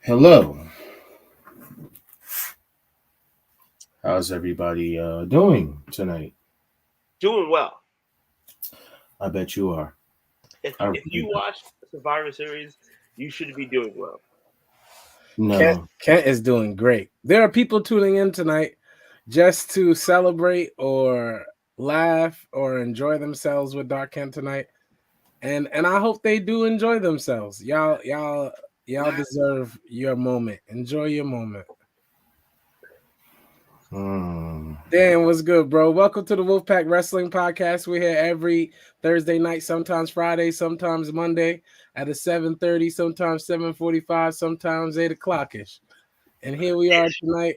Hello. How's everybody doing tonight? Doing well. I bet you are. If I if you really watch Survivor Series, you should be doing well. no. Kent is doing great. There are people tuning in tonight just to celebrate or laugh or enjoy themselves with Dark Kent tonight. And I hope they do enjoy themselves. Y'all deserve your moment. Enjoy your moment. Dan, what's good, bro? Welcome to the Wolfpack Wrestling Podcast. We're here every Thursday night, sometimes Friday, sometimes Monday at a 7:30, sometimes 7:45, sometimes 8 o'clock-ish. And here we are tonight.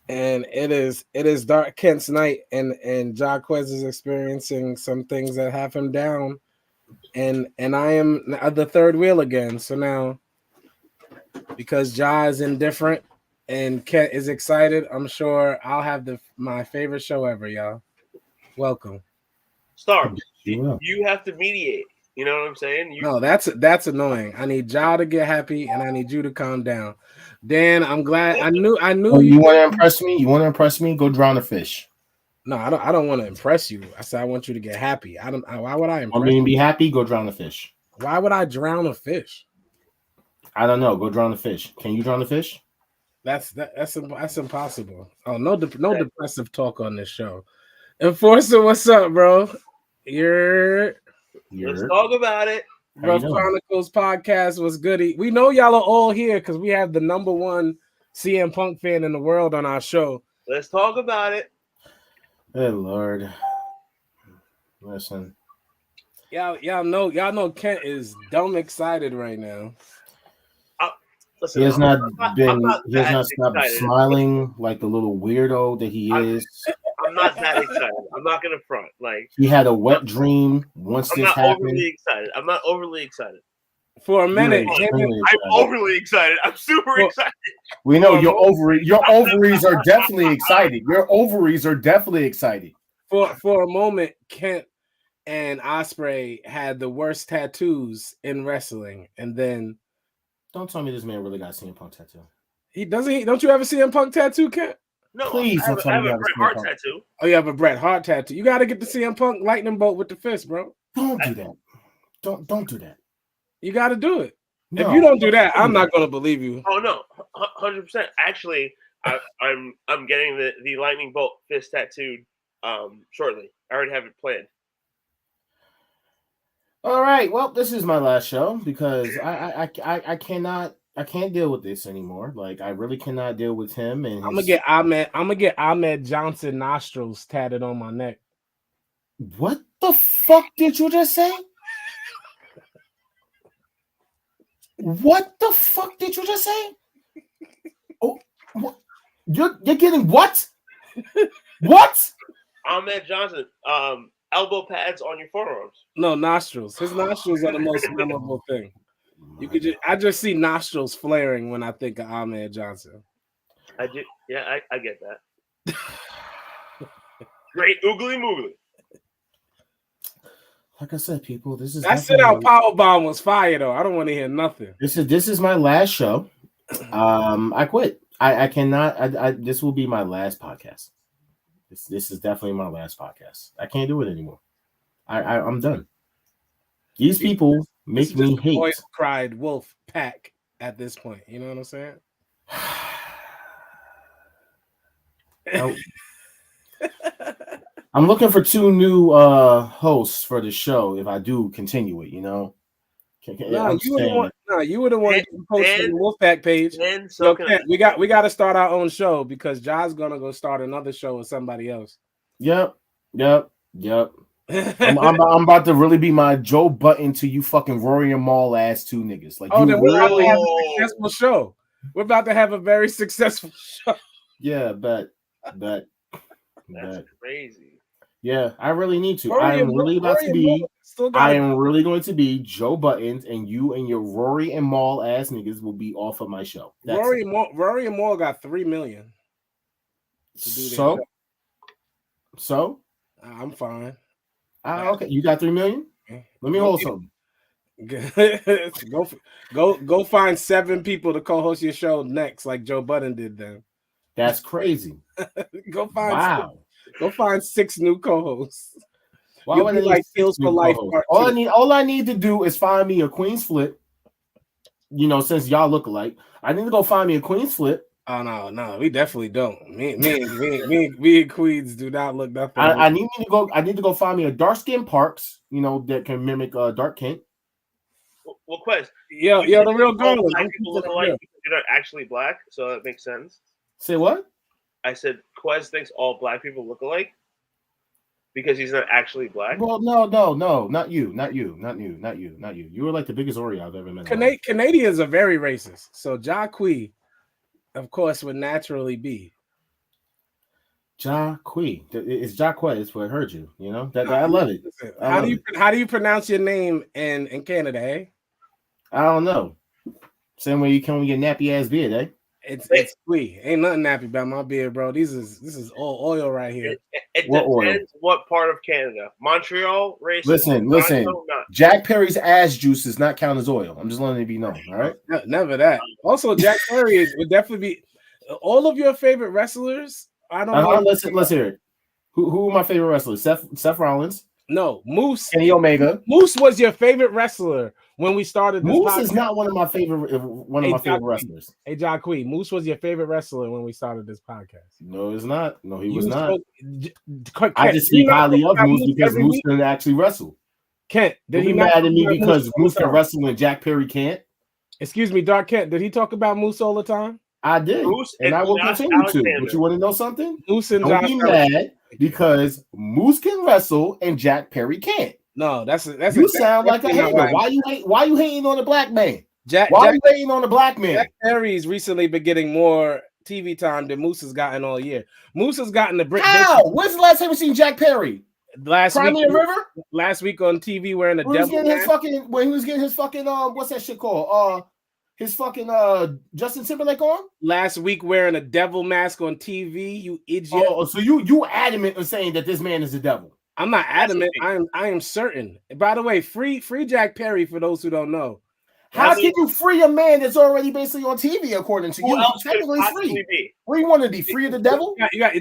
And it is Dark Kent's night, and Jaquez is experiencing some things that have him down. And I am the third wheel again. So now, because Ja is indifferent and Kent is excited, I'm sure I'll have my favorite show ever, y'all. Welcome. Star, you have to mediate. You know what I'm saying? No, that's annoying. I need Ja to get happy, and I need you to calm down. Dan, I'm glad. I knew. Oh, you want to impress me? You want to impress me? Go drown a fish. No, I don't want to impress you. I said I want you to get happy. Why would I impress Want me to be happy? Go drown a fish. Why would I drown a fish? I don't know. Go drown a fish. Can you drown a fish? That's impossible. Oh, no depressive talk on this show. Enforcer, what's up, bro? Let's talk about it. Rough Chronicles podcast was goody. We know y'all are all here because we have the number one CM Punk fan in the world on our show. Let's talk about it. Good Lord. Listen. Y'all know Kent is dumb excited right now. Listen, he has not stopped smiling like the little weirdo that he is. I'm not that excited. I'm not gonna front. Like he had a wet dream once this happened. I'm not overly excited. For a minute, I'm overly excited. I'm super excited. We know your ovaries are definitely excited. Your ovaries are definitely excited. For a moment, Kent and Ospreay had the worst tattoos in wrestling, and then don't tell me this man really got a CM Punk tattoo. He doesn't. Don't you have a CM Punk tattoo, Kent? No, please I have a Bret Hart tattoo. Oh, you have a Bret Hart tattoo. You got to get the CM Punk lightning bolt with the fist, bro. Don't do that. Don't do that. You got to do it. No, if you don't do that, I'm not going to believe you. Oh no, 100%. Actually, I'm getting the lightning bolt fist tattooed shortly. I already have it planned. All right. Well, this is my last show because I can't deal with this anymore. Like I really cannot deal with him. And I'm gonna get Ahmed Johnson nostrils tatted on my neck. What the fuck did you just say? What the fuck did you just say? Oh, what? You're getting what? What? Ahmed Johnson, elbow pads on your forearms. No, nostrils. His nostrils are the most memorable thing. I just see nostrils flaring when I think of Ahmed Johnson. I get that. Great oogly moogly. Like I said, people, this is that sit out powerbomb was fire though. I don't want to hear nothing. This is my last show. I quit. I cannot. This will be my last podcast. This is definitely my last podcast. I can't do it anymore. I'm done. These people make me hate. Voice cried Wolfpack at this point. You know what I'm saying? I'm looking for 2 new hosts for the show if I do continue it, you know. You were the one posting the Wolfpack page. We got to start our own show because Ja's gonna go start another show with somebody else. Yep. I'm about to really be my Joe Button to you fucking Rory and Maul ass 2 niggas. Like, then we're about to have a successful show. We're about to have a very successful show. Yeah, but that's crazy. Yeah, I really need to. I am really going to be Joe Buttons, and you and your Rory and Maul ass niggas will be off of my show. Rory and Maul got 3 million. So I'm fine. Okay, you got 3 million. Let me hold something. Go find 7 people to co-host your show next, like Joe Budden did then. That's crazy. Go find 6 new co-hosts. Why would I need 6 new co-hosts? All I need to do is find me a Queen's Flip. You know, since y'all look alike, I need to go find me a Queen's Flip. Oh no, we definitely don't. Me and Queens do not look nothing. I need to go find me a dark skin Parks, you know, that can mimic Dark Kent. Well, Quest. Yeah, the real girl. Black people look alike because you're not actually black, so that makes sense. Say what? I said Quest thinks all black people look alike because he's not actually black. Well, no, not you. You were like the biggest Oreo I've ever met. Canadians are very racist, so Jacque, of course, would naturally be. Jacque. It's Jacque. It's what I heard you. You know that I love it. How do you pronounce your name in Canada? Eh? I don't know. Same way you come with your nappy ass beard, eh? It's Quee. Ain't nothing nappy about my beard, bro. This is all oil right here. It depends what part of Canada. Montreal, racist. Listen. Jack Perry's ass juice does not count as oil. I'm just letting it be known. All right. No, never that. Also, Jack Perry would definitely be all of your favorite wrestlers. I don't know. Let's hear it. Who are my favorite wrestlers? Seth Rollins. No, Moose. Kenny Omega. Moose was your favorite wrestler when we started this Moose podcast. is not one of my favorite wrestlers. Hey, Jacque, Moose was your favorite wrestler when we started this podcast. No, it's not. No, he was not. I just speak highly of Moose because Moose didn't actually wrestle. Kent, did he mad at me because Moose can wrestle and Jack Perry can't? Excuse me, Dark Kent, did he talk about Moose all the time? I did, and I will continue to. But you want to know something? Moose and don't be mad because Moose can wrestle and Jack Perry can't. No, that's you sound like a hater. Why you hating on the black man? Why are you hating on the black man? Jack Perry's recently been getting more TV time than Moose has gotten all year. Moose has gotten the Brit. How? When's the last time we seen Jack Perry? Last week on TV wearing a devil mask. When he was getting his fucking what's that shit called? His fucking Justin Timberlake on? Last week wearing a devil mask on TV, you idiot. Oh, so you adamant in saying that this man is the devil. I'm not adamant. I am certain. By the way, free Jack Perry for those who don't know. How can you free a man that's already basically on TV according to you? Technically free. What do you want to be? Free of the devil?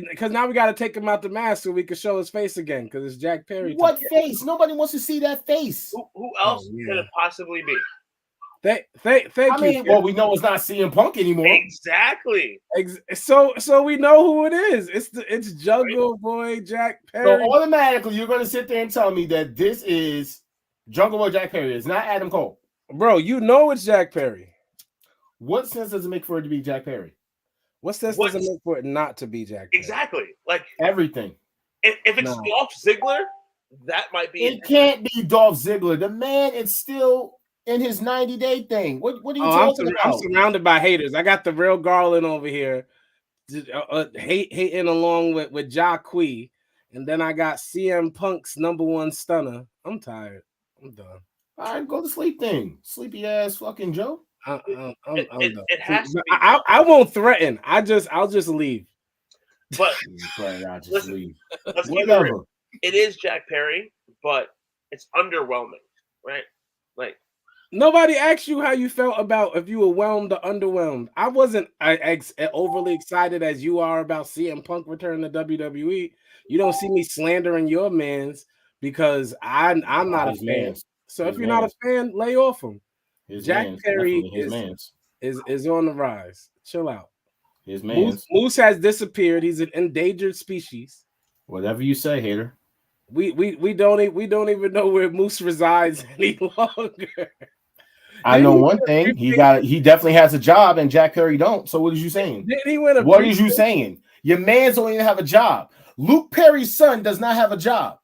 Because now we got to take him out the mask so we can show his face again because it's Jack Perry. What face? Nobody wants to see that face. Who else could it possibly be? Thank you. Well, we know it's not CM Punk anymore. Exactly. So we know who it is. It's Jungle Boy Jack Perry. So automatically you're gonna sit there and tell me that this is Jungle Boy Jack Perry. It's not Adam Cole. Bro, you know it's Jack Perry. What sense does it make for it to be Jack Perry? What sense does it make for it not to be Jack Perry? Exactly. Like everything. If it's Dolph Ziggler, that might be it. Can't be Dolph Ziggler. The man is still in his 90-day thing. What are you talking about? I'm surrounded by haters. I got the real Garland over here hating along with Jacque, and then I got CM Punk's #1 stunner. I'm tired. I'm done. All right, go to sleep then. Sleepy ass fucking Joe. I'm done. It has to be. I won't threaten. I'll just leave. But I'll just leave. Whatever. It is Jack Perry, but it's underwhelming, right? Like nobody asked you how you felt about if you were whelmed or underwhelmed. I wasn't overly excited as you are about CM Punk returning to WWE. You don't see me slandering your mans because I'm not a fan. So if you're not a fan, lay off him. Jack Perry is on the rise. Chill out. Moose has disappeared. He's an endangered species. Whatever you say, hater. We don't even know where Moose resides any longer. I know one thing. He definitely has a job, and Jack Perry don't. So what is you saying? What is you saying? Your man's don't even have a job. Luke Perry's son does not have a job.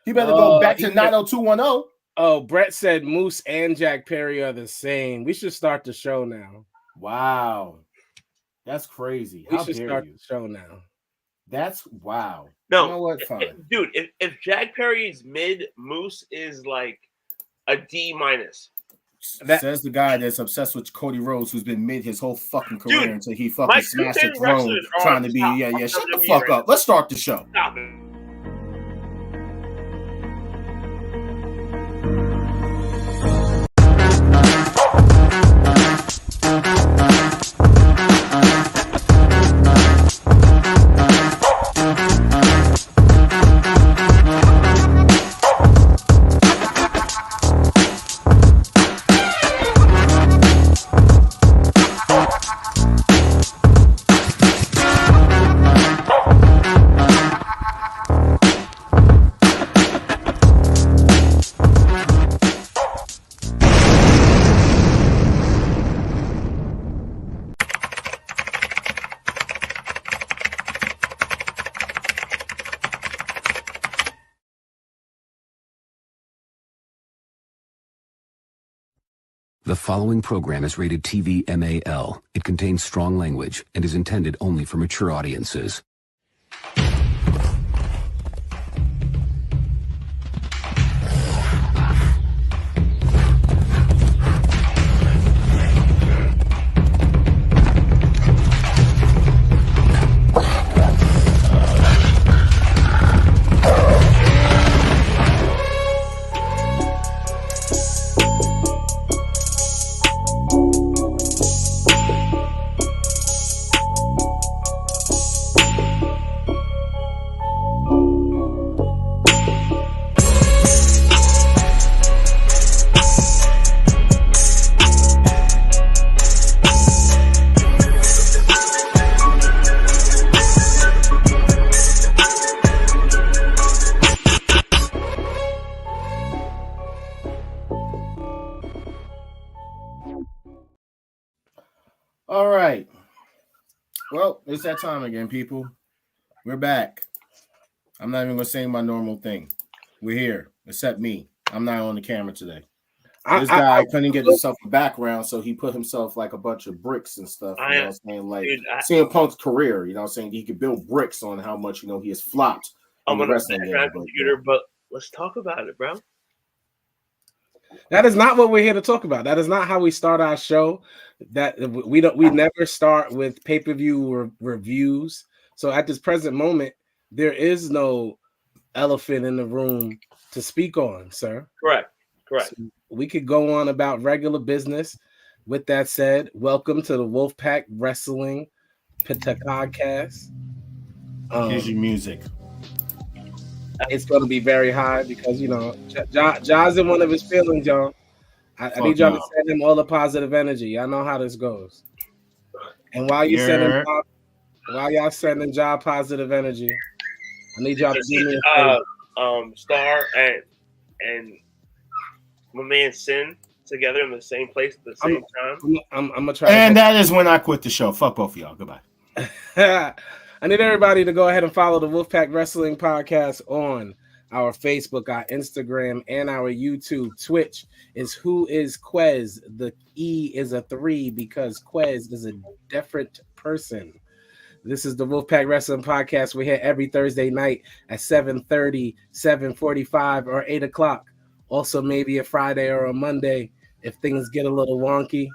He better go back to 90210. Oh, Brett said Moose and Jack Perry are the same. We should start the show now. Wow. That's crazy. We should start the show now. That's wow. No, you know what? Fine. Dude, if Jack Perry's mid, Moose is like a D-. Says the guy that's obsessed with Cody Rhodes, who's been mid his whole fucking career until he fucking smashed the throne trying to be. Yeah. Shut the fuck up. Let's start the show. Stop it. The following program is rated TV MAL. It contains strong language and is intended only for mature audiences. All right. Well, it's that time again, people. We're back. I'm not even going to say my normal thing. We're here, except me. I'm not on the camera today. This guy couldn't get himself a background, so he put himself like a bunch of bricks and stuff. You know what I'm saying? Like CM Punk's career, you know what I'm saying? He could build bricks on how much, he has flopped. I'm on the computer, but let's talk about it, bro. That is not what we're here to talk about. That is not how we start our show. That we never start with pay-per-view reviews. So at this present moment, there is no elephant in the room to speak on, sir. Correct. So we could go on about regular business. With that said, welcome to the Wolfpack Wrestling podcast. Here's your music. It's going to be very high because, Ja's in one of his feelings, y'all. I need y'all to send him all the positive energy. Y'all know how this goes. And while y'all sending Ja positive energy, I need y'all to do me a favor. Star and my man Sin together in the same place at the same time. I'm gonna try. And that is when I quit the show. Fuck both of y'all. Goodbye. I need everybody to go ahead and follow the Wolfpack Wrestling Podcast on our Facebook, our Instagram, and our YouTube. Twitch is Who Is Quez. The E is a 3 because Quez is a different person. This is the Wolfpack Wrestling Podcast. We're here every Thursday night at 7:30, 7:45, or 8 o'clock. Also, maybe a Friday or a Monday if things get a little wonky.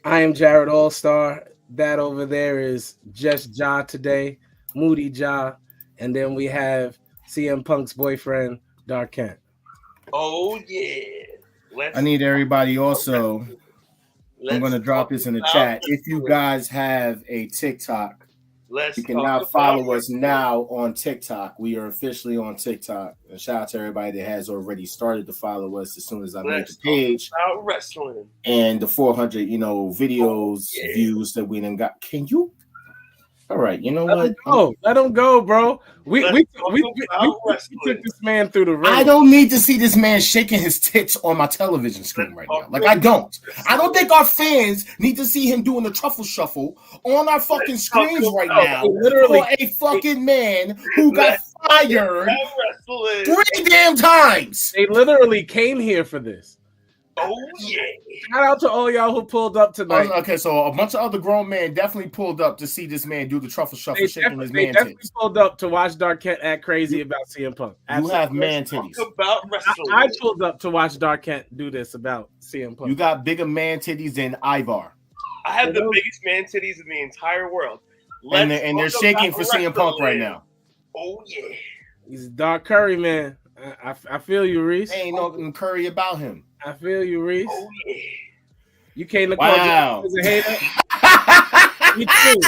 I am Jared All-Star. That over there is just Ja today, Moody Ja, and then we have CM Punk's boyfriend, Dark Kent. Oh, yeah. I need everybody also. I'm going to drop this in the chat. If you guys have a TikTok, you can now follow us now on TikTok. We are officially on TikTok. And shout out to everybody that has already started to follow us as soon as I made the page. Wrestling. And the 400, videos, views that we done got. Can you? All right, you know what? Let him go, bro. We took this man through the ring. I don't need to see this man shaking his tits on my television screen right now. Like, I don't. I don't think our fans need to see him doing the truffle shuffle on our fucking screens right now. Literally, for a fucking man who got fired 3 damn times. They literally came here for this. Oh, yeah. Shout out to all y'all who pulled up tonight. Okay, so a bunch of other grown men definitely pulled up to see this man do the truffle shuffle, shaking his man titties. Pulled up to watch Dark Kent act crazy about CM Punk. You have man titties. About wrestling. I pulled up to watch Dark Kent do this about CM Punk. You got bigger man titties than Ivar. I have the biggest man titties in the entire world. And they're shaking for CM Punk right now. Oh, yeah. He's Dark Curry, man. I feel you, Reese. Ain't no Curry about him. I feel you, Reese. Oh, yeah. You came to call you as a hater? Me too.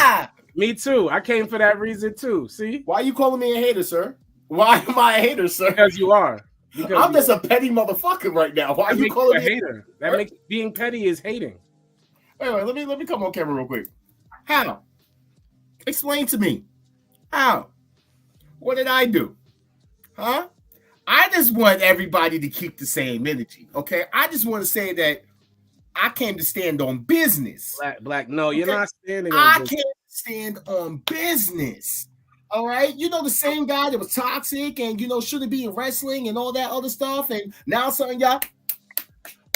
Me too. I came for that reason too. See? Why are you calling me a hater, sir? Why am I a hater, sir? Because you are. I'm just a petty motherfucker right now. Why are you calling me a hater? That makes being petty is hating. Anyway, let me come on camera real quick. How? Explain to me. How? What did I do? Huh? I just want everybody to keep the same energy, okay? I just want to say that I came to stand on business. Black, no, you're not standing on business. I can't stand on business, all right? You know, the same guy that was toxic and, shouldn't be in wrestling and all that other stuff, and now something y'all,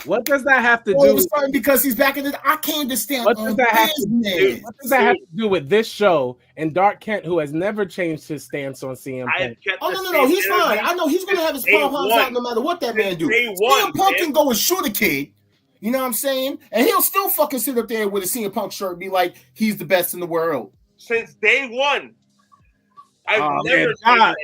What does that have to All do? of a sudden, because he's back in it, I can't understand. What does that have to do? What does that have to do with this show and Dark Kent, who has never changed his stance on CM Punk? Oh no, he's fine. I know he's gonna have his pom-poms out no matter what that man do. CM Punk can go and shoot a kid. You know what I'm saying? And he'll still fucking sit up there with a CM Punk shirt and be like, he's the best in the world. Since day one.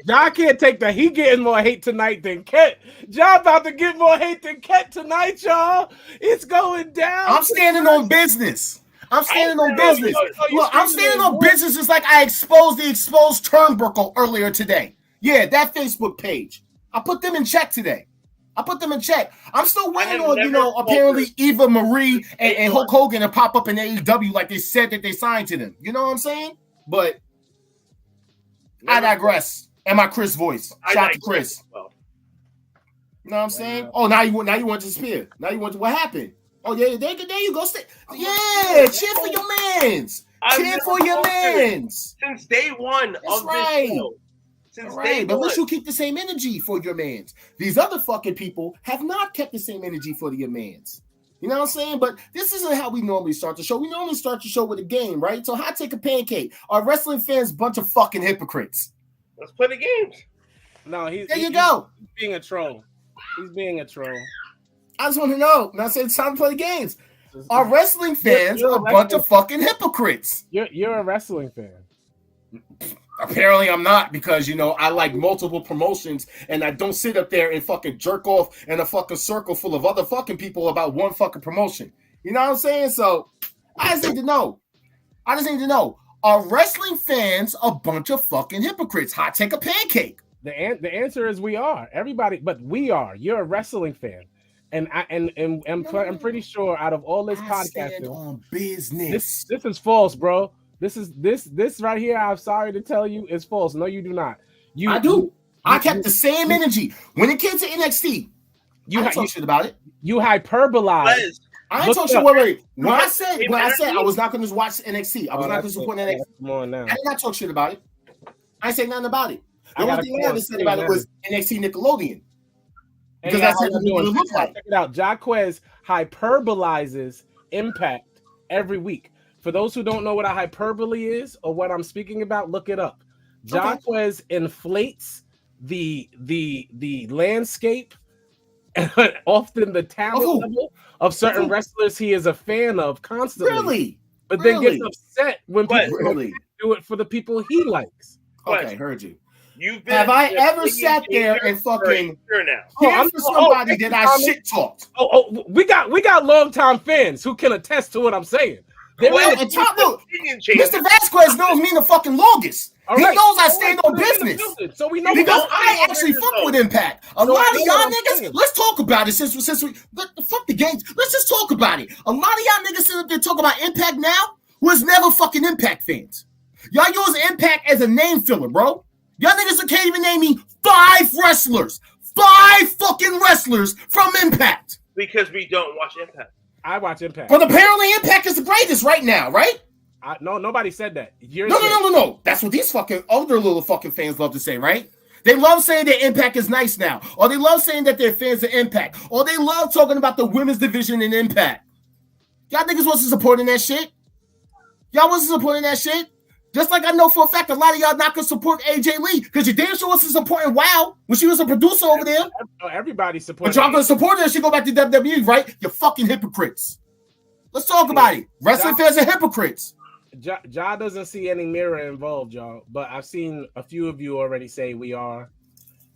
John can't take that. He getting more hate tonight than Kent. John about to get more hate than Kent tonight, y'all. It's going down. I'm standing on business. I'm standing on business. Look, I'm standing on business just like I exposed the exposed turnbuckle earlier today. Yeah, that Facebook page. I put them in check today. I'm still waiting on, apparently Eva Marie and Hulk Hogan to pop up in AEW like they said that they signed to them. You know what I'm saying? But I digress. And my Chris voice. Shout out to Chris. Well. You know what I'm saying? Oh, now you want to spear. Now you want to, what happened? Oh, yeah, there you go. Yeah, cheer for your mans. Cheer for your mans. Since day one of this show. Since day one. But at least you keep the same energy for your mans. These other fucking people have not kept the same energy for your mans. You know what I'm saying? But this isn't how we normally start the show. We normally start the show with a game, right? So hot take a pancake. Are wrestling fans a bunch of fucking hypocrites? Let's play the games. No, he's go. He's being a troll. He's being a troll. I just want to know. Now say it's time to play the games. Are wrestling fans a bunch of fucking hypocrites? You're a wrestling fan. Apparently I'm not, because I like multiple promotions and I don't sit up there and fucking jerk off in a fucking circle full of other fucking people about one fucking promotion. You know what I'm saying? So I just need to know. Are wrestling fans a bunch of fucking hypocrites? Hot take a pancake. The answer is we are. Everybody, but we are. You're a wrestling fan. And I'm pretty sure out of all this podcasting on business. This is false, bro. This right here, I'm sorry to tell you, is false. No, you do not. I do. I kept the same energy. When it came to NXT, I didn't talk shit about it. You hyperbolize. I ain't talk shit. Wait. When I said I was not going to watch NXT, I was not going to support NXT. I did not talk shit about it. I didn't say nothing about it. The only thing I said about it was NXT Nickelodeon. Because that's what it looked like. Check it out. Jaquez hyperbolizes Impact every week. For those who don't know what a hyperbole is or what I'm speaking about, look it up. Jaquez inflates the landscape and often the talent level of certain wrestlers he is a fan of constantly. Really? But then gets upset when people do it for the people he likes. Okay, heard you. Have I ever sat there and fucking I'm for somebody that I shit talked? We got longtime fans who can attest to what I'm saying. Mr. Vasquez knows me the fucking longest. He knows I stand on business. So we know because I actually fuck with Impact. A lot of y'all niggas, let's talk about it since we fuck the games. Let's just talk about it. A lot of y'all niggas sit up there talking about Impact now was never fucking Impact fans. Y'all use Impact as a name filler, bro. Y'all niggas can't even name me 5 wrestlers. 5 fucking wrestlers from Impact. Because we don't watch Impact. I watch Impact. But apparently Impact is the greatest right now, right? No, nobody said that. No. That's what these fucking older little fucking fans love to say, right? They love saying that Impact is nice now. Or they love saying that they're fans of Impact. Or they love talking about the women's division in Impact. Y'all niggas wasn't supporting that shit. Just like I know for a fact a lot of y'all not gonna support AJ Lee because you damn sure wasn't supporting WoW when she was a producer over there. Everybody supporting. But y'all gonna support her. She go back to WWE, right? You fucking hypocrites. Let's talk about it. Wrestling fans are hypocrites. Ja doesn't see any mirror involved, y'all. But I've seen a few of you already say we are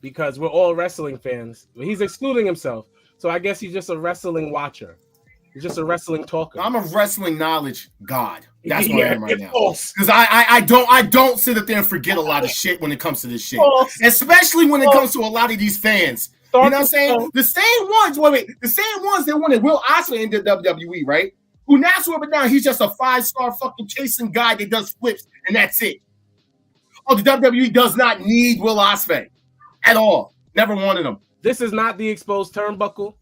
because we're all wrestling fans. He's excluding himself, so I guess he's just a wrestling watcher. He's just a wrestling talker. I'm a wrestling knowledge god. That's what I am right now. Because I don't sit up there and forget a lot of shit when it comes to this shit. Especially when it comes to a lot of these fans. You know what I'm saying? The same ones, the same ones that wanted Will Ospreay into WWE, right? Who now swear it down, he's just a 5-star fucking chasing guy that does flips, and that's it. Oh, the WWE does not need Will Ospreay at all. Never wanted him. This is not the exposed turnbuckle.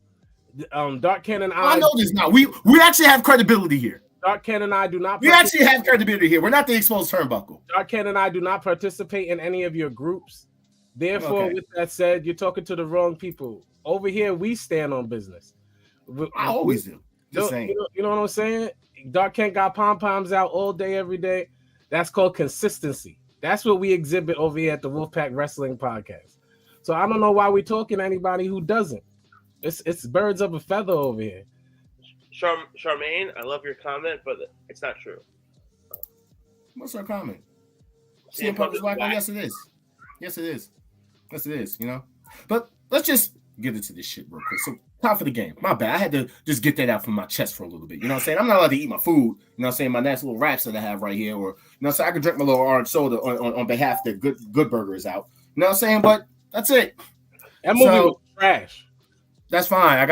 Dark Ken and I know this now. We actually have credibility here. Dark Ken and I do not. We actually have credibility here. We're not the exposed turnbuckle. Dark Ken and I do not participate in any of your groups. Therefore, with that said, you're talking to the wrong people. Over here, we stand on business. I always do. Just saying. You know what I'm saying? Dark Kent got pom-poms out all day, every day. That's called consistency. That's what we exhibit over here at the Wolfpack Wrestling Podcast. So I don't know why we're talking to anybody who doesn't. It's birds of a feather over here. Charmaine, I love your comment, but it's not true. What's her comment? CM Punk is whack. Yes, it is. Yes, it is. Yes, it is. You know, but let's just get into this shit real quick. So, time for the game. My bad. I had to just get that out from my chest for a little bit. You know what I'm saying? I'm not allowed to eat my food. You know what I'm saying? My nice little wraps that I have right here, or you know what I'm saying? I can drink my little orange soda on behalf of the good burgers out. You know what I'm saying? But that's it. That movie was trash. That's fine.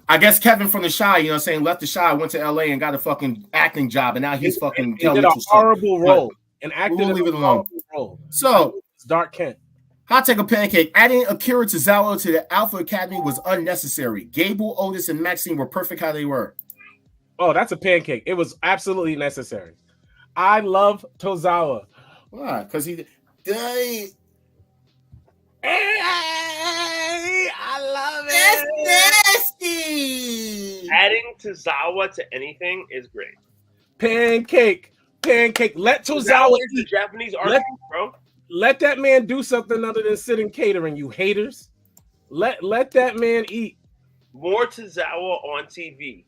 I guess Kevin from the Shy, you know what I'm saying, left the Shy, went to LA and got a fucking acting job, and now he's fucking he did a horrible role and acted in a horrible role. So Dark Kent. Hot take a pancake. Adding Akira Tozawa to the Alpha Academy was unnecessary. Gable, Otis, and Maxine were perfect how they were. Oh, that's a pancake. It was absolutely necessary. I love Tozawa. Why? Because he Hey, I love it. That's nasty. Adding Tozawa to anything is great. Pancake. Let Tozawa is the Japanese artist, bro. Let that man do something other than sit in catering, you haters. Let that man eat. More Tozawa on TV.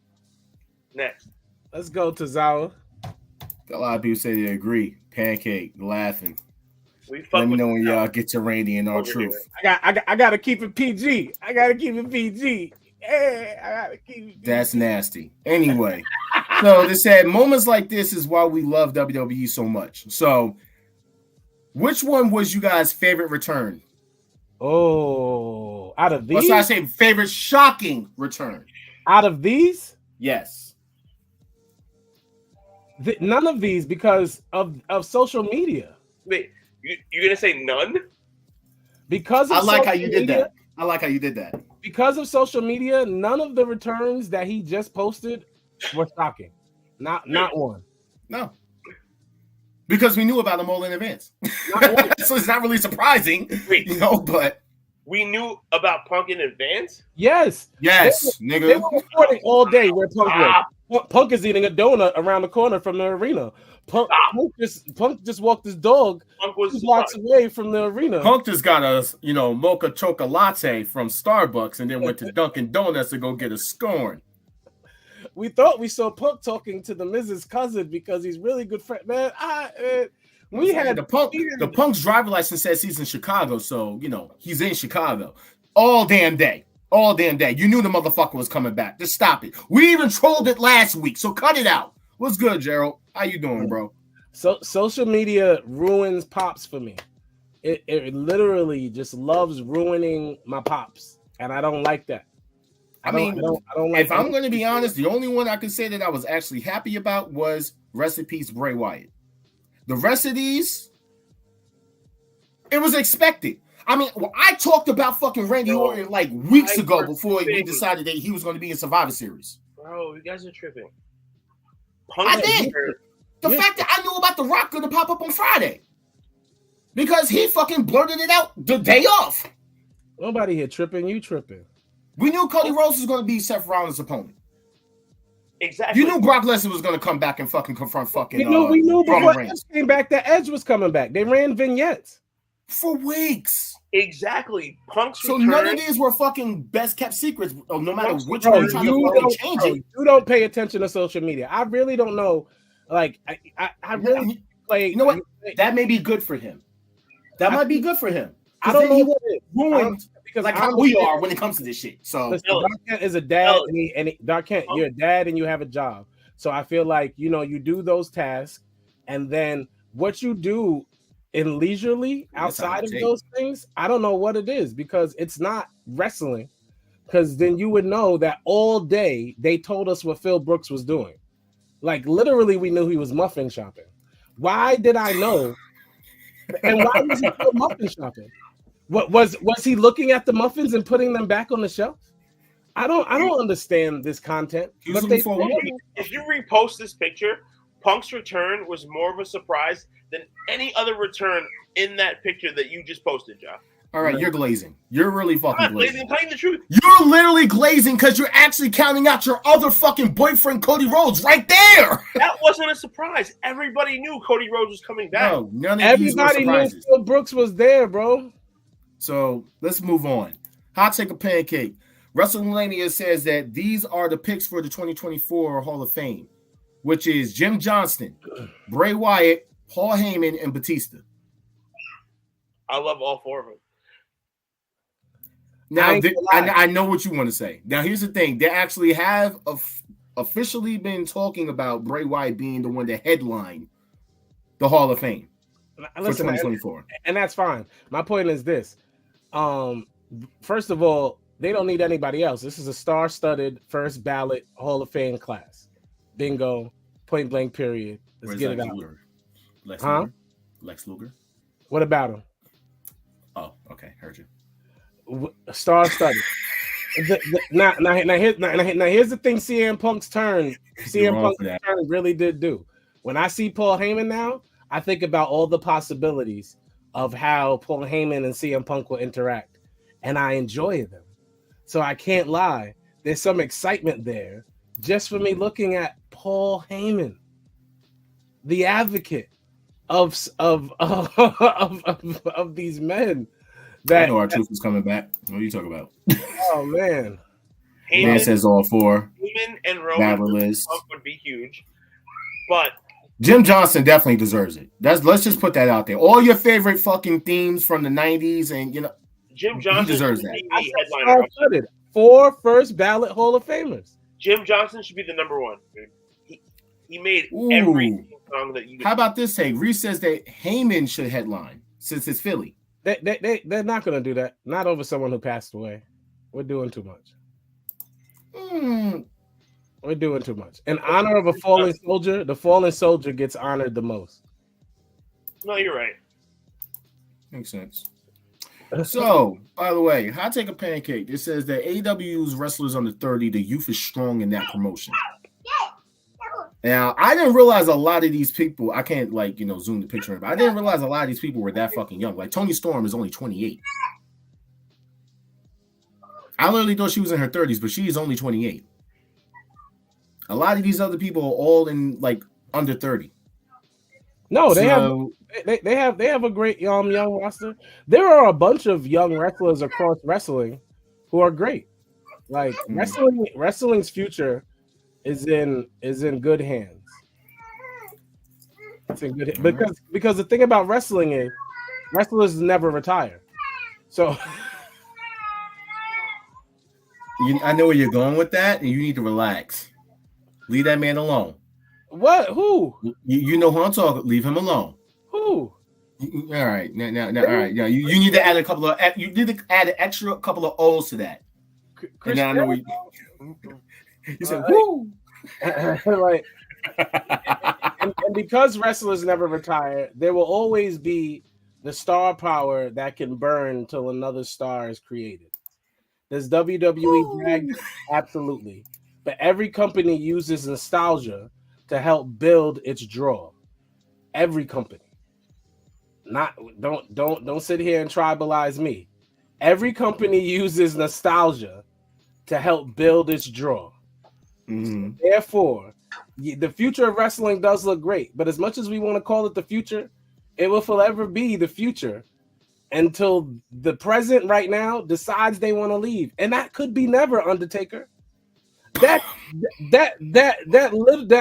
Next. Let's go, Tozawa. A lot of people say they agree. Pancake, laughing. Let me know when y'all get to Randy and R-Truth. I gotta keep it PG. Hey, I gotta keep it PG. That's nasty. Anyway, so they said moments like this is why we love WWE so much. So, which one was you guys' favorite return? Oh, out of these? What should I say? Favorite shocking return? Out of these? Yes. None of these because of social media. Wait. You're gonna say none? Because of I like how you did that. I like how you did that. Because of social media, none of the returns that he just posted were shocking. Not one. No. Because we knew about them all in advance. So it's not really surprising. Wait, you know, but we knew about Punk in advance? Yes. Nigga. They were reporting all day where Punk was. Punk is eating a donut around the corner from the arena. Punk just walked his dog 2 blocks away from the arena. Punk just got a mocha chocolate latte from Starbucks and then went to Dunkin' Donuts to go get a scone. We thought we saw Punk talking to the Miz's cousin because he's really good friend. Man, we had the Punk's driver license says he's in Chicago, so he's in Chicago all damn day. All damn day. You knew the motherfucker was coming back. Just stop it. We even trolled it last week, so cut it out. What's good, Gerald? How you doing, bro? So social media ruins pops for me. It literally just loves ruining my pops, and I don't like that. I don't like. If I'm going to be honest, the only one I can say that I was actually happy about was rest in peace Bray Wyatt. The rest of these, it was expected. I mean, I talked about fucking Randy Orton like weeks ago before we decided that he was going to be in Survivor Series. Bro, you guys are tripping. I did. The fact that I knew about The Rock going to pop up on Friday because he fucking blurted it out the day off. Nobody here tripping. You tripping. We knew Cody Rhodes was going to be Seth Rollins' opponent. Exactly. You knew Brock Lesnar was going to come back and fucking confront fucking. We knew before Edge came back that Edge was coming back. They ran vignettes for weeks. Exactly. Punk's return. None of these were fucking best kept secrets. No matter which one you're trying to change it. You don't pay attention to social media. I really don't know. Like I really play. You know what? That may be good for him. That might be good for him. I don't know what it ruined because like how we are when it comes to this shit. So Dark Kent is a dad, and Dark Kent, you're a dad and you have a job. So I feel like you do those tasks, and then what you do in leisurely outside of those things, I don't know what it is because it's not wrestling. Because then you would know that all day they told us what Phil Brooks was doing. Like literally, we knew he was muffin shopping. Why did I know? And why was he still muffin shopping? What was he looking at the muffins and putting them back on the shelf? I don't understand this content. But if you repost this picture, Punk's return was more of a surprise than any other return in that picture that you just posted, Josh. All right, you're glazing. You're really fucking I'm not glazing. I'm telling the truth. You're literally glazing because you're actually counting out your other fucking boyfriend, Cody Rhodes, right there. That wasn't a surprise. Everybody knew Cody Rhodes was coming back. No, none of Everybody these were surprises. knew Phil Brooks was there, bro. So let's move on. Hot take a pancake. WrestleMania says that these are the picks for the 2024 Hall of Fame, which is Jim Johnston, Bray Wyatt, Paul Heyman, and Batista. I love all four of them. Now, I know what you want to say. Now, here's the thing. They actually have officially been talking about Bray Wyatt being the one to headline the Hall of Fame for 2024. And that's fine. My point is this. First of all, they don't need anybody else. This is a star-studded first ballot Hall of Fame class. Bingo. Point blank, period. Let's get it out. Lex Luger? What about him? Oh, okay. Heard you. Star-studded. Now here's the thing. CM Punk's turn really did do. When I see Paul Heyman now, I think about all the possibilities of how Paul Heyman and CM Punk will interact, and I enjoy them. So I can't lie. There's some excitement there just for me looking at Paul Heyman, the advocate of these men. I know our truth is coming back. What are you talking about? Oh man, Man says all four. Heyman and Roman would be huge, but Jim Johnston definitely deserves it. Let's just put that out there. All your favorite fucking themes from the 90s, and Jim Johnston deserves that. Headliner. 4 first ballot Hall of Famers. Jim Johnston should be the number one. He made every song that you. How about this take? Reese says that Heyman should headline since it's Philly. They're not going to do that. Not over someone who passed away. We're doing too much. We're doing too much. In honor of a fallen soldier, the fallen soldier gets honored the most. No, you're right. Makes sense. So, by the way, hot take a pancake. It says that AEW's wrestlers under 30, the youth is strong in that promotion. Now, I didn't realize a lot of these people, I can't zoom the picture in, but I didn't realize a lot of these people were that fucking young. Like Toni Storm is only 28. I literally thought she was in her 30s, but she is only 28. A lot of these other people are all in under 30. No, they have a great young roster. There are a bunch of young wrestlers across wrestling who are great. Wrestling's future is in good hands. It's in good because the thing about wrestling is wrestlers never retire. So I know where you're going with that, and you need to relax. Leave that man alone. What? Who? You know who I'm talking. Leave him alone. Who? All right. Now, all right. Yeah, you need to add a couple of. You need to add an extra couple of O's to that. And now I know what you said. Who? and because wrestlers never retire, there will always be the star power that can burn till another star is created. Does WWE drag? Absolutely. But every company uses nostalgia to help build its draw. Every company. Don't sit here and tribalize me. Every company uses nostalgia to help build its draw. Mm-hmm. Therefore, the future of wrestling does look great, but as much as we want to call it the future, it will forever be the future until the present right now decides they want to leave. And that could be never, Undertaker. That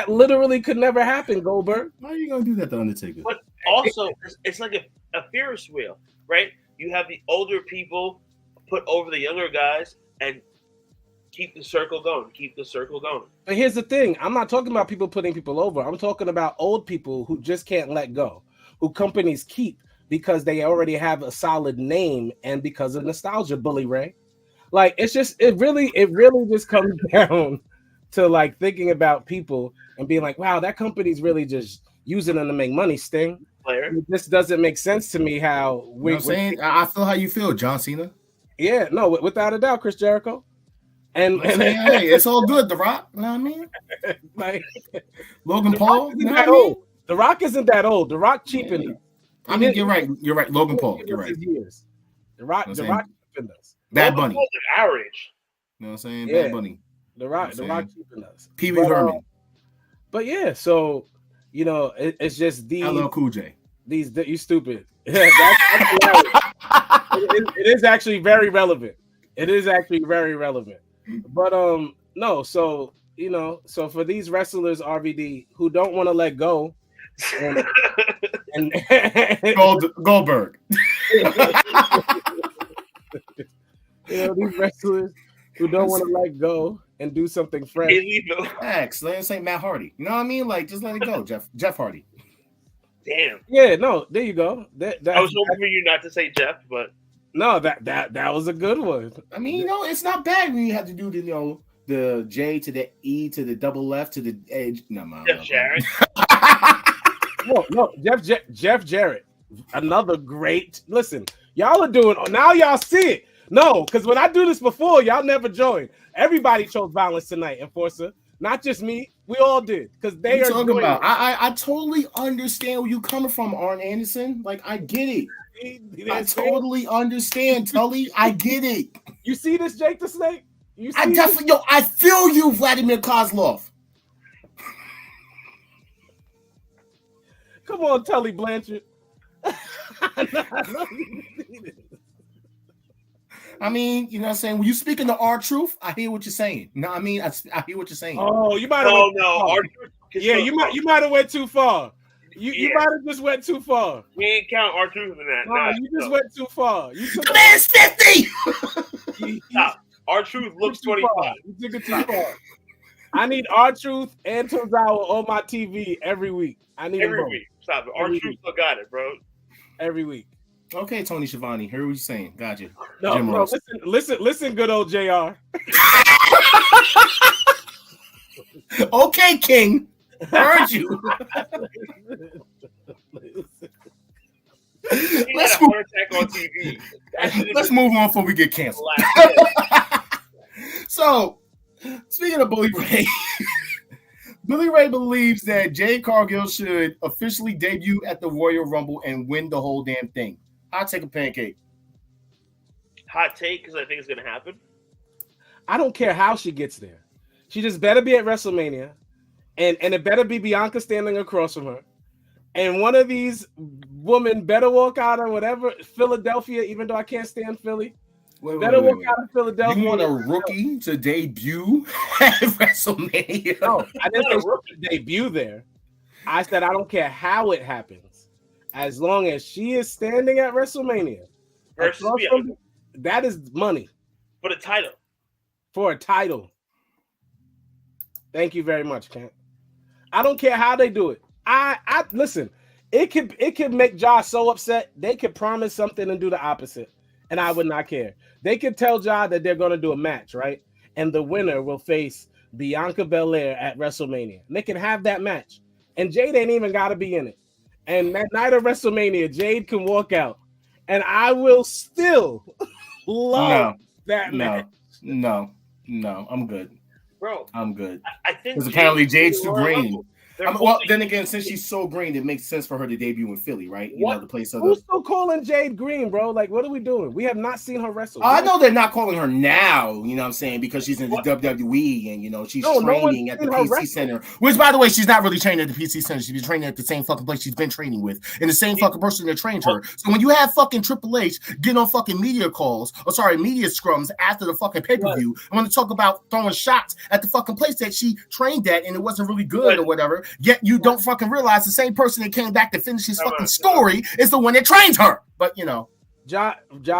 literally could never happen, Goldberg. Why are you gonna do that to Undertaker? But also, it's like a Ferris wheel, right? You have the older people put over the younger guys and keep the circle going. But here's the thing: I'm not talking about people putting people over. I'm talking about old people who just can't let go, who companies keep because they already have a solid name and because of nostalgia. Bully Ray. It really just comes down to thinking about people and being like, wow, that company's really just using them to make money. Sting. This doesn't make sense to me. How I feel how you feel, John Cena. Yeah, no, without a doubt, Chris Jericho. And hey, it's all good. The Rock, you know what I mean? Logan Paul. The Rock isn't that old. The Rock cheapened. I mean, you're right. You're right. Logan Paul. You're right. The Rock keeping us. Bad Bunny. Our age. You know what I'm saying? Yeah. Bad Bunny. The Rock keeping us. Pee Wee Herman. But yeah, so you know, it's just these. LL Cool J. These you stupid. It is actually very relevant. It is actually very relevant. But no, so you know, so for these wrestlers, RVD, who don't want to let go, and Goldberg. You know, these wrestlers who don't want to let go and do something fresh. X, let him say Matt Hardy. You know what I mean? Like, just let it go, Jeff Hardy. Damn. Yeah, no, there you go. I was hoping for you not to say Jeff, but no, that was a good one. I mean, you know, it's not bad when you have to do the, you know, the J to the E to the double F to the edge. No, Jeff Jarrett. No, Jeff Jarrett. Another great. Listen, y'all are doing. Now y'all see it. No, because when I do this before, y'all never join. Everybody chose violence tonight, Enforcer. Not just me. We all did because they are talking about. I totally understand where you coming from, Arn Anderson. Like, I get it. I totally understand, Tully. I get it. You see this, Jake the Snake? I feel you, Vladimir Kozlov. Come on, Tully Blanchard. I mean, you know what I'm saying? When you speaking to R-Truth, I hear what you're saying. No, I mean, I hear what you're saying. Oh, you might have R-Truth. Yeah, you might have went too far. You might have just went too far. We ain't count R-Truth in that. Nah, you just went too far. The man's 50! Stop. R-Truth looks 25. You took it too far. I need R-Truth and Tozawa on my TV every week. I need every week. Stop it. R-Truth still got it, bro. Every week. Okay, Tony Schiavone, hear what you're saying. Got you. No, listen, good old JR. Okay, King. Heard you. Let's move on before we get canceled. So, speaking of Bully Ray, Billy Ray believes that Jade Cargill should officially debut at the Royal Rumble and win the whole damn thing. I'll take a pancake. Hot take, because I think it's going to happen. I don't care how she gets there. She just better be at WrestleMania, and it better be Bianca standing across from her. And one of these women better walk out of whatever, Philadelphia, even though I can't stand Philly. Wait. Out of Philadelphia. You want a rookie to debut at WrestleMania? No, I didn't say rookie to debut there. I said I don't care how it happens. As long as she is standing at WrestleMania. That is money. For the title. For a title. Thank you very much, Kent. I don't care how they do it. I listen, it could make Josh so upset. They could promise something and do the opposite. And I would not care. They could tell Ja that they're going to do a match, right? And the winner will face Bianca Belair at WrestleMania. And they can have that match. And Jade ain't even got to be in it. And that night of WrestleMania, Jade can walk out. And I will still love that match. No, I'm good. Bro, I'm good. I think because apparently Jade's too green. Well, then again, since she's so green, it makes sense for her to debut in Philly, right? You know, the place. Who's still calling Jade green, bro? Like, what are we doing? We have not seen her wrestle. I know they're not calling her now, you know what I'm saying, because she's in the WWE and, you know, she's training at the PC Center. Which, by the way, she's not really training at the PC Center. She's been training at the same fucking place she's been training with. And the same fucking person that trained her. So when you have fucking Triple H getting on fucking media scrums after the fucking pay-per-view, I want to talk about throwing shots at the fucking place that she trained at and it wasn't really good or whatever, yet you don't fucking realize the same person that came back to finish his fucking story is the one that trained her. But, you know. Ja,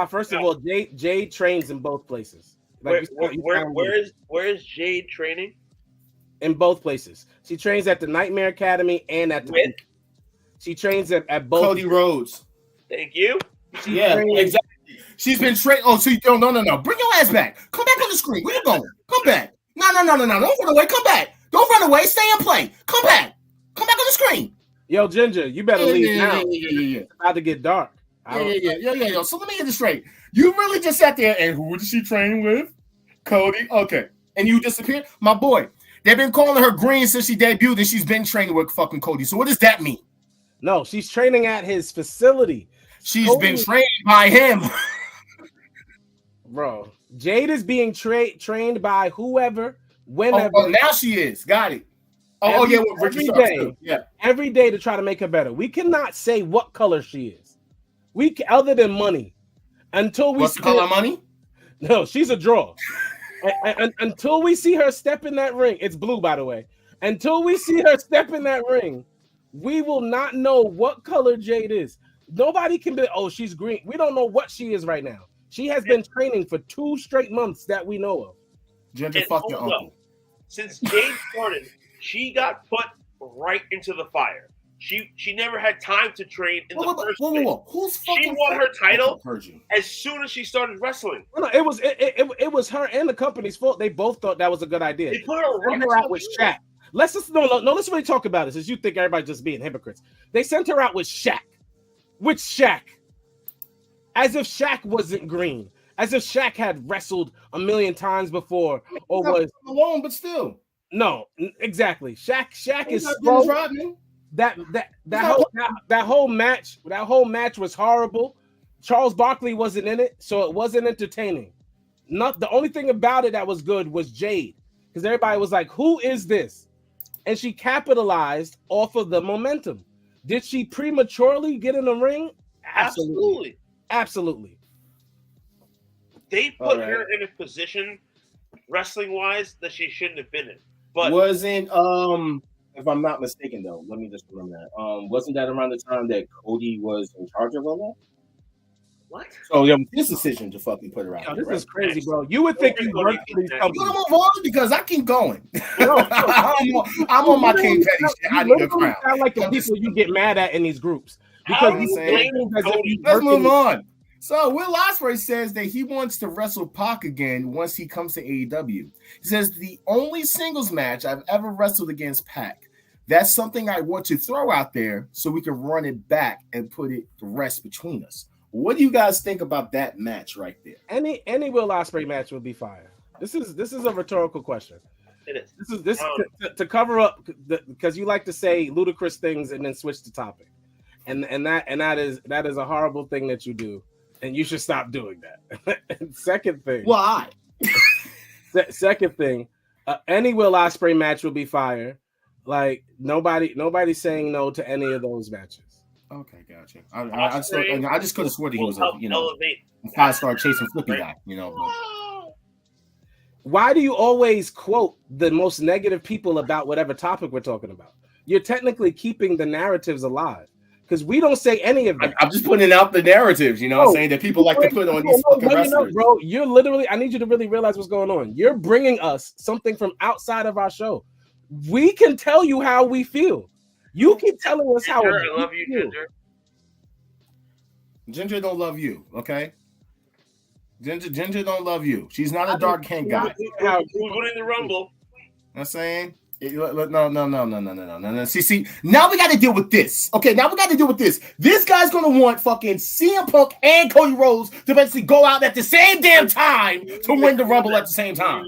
first of all, Jade trains in both places. Like, where is Jade training? In both places. She trains at the Nightmare Academy and at the She trains at both. Cody Rhodes. Thank you. Exactly. She's been trained. Oh, so no. Bring your ass back. Come back on the screen. Where you going? Come back. No. Don't run away. Come back. Don't run away. Stay and play. Come back. Come back on the screen. Yo, Ginger, you better leave now. It's about to get dark. Yeah. So let me get this straight. You really just sat there and who did she train with? Cody. Okay. And you disappeared? My boy. They've been calling her green since she debuted and she's been training with fucking Cody. So what does that mean? No, she's training at his facility. She's been trained by him. Bro, Jade is being trained by whoever, whenever. Oh, now she is. Got it. Yeah, well, every day. Yeah, every day to try to make her better. We cannot say what color she is. Other than money, until we. What's the color of money? No, she's a draw. Until we see her step in that ring, it's blue, by the way. Until we see her step in that ring, we will not know what color Jade is. Nobody can be. Oh, she's green. We don't know what she is right now. She has been training for 2 straight months that we know of. Ginger, fuck your uncle. Since Jade started, she got put right into the fire. She never had time to train in the first place. She won her title as soon as she started wrestling. No, it was her and the company's fault. They both thought that was a good idea. They put her out with Shaq. Let's really talk about this. As you think everybody's just being hypocrites. They sent her out with Shaq. With Shaq. As if Shaq wasn't green. As if Shaq had wrestled a million times before or was alone, but still. No, exactly. Shaq is so that whole match was horrible. Charles Barkley wasn't in it, so it wasn't entertaining. The only thing about it that was good was Jade, because everybody was like, "Who is this?" And she capitalized off of the momentum. Did she prematurely get in the ring? Absolutely. They put her in a position, wrestling wise, that she shouldn't have been in. But wasn't if I'm not mistaken though, let me just remember that. Wasn't that around the time that Cody was in charge of all that? What? So this decision to fucking put her out. This is crazy, bro. You would think you work for these companies. You move on because I keep going. I'm on my King Petty shit. I need a crown. Sound like the people you get mad at in these groups because let's move on. So Will Ospreay says that he wants to wrestle Pac again once he comes to AEW. He says the only singles match I've ever wrestled against Pac. That's something I want to throw out there so we can run it back and put it to rest between us. What do you guys think about that match right there? Any Will Ospreay match would be fire. This is a rhetorical question. It is. This to cover up because you like to say ludicrous things and then switch the topic, and that is a horrible thing that you do, and you should stop doing that. Second thing, why? Second thing, any Will Ospreay match would be fire. Like nobody's saying no to any of those matches. Okay, gotcha. I just could have sworn that he was a 5-star chasing flippy guy, But. Why do you always quote the most negative people about whatever topic we're talking about? You're technically keeping the narratives alive because we don't say any of that. I'm just putting out the narratives, saying that people like to put on these fucking wrestlers. Bro, you're literally. I need you to really realize what's going on. You're bringing us something from outside of our show. We can tell you how we feel. You keep telling us how I love you, Ginger. Ginger don't love you, okay? Ginger don't love you. She's not a dark Ken guy. Who's winning the Rumble? I'm saying no. See, now we got to deal with this. Okay, now we got to deal with this. This guy's gonna want fucking CM Punk and Cody Rhodes to basically go out at the same damn time to win the Rumble at the same time.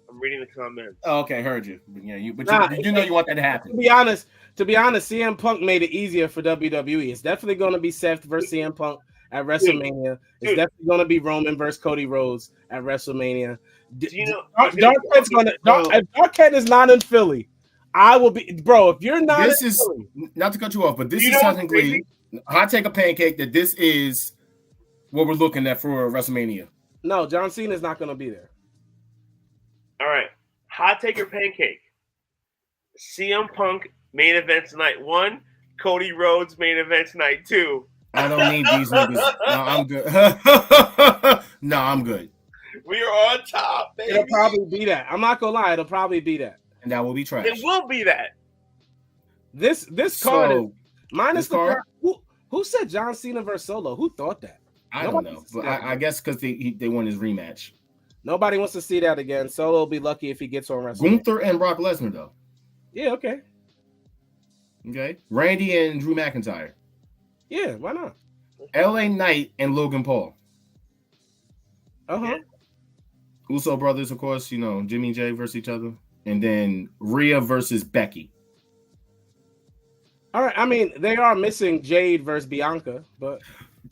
I'm reading the comments. Oh, okay, heard you. Yeah, you want that to happen. To be honest, CM Punk made it easier for WWE. It's definitely going to be Seth versus CM Punk at WrestleMania. It's definitely going to be Roman versus Cody Rhodes at WrestleMania. If Darkhead is not in Philly, I will be, bro. If you're not, this is Philly, not to cut you off, but this is technically hot take a pancake that this is what we're looking at for WrestleMania. No, John Cena is not going to be there. All right, hot take or pancake. CM Punk main events night 1, Cody Rhodes main events night 2. I don't need these niggas. No, I'm good. No, I'm good. We are on top, baby. It'll probably be that. I'm not gonna lie. It'll probably be that. And that will be trash. It will be that. This card is minus the card. Who said John Cena versus Solo? Who thought that? I don't know. But I guess because they won his rematch. Nobody wants to see that again. Solo will be lucky if he gets on WrestleMania. Gunther and Brock Lesnar, though. Yeah, okay. Okay. Randy and Drew McIntyre. Yeah, why not? LA Knight and Logan Paul. Uh-huh. Uso brothers, of course, Jimmy and Jay versus each other. And then Rhea versus Becky. All right. I mean, they are missing Jade versus Bianca, but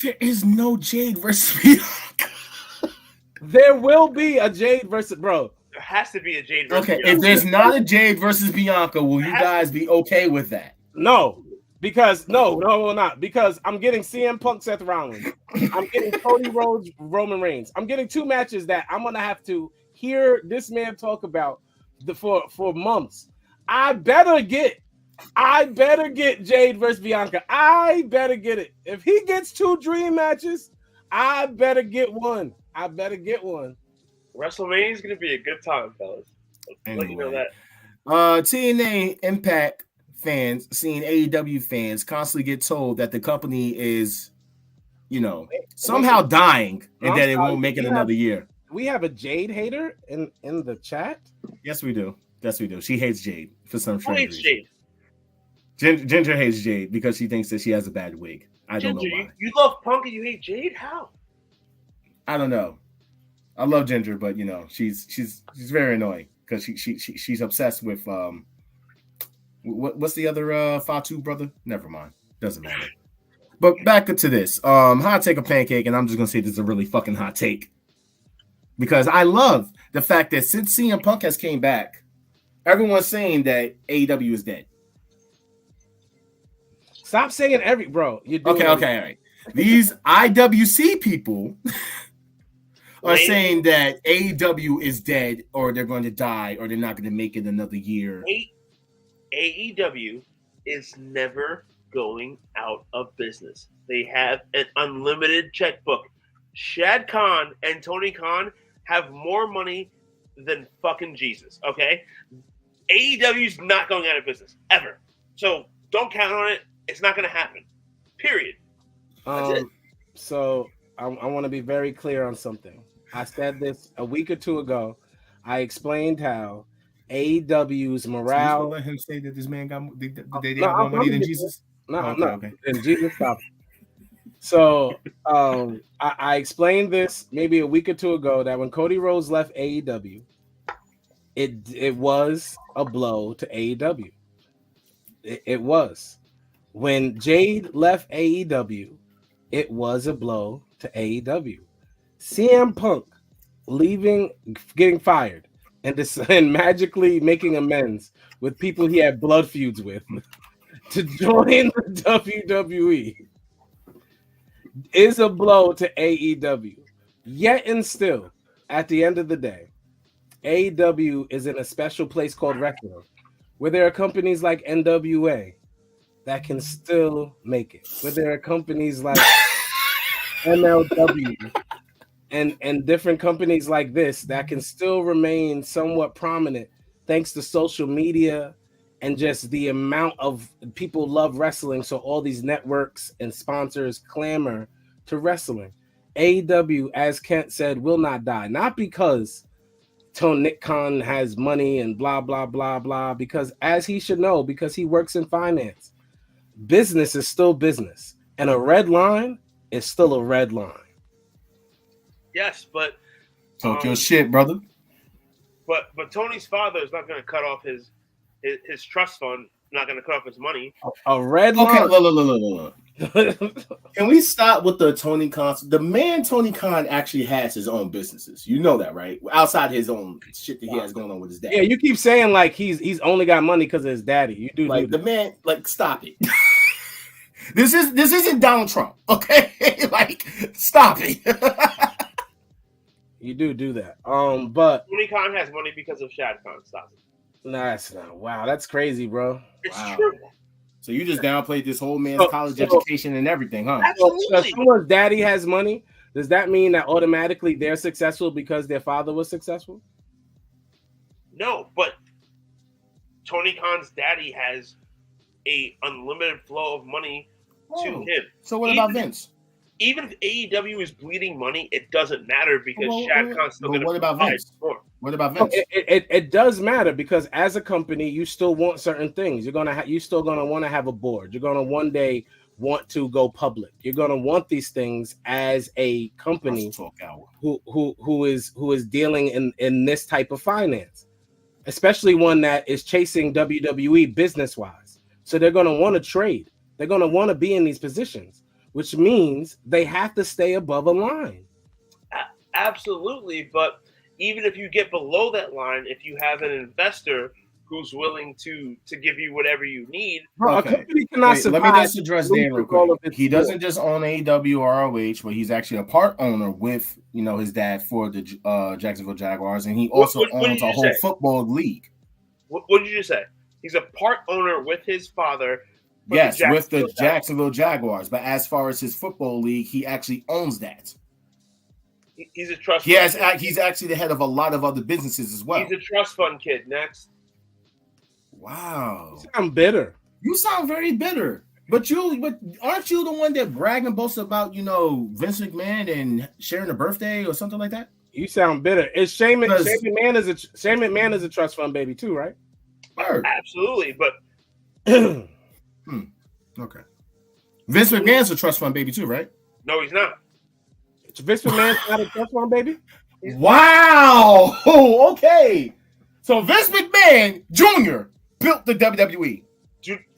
there is no Jade versus Bianca. There will be a Jade versus bro. There has to be a Jade versus Okay, Bianca. if there's not a Jade versus Bianca, will you guys be okay with that? No, because no, will not. Because I'm getting CM Punk, Seth Rollins. I'm getting Cody Rhodes, Roman Reigns. I'm getting 2 matches that I'm gonna have to hear this man talk about for months. I better get Jade versus Bianca. I better get it. If he gets 2 dream matches, I better get one. WrestleMania is going to be a good time, fellas. Anyway, let you know that. TNA Impact fans, seeing AEW fans constantly get told that the company is, somehow dying and that it won't make it another year. We have a Jade hater in the chat. Yes, we do. She hates Jade for some strange reason. Jade? Ginger hates Jade because she thinks that she has a bad wig. I don't know why. You love Punk and you hate Jade? How? I don't know. I love Ginger, but she's very annoying because she's obsessed with what's the other Fatu brother? Never mind. Doesn't matter. But back to this. Hot take of Pancake, and I'm just gonna say this is a really fucking hot take. Because I love the fact that since CM Punk has came back, everyone's saying that AEW is dead. Stop saying bro. You're doing all right. These IWC people are saying that AEW is dead, or they're going to die, or they're not going to make it another year. AEW is never going out of business. They have an unlimited checkbook. Shad Khan and Tony Khan have more money than fucking Jesus, okay? AEW's not going out of business, ever. So don't count on it. It's not going to happen. Period. That's it. So I want to be very clear on something. I said this a week or 2 ago. I explained how AEW's morale. So you let him say that this man got they have more money than Jesus? No. Okay. And Jesus stopped. So I explained this maybe a week or 2 ago that when Cody Rhodes left AEW, it was a blow to AEW. It was. When Jade left AEW, it was a blow to AEW. CM Punk leaving, getting fired, and magically making amends with people he had blood feuds with to join the WWE is a blow to AEW. Yet and still, at the end of the day, AEW is in a special place called wrestling, where there are companies like NWA that can still make it, where there are companies like MLW and different companies like this that can still remain somewhat prominent thanks to social media and just the amount of people love wrestling. So all these networks and sponsors clamor to wrestling. AEW, as Kent said, will not die. Not because Tony Khan has money and blah, blah, blah, blah, because as he should know, because he works in finance, business is still business. And a red line is still a red line. Yes, but talk your shit, brother. But Tony's father is not going to cut off his trust fund. Not going to cut off his money. A red line. Okay, look. Can we stop with the Tony Khan? The man Tony Khan actually has his own businesses. You know that, right? Outside his own shit that he has going on with his dad. Yeah, you keep saying like he's only got money because of his daddy. You do like the man. Like, stop it. This isn't Donald Trump, okay? Like, stop it. You do that. But Tony Khan has money because of Shad Khan. Stop it. Nah, that's not. Wow, that's crazy, bro. It's true. So you just downplayed this whole man's college education and everything, huh? Absolutely. So if someone's daddy has money, does that mean that automatically they're successful because their father was successful? No, but Tony Khan's daddy has a unlimited flow of money to him. So what about Vince? Even if AEW is bleeding money, it doesn't matter because Shad Khan's still going to. What about Vince? What about Vince? It does matter because as a company, you still want certain things. You still gonna want to have a board. You're gonna one day want to go public. You're gonna want these things as a company who is dealing in this type of finance, especially one that is chasing WWE business wise. So they're gonna want to trade. They're gonna want to be in these positions, which means they have to stay above a line. Absolutely, but even if you get below that line, if you have an investor who's willing to give you whatever you need. Bro, okay. A company cannot survive. Let me just address Dan real quick. He doesn't just own AEW or ROH, but he's actually a part owner with his dad for the Jacksonville Jaguars, and he also owns a whole football league. What did you just say? He's a part owner with his father. Yes, with the Jacksonville Jaguars. But as far as his football league, he actually owns that. He's a trust. He's actually the head of a lot of other businesses as well. He's a trust fund kid. Next. Wow. You sound bitter. You sound very bitter. But aren't you the one that brag and boast about, Vince McMahon and sharing a birthday or something like that? You sound bitter. Is Shane McMahon is a trust fund baby too, right? Absolutely, but okay. Vince McMahon's a trust fund baby too, right? No, he's not. Vince McMahon's not a trust fund baby? Wow. Oh, okay. So Vince McMahon Jr. built the WWE.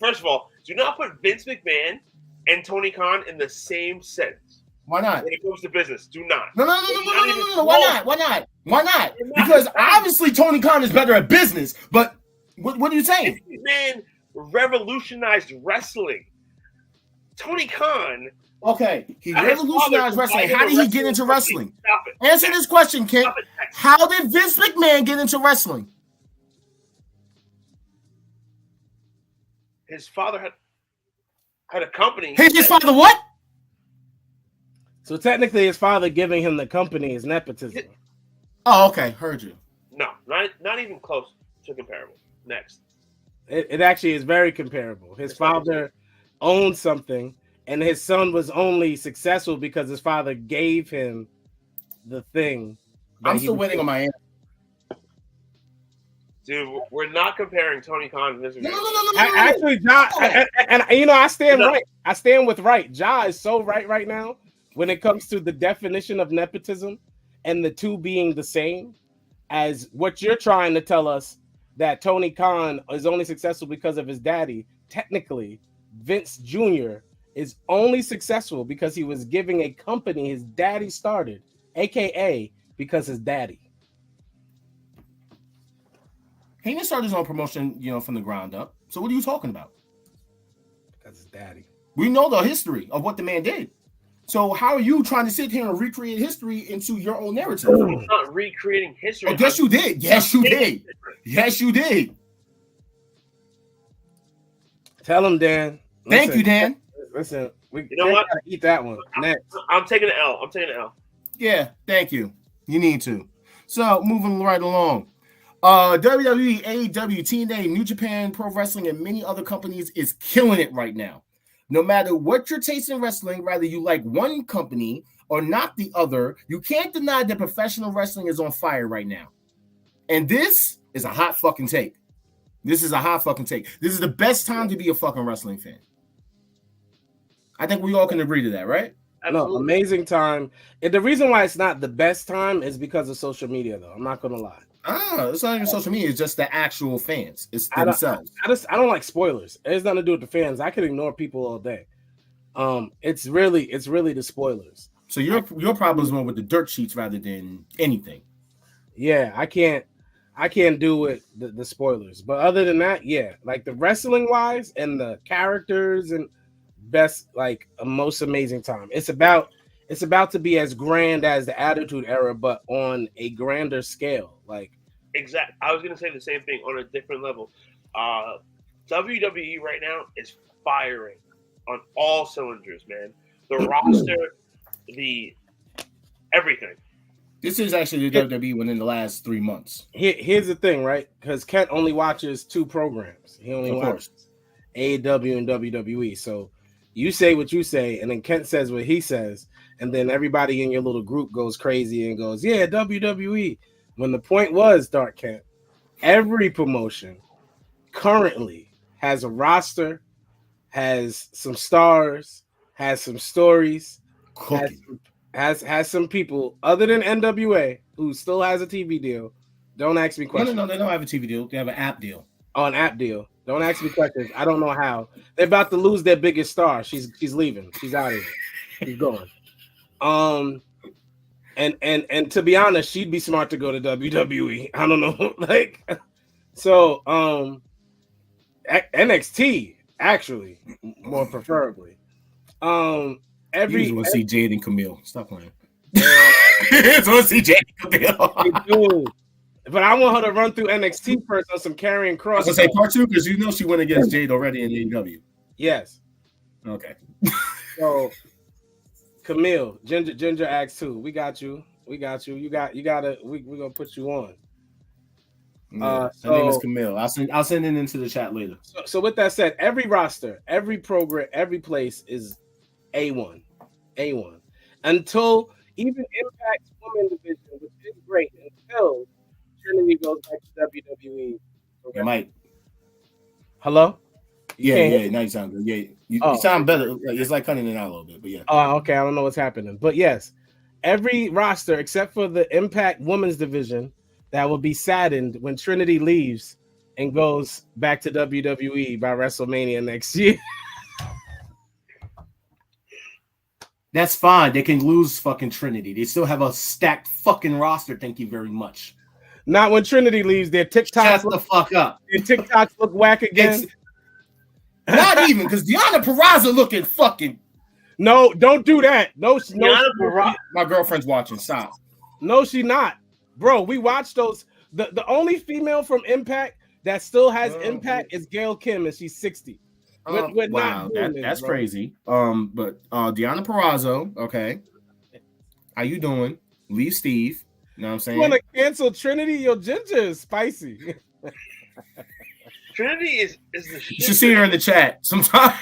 First of all, do not put Vince McMahon and Tony Khan in the same sentence. Why not? When it comes to business, do not. No. Why not? Because obviously Tony Khan is better at business. But what are you saying? Vince McMahon revolutionized wrestling. Tony Khan. Okay, he revolutionized wrestling. How did he get into wrestling? Answer this question, Kent. How did Vince McMahon get into wrestling? His father had a company. His father what? So technically, his father giving him the company is nepotism. Oh, okay. Heard you. No, not even close to comparable. Next. It actually is very comparable. His father owned something, and his son was only successful because his father gave him the thing. I'm still waiting on my answer. Dude, we're not comparing Tony Khan and Vince McMahon. No. Actually, Ja, and I stand right. I stand with right. Ja is so right now when it comes to the definition of nepotism and the two being the same as what you're trying to tell us that Tony Khan is only successful because of his daddy. Technically, Vince Jr. is only successful because he was giving a company his daddy started, aka because his daddy. He didn't start his own promotion, from the ground up. So what are you talking about? Because his daddy. We know the history of what the man did. So how are you trying to sit here and recreate history into your own narrative? I'm not recreating history. Oh, yes, you did. Yes, you did. Yes, you did. Tell him, Dan. Thank you, Dan. Listen, you know what? Gotta eat that one. Next. I'm taking an L. Yeah, thank you. You need to. So moving right along. WWE, AEW, TNA, New Japan Pro Wrestling, and many other companies is killing it right now. No matter what your taste in wrestling, whether you like one company or not the other, you can't deny that professional wrestling is on fire right now. And this is a hot fucking take. This is the best time to be a fucking wrestling fan. I think we all can agree to that, right? No, amazing time. And the reason why it's not the best time is because of social media, though. I'm not going to lie. It's not even social media. It's just the actual fans. It's themselves. I don't like spoilers. It has nothing to do with the fans. I can ignore people all day. It's really the spoilers. So your problem is more with the dirt sheets rather than anything. Yeah, I can't do with the spoilers. But other than that, yeah, like the wrestling wise and the characters and best, like a most amazing time. It's about to be as grand as the Attitude Era, but on a grander scale. Like exactly. I was gonna say the same thing on a different level. WWE right now is firing on all cylinders, man. The roster, the everything. This is actually the WWE within the last 3 months. Here's the thing, right? Because Kent only watches two programs. He only watches AEW and WWE. So you say what you say, and then Kent says what he says, and then everybody in your little group goes crazy and goes, yeah, WWE. When the point was, Dark Kent, every promotion currently has a roster, has some stars, has some stories, has some people other than NWA who still has a TV deal. Don't ask me questions. No, they don't have a TV deal. They have an app deal. Oh, an app deal. Don't ask me questions. I don't know how. They're about to lose their biggest star. She's leaving. She's out of here. She's going. And to be honest, she'd be smart to go to WWE. I don't know, like so. NXT actually more preferably. Every you want to see Jade and Camille. Stop playing. Just want to see Jade and Camille. But I want her to run through NXT first on some carrying cross. I was gonna say part 2 because you know she went against Jade already in AEW. Yes. Okay. So Camille, Ginger acts 2. We got you. You gotta. We're gonna put you on. Her name is Camille. I'll send it into the chat later. So with that said, every roster, every program, every place is A1. Until even Impact's women division, which is great, until Trinity goes back to WWE. You might. Hello? Yeah. Now you sound good. Yeah, you sound better. It's like cutting it out a little bit, but yeah. Oh, okay. I don't know what's happening, but yes, every roster except for the Impact Women's division that will be saddened when Trinity leaves and goes back to WWE by WrestleMania next year. That's fine. They can lose fucking Trinity. They still have a stacked fucking roster. Thank you very much. Not when Trinity leaves. Their TikToks Shut the fuck up. Their TikToks look whack again. Not even because Deonna Purrazzo looking fucking. No, don't do that. No, my girlfriend's watching. Stop. No, she not. Bro, we watched those. The only female from Impact that still has impact is Gail Kim, and she's 60. Wow, that's crazy. But Deonna Purrazzo, okay. How you doing? Leave Steve. You know what I'm saying? You want to cancel Trinity? Your Ginger is spicy. Trinity is the shit. You should see her in the chat sometime.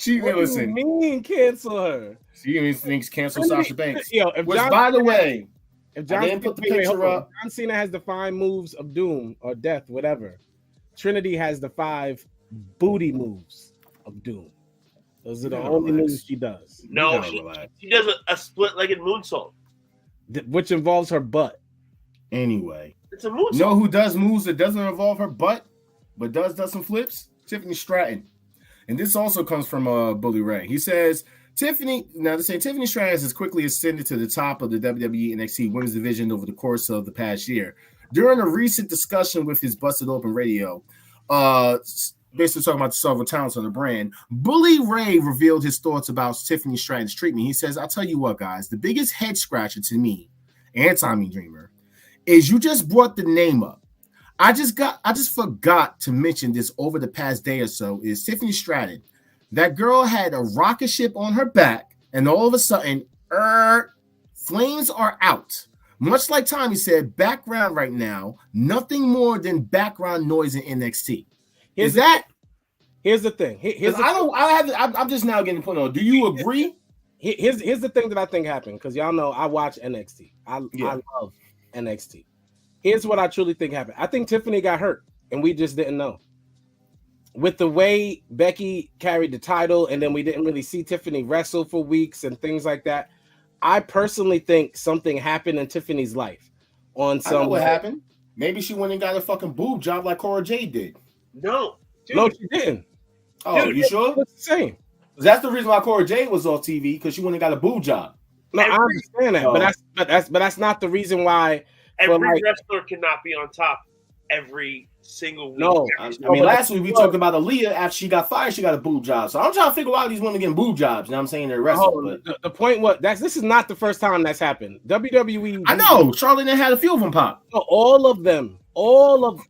Listen. You mean cancel her? She even thinks cancel Sasha Banks. Yo, by the way, if I didn't put the picture up, John Cena has the 5 moves of doom or death, whatever. Trinity has the 5 booty moves of doom. Those are the only moves she does. No, she does a split-legged moonsault, which involves her butt. Anyway, it's a moonsault. You know who does moves that doesn't involve her butt, but does some flips? Tiffany Stratton. And this also comes from Bully Ray. He says, Tiffany Stratton has quickly ascended to the top of the WWE NXT Women's Division over the course of the past year. During a recent discussion with his Busted Open Radio, basically talking about the several talents on the brand, Bully Ray revealed his thoughts about Tiffany Stratton's treatment. He says, I'll tell you what, guys, the biggest head scratcher to me and Tommy Dreamer is you just brought the name up. I just forgot to mention this over the past day or so is Tiffany Stratton. That girl had a rocket ship on her back, and all of a sudden, flames are out. Much like Tommy said, background right now, nothing more than background noise in NXT. Here's the thing. I'm just now getting put on. Do you agree? Here's the thing that I think happened, because y'all know I watch NXT. I love NXT. Here's what I truly think happened. I think Tiffany got hurt, and we just didn't know. With the way Becky carried the title, and then we didn't really see Tiffany wrestle for weeks and things like that. I personally think something happened in Tiffany's life. I know what happened. Maybe she went and got a fucking boob job like Cora Jade did. No, she didn't. Oh, dude, you sure? It's the same. That's the reason why Cora Jade was off TV, because she went and got a boob job. No, I understand that, but that's not the reason why. Every wrestler cannot be on top every single week. No, I mean, last week we talked about Aaliyah. After she got fired, she got a boob job. So I'm trying to figure out these women getting boob jobs. You know what I'm saying? They're wrestling. The point was this is not the first time that's happened. WWE. I know. Charlotte had a few of them pop. All of them. All of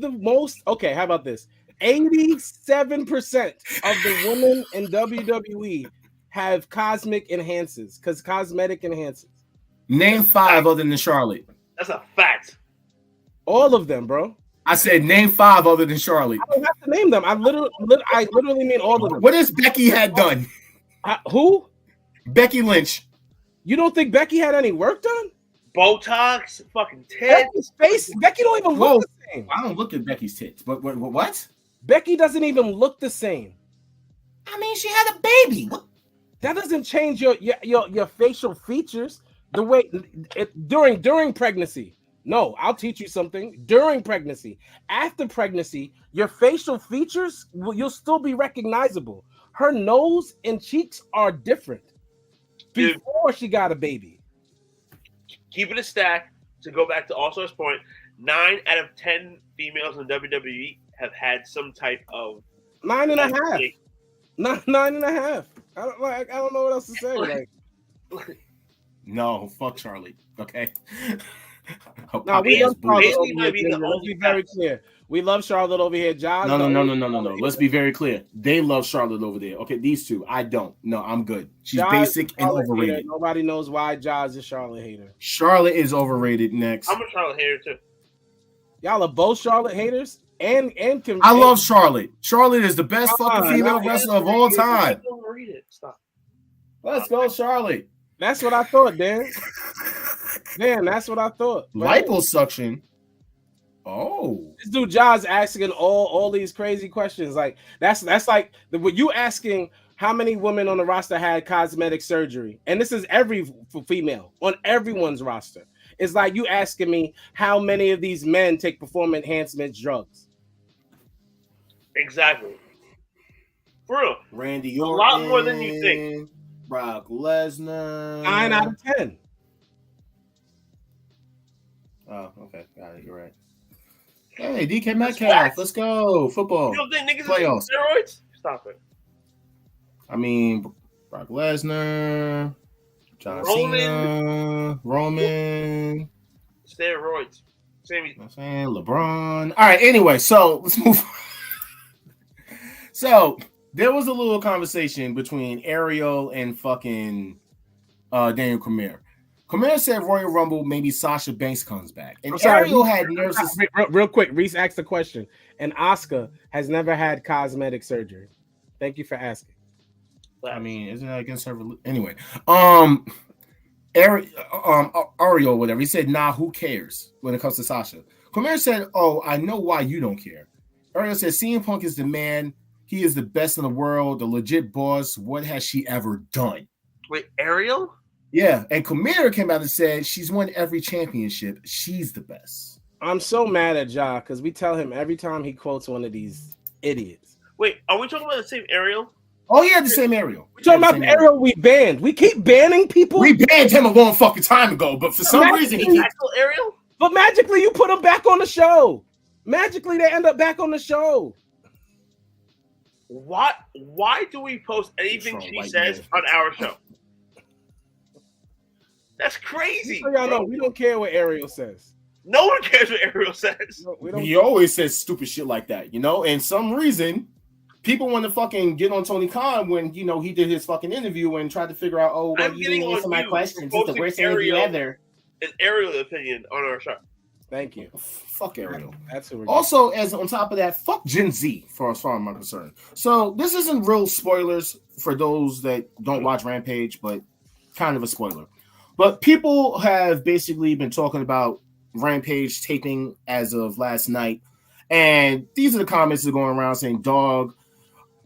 the most. Okay, how about this? 87% of the women in WWE have cosmetic enhancers. Name 5 other than Charlotte. That's a fact. All of them, bro. I said name 5 other than Charlotte. I don't have to name them. I literally mean all of them. What has Becky had done? Who? Becky Lynch. You don't think Becky had any work done? Botox, fucking tits. Face. Becky don't even look the same. I don't look at Becky's tits. But what? Becky doesn't even look the same. I mean, she had a baby. What? That doesn't change your facial features. The way during pregnancy. No, I'll teach you something. During pregnancy, after pregnancy, your facial features you'll still be recognizable. her nose and cheeks are different before she got a baby. Keep it a stack. To go back to All-Star's point, 9 out of 10 females in WWE have had some type of 9.5. 9.5. I don't know what else to say. Like, no, fuck Charlotte. Okay. No, we love Charlotte over here. Let's be very clear. We love Charlotte over here, Josh. No. Let's be very clear. They love Charlotte over there. Okay, these two. I don't. No, I'm good. She's basic and overrated. Hater. Nobody knows why Josh is a Charlotte hater. Charlotte is overrated. Next. I'm a Charlotte hater too. Y'all are both Charlotte haters and I love Charlotte. Charlotte is the best fucking female wrestler of all time. Stop. Let's go, Charlotte. That's what I thought, Dan. Dan, that's what I thought. Liposuction. Oh, this dude Josh asking all these crazy questions. Like that's like what you asking how many women on the roster had cosmetic surgery, and this is every female on everyone's roster. It's like you asking me how many of these men take performance enhancement drugs. Exactly. For real. Randy Orton, a lot more than you think. Brock Lesnar. 9 out of 10. Oh, okay. Got it. You're right. Hey, DK Metcalf. Let's go. Football. You don't think niggas playoffs. Steroids? Stop it. I mean, Brock Lesnar, John Cena, Roman. Steroids. Same. You know what I'm saying? LeBron. All right. Anyway, so let's move on. So there was a little conversation between Ariel and fucking Daniel Cormier. Cormier said Royal Rumble, maybe Sasha Banks comes back. And Ariel had nurses. Real quick, Reese asked the question. And Asuka has never had cosmetic surgery. Thank you for asking. I mean, isn't that against her? Anyway, Ariel, whatever. He said, nah, who cares when it comes to Sasha? Cormier said, oh, I know why you don't care. Ariel said, CM Punk is the man. He is the best in the world, the legit boss. What has she ever done? Wait, Ariel? Yeah, and Cormier came out and said she's won every championship. She's the best. I'm so mad at Ja because we tell him every time he quotes one of these idiots. Wait, are we talking about the same Ariel? Oh, yeah, the same Ariel. We're talking about the Ariel we banned. We keep banning people. We banned him a long fucking time ago, but for some reason he actual Ariel. But magically you put them back on the show. Magically they end up back on the show. What? Why do we post anything she says on our show? That's crazy. So y'all know we don't care what Ariel says. No one cares what Ariel says. He always says stupid shit like that, you know. And some reason, people want to fucking get on Tony Khan when he did his fucking interview and tried to figure out, oh, well, you didn't answer my questions. It's the worst interview ever. It's Ariel's opinion on our show. Thank you. Fuck Ariel. That's who we're also, as on top of that, fuck Gen Z, as far as I'm concerned. So this isn't real spoilers for those that don't watch Rampage, but kind of a spoiler. But people have basically been talking about Rampage taping as of last night. And these are the comments that are going around saying, dog,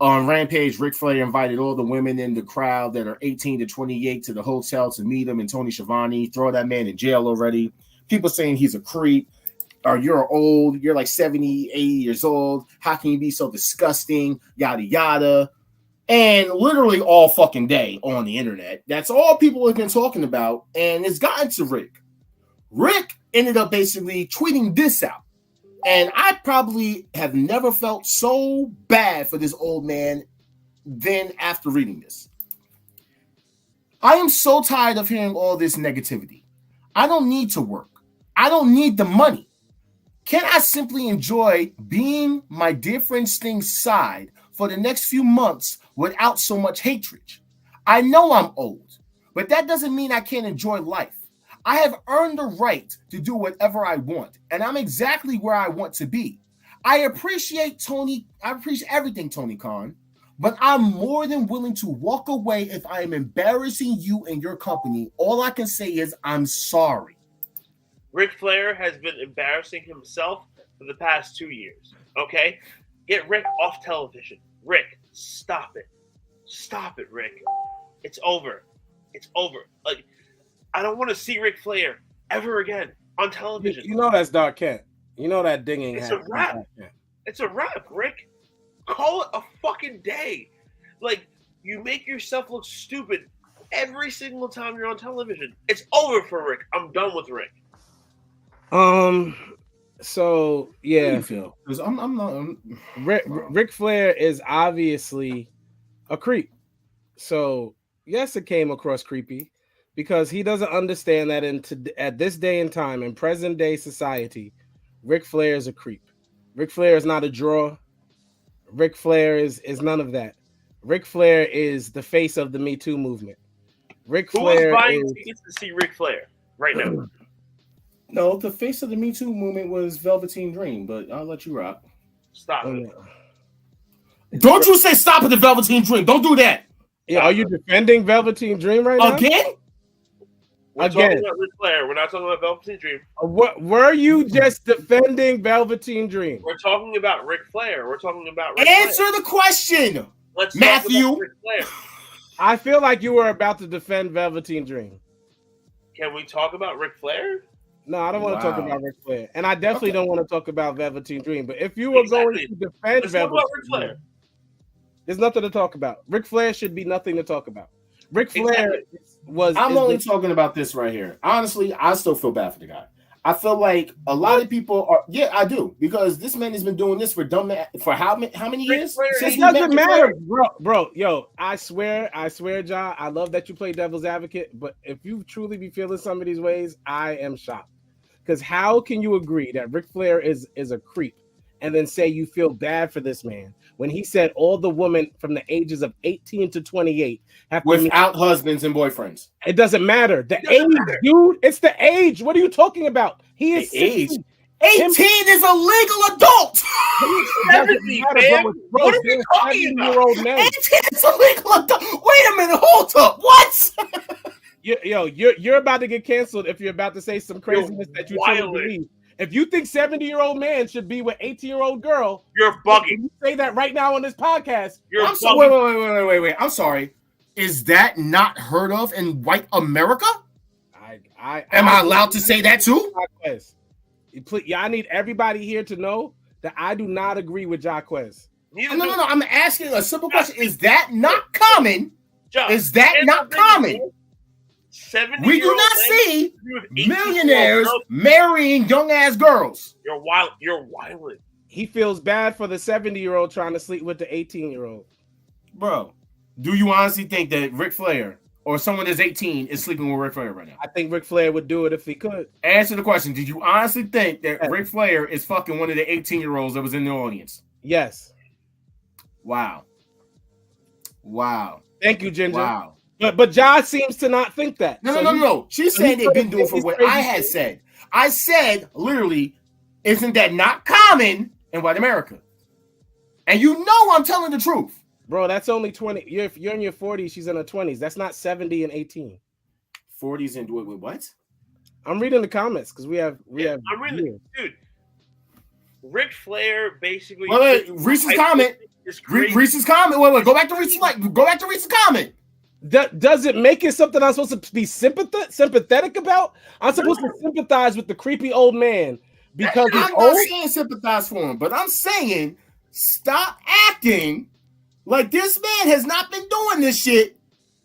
on Rampage, Ric Flair invited all the women in the crowd that are 18 to 28 to the hotel to meet him and Tony Schiavone. Throw that man in jail already. People saying he's a creep. Or you're old. You're like 70, 80 years old. How can you be so disgusting? Yada, yada. And literally all fucking day on the internet. That's all people have been talking about. And it's gotten to Rick. Rick ended up basically tweeting this out. And I probably have never felt so bad for this old man than after reading this. I am so tired of hearing all this negativity. I don't need to work. I don't need the money. Can I simply enjoy being my dear friend Sting's side for the next few months without so much hatred? I know I'm old, but that doesn't mean I can't enjoy life. I have earned the right to do whatever I want, and I'm exactly where I want to be. I appreciate Tony. I appreciate everything, Tony Khan, but I'm more than willing to walk away if I am embarrassing you and your company. All I can say is I'm sorry. Ric Flair has been embarrassing himself for the past 2 years, okay? Get Rick off television. Rick, stop it. Stop it, Rick. It's over. It's over. Like, I don't want to see Ric Flair ever again on television. You know that's Dark Kent. You know that dinging. It's a wrap. It's a wrap, Rick. Call it a fucking day. Like, you make yourself look stupid every single time you're on television. It's over for Rick. I'm done with Rick. So yeah, how do you feel? Because I'm not. Ric Flair is obviously a creep. So yes, it came across creepy because he doesn't understand that at this day and time in present day society, Ric Flair is a creep. Ric Flair is not a draw. Ric Flair is none of that. Ric Flair is the face of the Me Too movement. Ric Flair is buying tickets to see Ric Flair right now. No, the face of the Me Too movement was Velveteen Dream, but I'll let you rock. Stop it. Don't you say stop at the Velveteen Dream. Don't do that. Yeah, are you defending Velveteen Dream right now? Again? We're talking about Ric Flair. We're not talking about Velveteen Dream. Were you just defending Velveteen Dream? We're talking about Ric Flair. We're talking about Ric Answer Flair. the question. Let's Matthew. Ric Flair. I feel like you were about to defend Velveteen Dream. Can we talk about Ric Flair? No, I don't want to talk about Ric Flair. And I definitely don't want to talk about Velveteen Dream. But if you were going to defend Velveteen Dream, there's nothing to talk about. Ric Flair should be nothing to talk about. Ric Flair was... I'm only talking about this right here. Honestly, I still feel bad for the guy. I feel like a lot of people are... Yeah, I do. Because this man has been doing this for how many years? It doesn't matter, bro. Yo, I swear, John, I love that you play devil's advocate, but if you truly be feeling some of these ways, I am shocked. Because how can you agree that Ric Flair is a creep and then say you feel bad for this man when he said all the women from the ages of 18 to 28 have without husbands and boyfriends? It doesn't matter. The age, dude. It's the age. What are you talking about? He is age. 18 is a legal adult. 70, man. What are we talking about? 18 is a legal adult. Wait a minute. Hold up. What? You're about to get canceled if you're about to say some craziness that you truly believe. If you think 70-year-old man should be with 18-year-old girl, you're bugging. You say that right now on this podcast. Wait. I'm sorry. Is that not heard of in white America? Am I allowed to say that too? I need everybody here to know that I do not agree with Jaquez. No. I'm asking a simple question. Is that not common? Is that not common? We do not see millionaires marrying young ass girls. You're wild. You're wilding. He feels bad for the 70-year-old trying to sleep with the 18-year-old. Bro, do you honestly think that Ric Flair or someone that's 18 is sleeping with Ric Flair right now? I think Ric Flair would do it if he could. Answer the question. Did you honestly think that Ric Flair is fucking one of the 18-year-olds that was in the audience? Yes. Wow. Thank you, Ginger. Wow. But Josh seems to not think that. No. She's saying they've been doing for what I had said. I said, literally, isn't that not common in white America? And you know I'm telling the truth. Bro, that's only 20. You're in your 40s. She's in her 20s. That's not 70 and 18. 40s and with what? I'm reading the comments because we have. I'm reading, dude. Ric Flair basically. Wait, Reese's comment. Reese's comment. Wait. Go back to Reese's comment. Does it make it something I'm supposed to be sympathetic about? I'm supposed to sympathize with the creepy old man because I'm not saying sympathize for him, but I'm saying stop acting like this man has not been doing this shit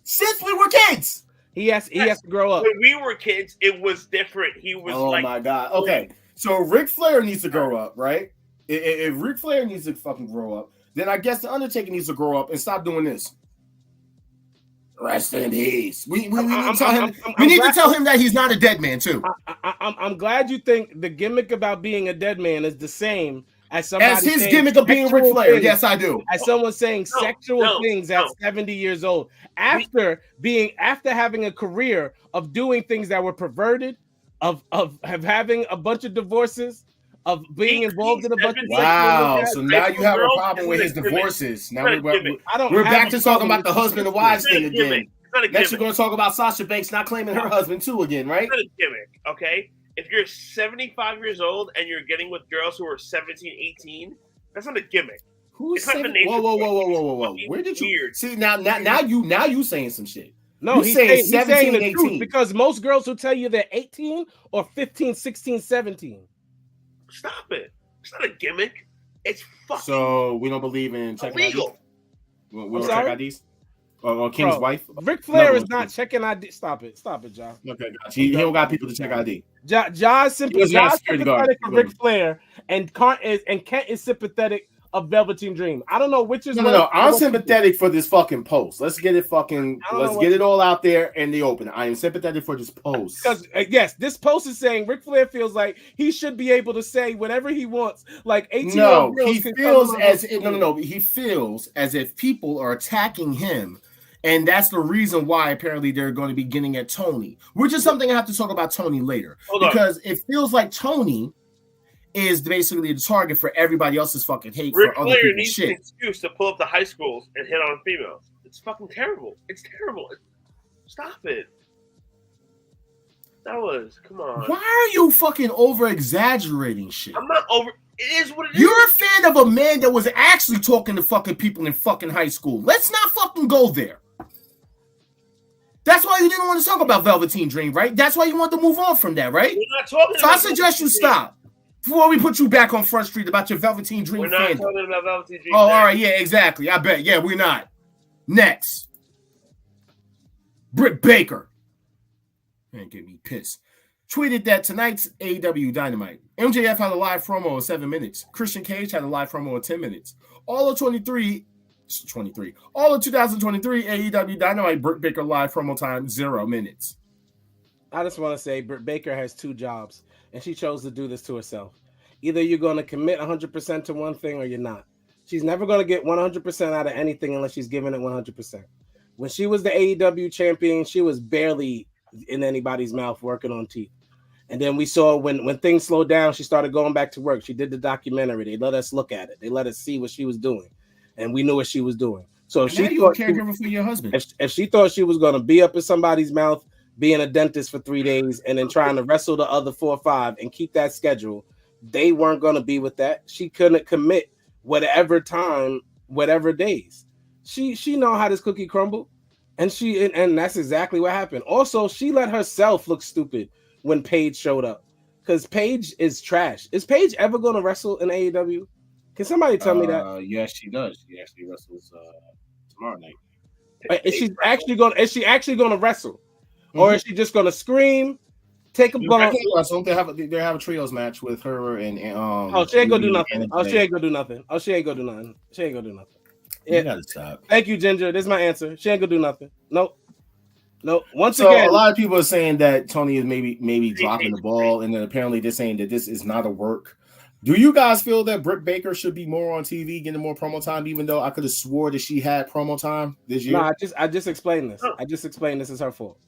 since we were kids. He has to grow up. When we were kids, it was different. He was my God. Okay, so Ric Flair needs to grow up, right? If Ric Flair needs to fucking grow up, then I guess the Undertaker needs to grow up and stop doing this. Rest in peace. We need to tell him that he's not a dead man too. I'm glad you think the gimmick about being a dead man is the same as his gimmick of being Ric Flair. Yes, I do. As someone saying sexual things at 70 years old after having a career of doing things that were perverted, of having a bunch of divorces, of being involved in a bunch of so now you have a problem with his divorces. Now we're back to talking about the husband and wives thing again. Next you're going to talk about Sasha Banks not claiming her husband too again, right? It's not a gimmick, okay? If you're 75 years old and you're getting with girls who are 17, 18, that's not a gimmick. Who's saying? Whoa! Where did you see now you saying some shit? No, he's saying 17, the 18. Truth because most girls will tell you they're 18 or 15, 16, 17. Stop it. It's not a gimmick. It's fucking so we don't believe in illegal. We'll check IDs. Or King's wife. Ric Flair is not checking ID. Stop it, John. Okay, gotcha. He don't got people to check ID. John's sympathetic for Ric Flair, and Kent is sympathetic of Velveteen Dream. I don't know which is. No. I'm sympathetic for this fucking post. Let's get it all out there in the open. I am sympathetic for this post because yes, this post is saying Ric Flair feels like he should be able to say whatever he wants. Like 18-year-old girls. He feels he feels as if people are attacking him. And that's the reason why apparently they're going to be getting at Tony, which is something I have to talk about Tony later. Because it feels like Tony is basically the target for everybody else's fucking hate for other people's needs shit. An excuse to pull up the high schools and hit on females. It's fucking terrible. It's terrible. Stop it. Come on. Why are you fucking over-exaggerating shit? I'm not over. It is what it is. You're a fan of a man that was actually talking to fucking people in fucking high school. Let's not fucking go there. That's why you didn't want to talk about Velveteen Dream, right? That's why you want to move on from that, right? We're not talking so I suggest you stop before we put you back on Front Street about your Velveteen Dream fandom. We're not talking about Velveteen Dream. Oh, all right. Yeah, exactly. I bet. Yeah, we're not. Next. Britt Baker. Man, get me pissed. Tweeted that tonight's AEW Dynamite. MJF had a live promo of 7 minutes. Christian Cage had a live promo of 10 minutes. All of 2023, all of 2023 AEW Dynamite Britt Baker live promo time, 0 minutes. I just want to say Britt Baker has 2 jobs, and she chose to do this to herself. Either you're going to commit 100% to one thing or you're not. She's never going to get 100% out of anything unless she's giving it 100%. When she was the AEW champion, she was barely in anybody's mouth working on teeth. And then we saw when things slowed down, she started going back to work. She did the documentary. They let us look at it. They let us see what she was doing. And we knew what she was doing. So if she thought caregiver for your husband. If she thought she was going to be up in somebody's mouth, being a dentist for 3 days, and then trying to wrestle the other 4 or 5 and keep that schedule, they weren't going to be with that. She couldn't commit whatever time, whatever days. She know how this cookie crumbled. And that's exactly what happened. Also, she let herself look stupid when Paige showed up, because Paige is trash. Is Paige ever going to wrestle in AEW? Can somebody tell me that? Yes, she does. She actually wrestles tomorrow night. Is she actually going to wrestle, mm-hmm. or is she just going to scream, take a bump? They have a trios match with her and she ain't gonna do nothing. She ain't gonna do nothing. You gotta stop. Thank you, Ginger. This is my answer. She ain't gonna do nothing. Nope. Once again, a lot of people are saying that Tony is maybe dropping the ball, and then apparently they're saying that this is not a work. Do you guys feel that Britt Baker should be more on TV, getting more promo time, even though I could have swore that she had promo time this year? No, I just explained this. I just explained this is her fault.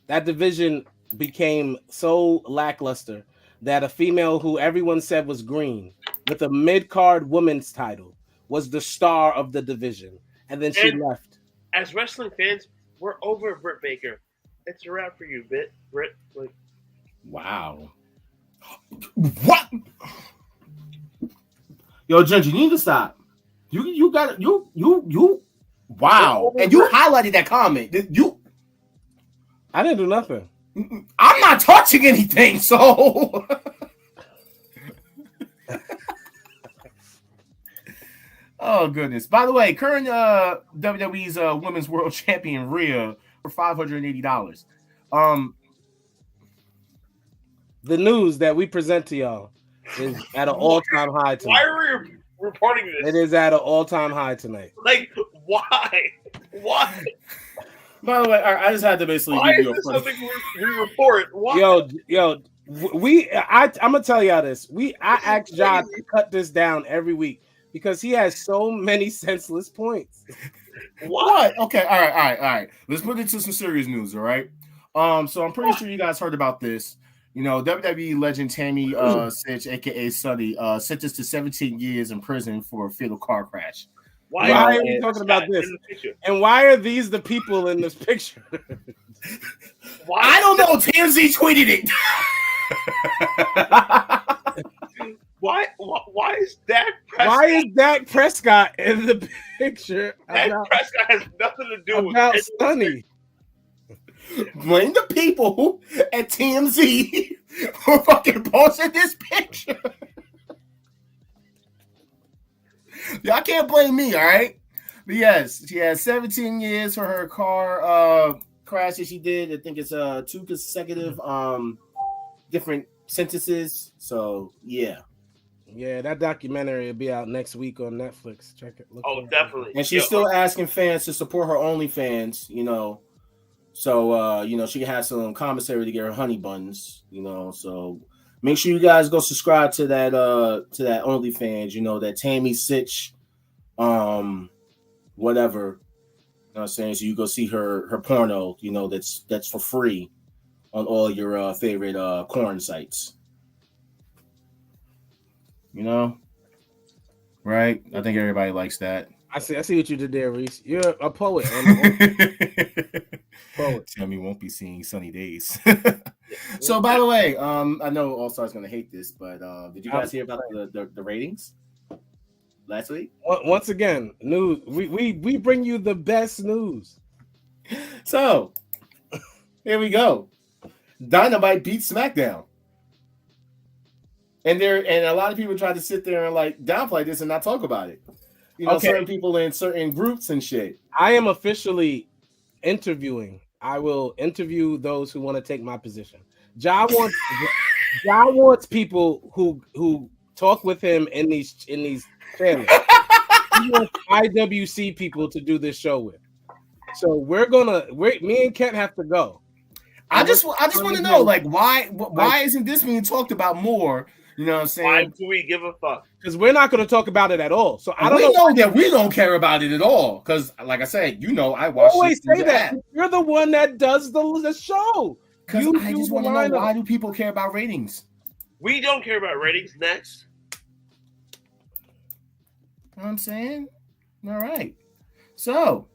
That division became so lackluster that a female who everyone said was green with a mid-card women's title was the star of the division, and then she left. As wrestling fans, we're over Britt Baker. It's a wrap for you, Britt. Like, wow. What? Yo, Ginger, you need to stop. You got it. You. Wow. And you highlighted that comment. I didn't do nothing. I'm not touching anything, so. Oh, goodness. By the way, current WWE's Women's World Champion, Rhea, for $580. The news that we present to y'all is at an all-time high tonight. Why are we reporting this? It is at an all-time high tonight. Like, why? Why? By the way, I just had to basically give you a something we report. Why? Yo, I'm gonna tell y'all this. I asked John to cut this down every week because he has so many senseless points. What? Okay, all right. Let's put it to some serious news, all right? So I'm pretty sure you guys heard about this. You know, WWE legend Tammy Sitch, aka Sunny, sentenced to 17 years in prison for a fatal car crash. Why are we talking about this? And why are these the people in this picture? I don't know. TMZ tweeted it. Why is Dak Prescott? Why is Dak Prescott in the picture? Dak Prescott has nothing to do with about Sunny. Blame the people at TMZ who fucking posted this picture. Y'all can't blame me, all right? But yes, she has 17 years for her car crash that she did. I think it's 2 consecutive different sentences. So yeah. Yeah, that documentary will be out next week on Netflix. Check it. Definitely. And she's still asking fans to support her OnlyFans, so she can have some commissary to get her honey buns, so make sure you guys go subscribe to that OnlyFans, that Tammy Sitch, whatever. You know what I'm saying? So you go see her porno, that's for free on all your favorite porn sites. Right? I think everybody likes that. I see what you did there, Reese. You're a poet. Poet. Tammy won't be seeing sunny days. So, by the way, I know All Star's gonna hate this, but did you guys hear about the ratings last week? Once again, news. We bring you the best news. So here we go. Dynamite beat SmackDown. And a lot of people try to sit there and downplay this and not talk about it. Certain people in certain groups and shit. I am officially interviewing. I will interview those who want to take my position. Ja wants people who talk with him in these channels. He wants IWC people to do this show with. So me and Kent have to go. I just want to know, why isn't this being talked about more? You know what I'm saying? Why do we give a fuck? Because we're not going to talk about it at all. So I don't know that we don't care about it at all. Because, like I said, I watch. Always say that. You're the one that does the show. Because I just want to know, why do people care about ratings? We don't care about ratings. Next. You know what I'm saying? All right. So,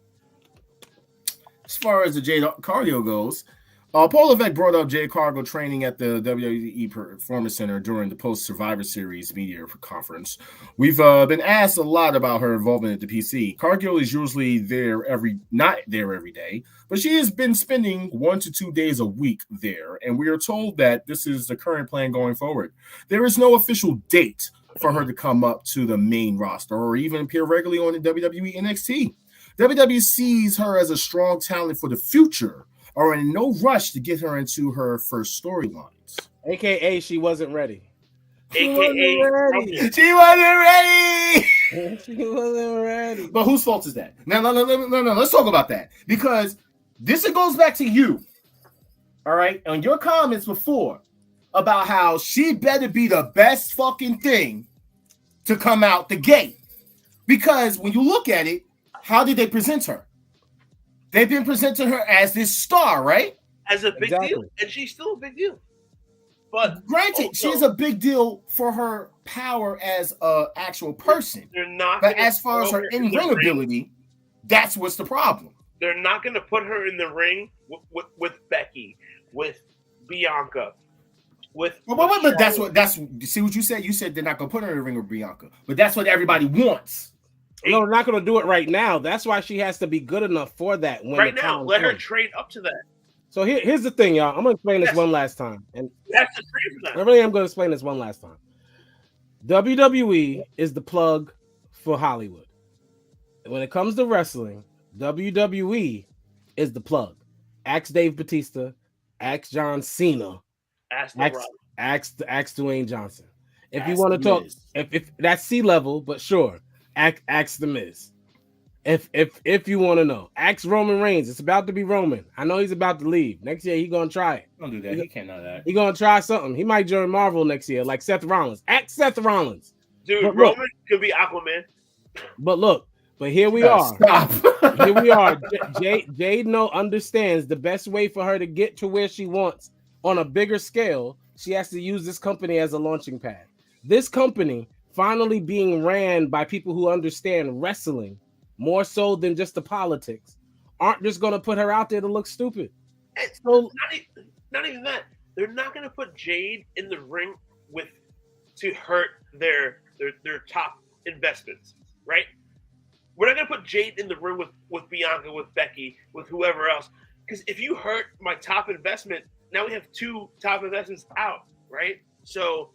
as far as the Jade cardio goes, Paul Levesque brought up Jade Cargill training at the WWE Performance Center during the post-Survivor Series media conference. We've been asked a lot about her involvement at the PC. Cargill is usually not there every day, but she has been spending 1 to 2 days a week there, and we are told that this is the current plan going forward. There is no official date for her to come up to the main roster or even appear regularly on the WWE NXT. WWE sees her as a strong talent for the future, are in no rush to get her into her first storylines. AKA she wasn't ready. She wasn't ready. She wasn't ready. But whose fault is that? No. Let's talk about that. Because this goes back to you. All right? On your comments before about how she better be the best fucking thing to come out the gate. Because when you look at it, how did they present her? They've been presenting her as this star, right? As a big deal. And she's still a big deal. But granted, she's a big deal for her power as an actual person. They're not. But as far as her in-ring ability, that's what's the problem. They're not going to put her in the ring with Becky, with Bianca, with. But that's see what you said. You said they're not going to put her in the ring with Bianca, but that's what everybody wants. No, we're not going to do it right now. That's why she has to be good enough for that. Right now, let her train up to that. So here's the thing, y'all. I'm going to explain this one last time. And that's the train for that. I really am going to explain this one last time. WWE is the plug for Hollywood. When it comes to wrestling, WWE is the plug. Ask Dave Bautista. Ask John Cena. Ask Dwayne Johnson. If you want to talk, if that's C level, but sure. Ask the Miz. If you want to know, ask Roman Reigns. It's about to be Roman. I know he's about to leave next year. He's gonna try it. Don't do that. He can't know that. He's gonna try something. He might join Marvel next year, like Seth Rollins. Ask Seth Rollins. Dude, Roman could be Aquaman. But here we are. Stop. Here we are. Jade understands the best way for her to get to where she wants on a bigger scale. She has to use this company as a launching pad. This company finally being ran by people who understand wrestling more so than just the politics, aren't just going to put her out there to look stupid. So not even that. They're not going to put Jade in the ring to hurt their top investments, right? We're not going to put Jade in the ring with Bianca, with Becky, with whoever else. Because if you hurt my top investment, now we have 2 top investments out, right? So,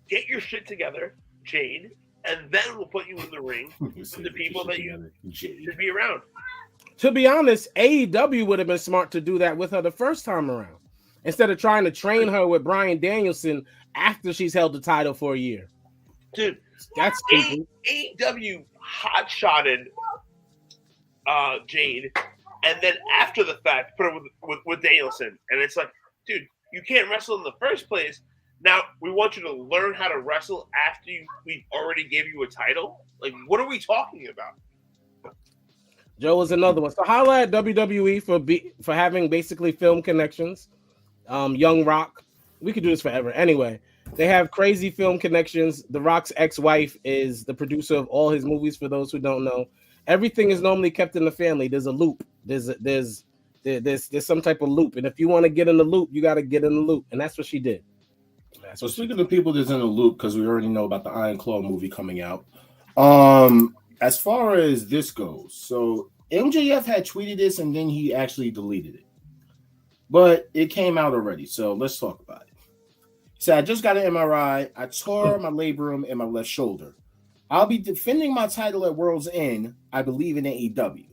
get your shit together, Jade, and then we'll put you in the ring with the people that you should be around. To be honest, AEW would have been smart to do that with her the first time around, instead of trying to train her with Bryan Danielson after she's held the title for a year. Dude, that's stupid. AEW hot-shotted Jade, and then after the fact, put her with Danielson. And it's like, dude, you can't wrestle in the first place. Now, we want you to learn how to wrestle after we already gave you a title? Like, what are we talking about? Joe was another one. So holla at WWE for having basically film connections. Young Rock. We could do this forever. Anyway, they have crazy film connections. The Rock's ex-wife is the producer of all his movies, for those who don't know. Everything is normally kept in the family. There's a loop. There's some type of loop. And if you want to get in the loop, you got to get in the loop. And that's what she did. So speaking of people that's in the loop, because we already know about the Iron Claw movie coming out. As far as this goes, so MJF had tweeted this and then he actually deleted it. But it came out already, so let's talk about it. So I just got an MRI. I tore my labrum in my left shoulder. I'll be defending my title at World's End, I believe, in AEW.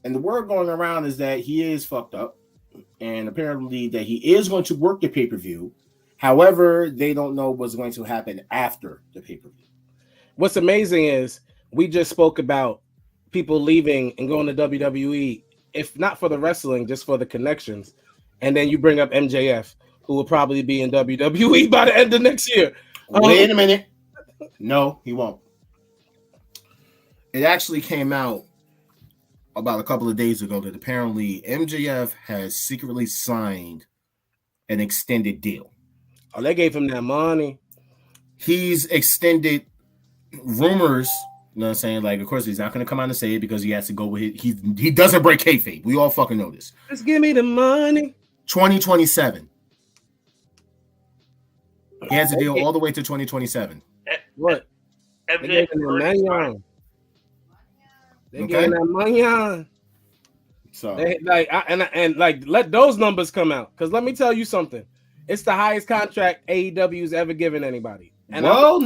And the word going around is that he is fucked up. And apparently that he is going to work the pay-per-view. However, they don't know what's going to happen after the pay-per-view. What's amazing is we just spoke about people leaving and going to WWE, if not for the wrestling, just for the connections. And then you bring up MJF, who will probably be in WWE by the end of next year. Wait a minute. No, he won't. It actually came out about a couple of days ago that apparently MJF has secretly signed an extended deal. Oh, they gave him that money. He's extended rumors. You know what I'm saying? Like, of course, he's not going to come out and say it because he has to go with it. He doesn't break kayfabe. We all fucking know this. Just give me the money. 2027. He has a deal all the way to 2027. What? They gave him the money on. They gave him that money on. So, let those numbers come out. Because let me tell you something. It's the highest contract AEW's ever given anybody. And no.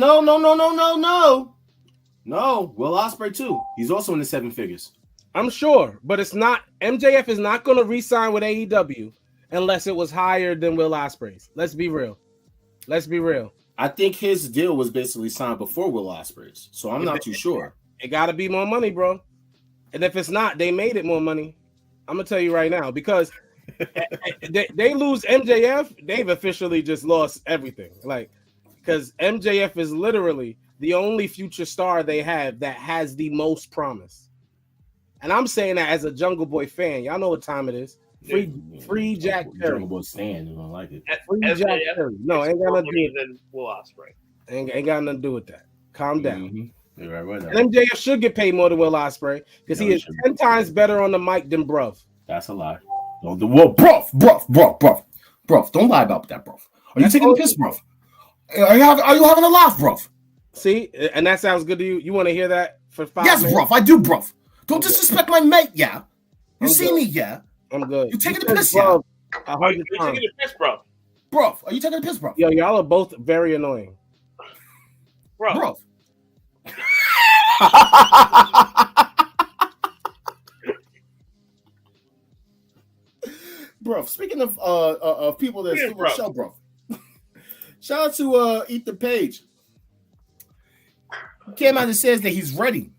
Will Ospreay too. He's also in the 7 figures. I'm sure, but it's not. MJF is not going to re-sign with AEW unless it was higher than Will Ospreay's. Let's be real. I think his deal was basically signed before Will Ospreay's, so I'm not too sure. It got to be more money, bro. And if it's not, they made it more money. I'm gonna tell you right now, because they lose MJF, they've officially just lost everything. Like, because MJF is literally the only future star they have that has the most promise. And I'm saying that as a Jungle Boy fan. Y'all know what time it is. Free Jack Perry. Jungle Boy fan, you don't like it. Free Jack Perry. No, ain't got nothing to do with it. Will Ospreay. Ain't got nothing to do with that. Calm down. Mm-hmm. You're right. And MJF should get paid more than Will Ospreay because he is 10 times better on the mic than Bruv. That's a lie. No, bruv. Don't lie about that, bruv. Are you taking a piss, bruv? Are you having a laugh, bruv? See, and that sounds good to you. You want to hear that for 5 minutes? Yes, bruv. I do, bruv. Don't disrespect my mate, yeah. You I'm see good. me, yeah. I'm good. You taking a piss, yeah? Are you taking a piss, bro? Bruv, are you taking a piss, bruv? Yo, y'all are both very annoying. Bruv. Bro, speaking of people that still the show, bro. Shout out to Ethan Page. He came out and says that he's ready.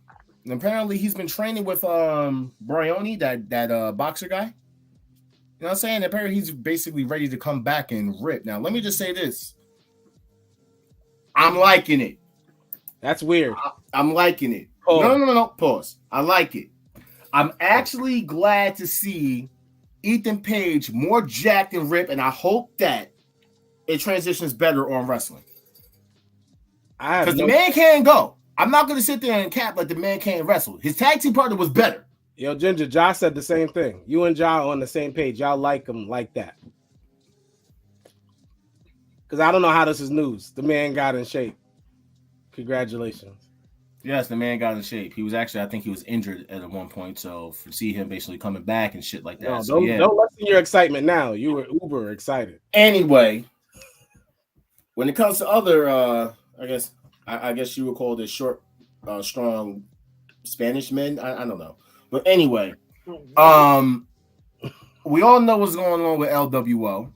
And apparently he's been training with BRYAN, that boxer guy. You know what I'm saying? Apparently he's basically ready to come back and rip. Now, let me just say this. I'm liking it. That's weird. I'm liking it. Pause. No. Pause. I like it. I'm actually glad to see Ethan Page more jacked and ripped, and I hope that it transitions better on wrestling. Because the man can't go. I'm not going to sit there and cap like the man can't wrestle. His tag team partner was better. Yo, Ginger, Josh said the same thing. You and Ja on the same page. Y'all like him like that. Because I don't know how this is news. The man got in shape. Congratulations. Yes, the man got in shape. He was actually, I think he was injured at one point. So to see him basically coming back and shit like that. No, so, don't lessen your excitement now. You were uber excited. Anyway, when it comes to other, I guess, I guess you would call this short, strong Spanish men. I don't know. But anyway, we all know what's going on with LWO.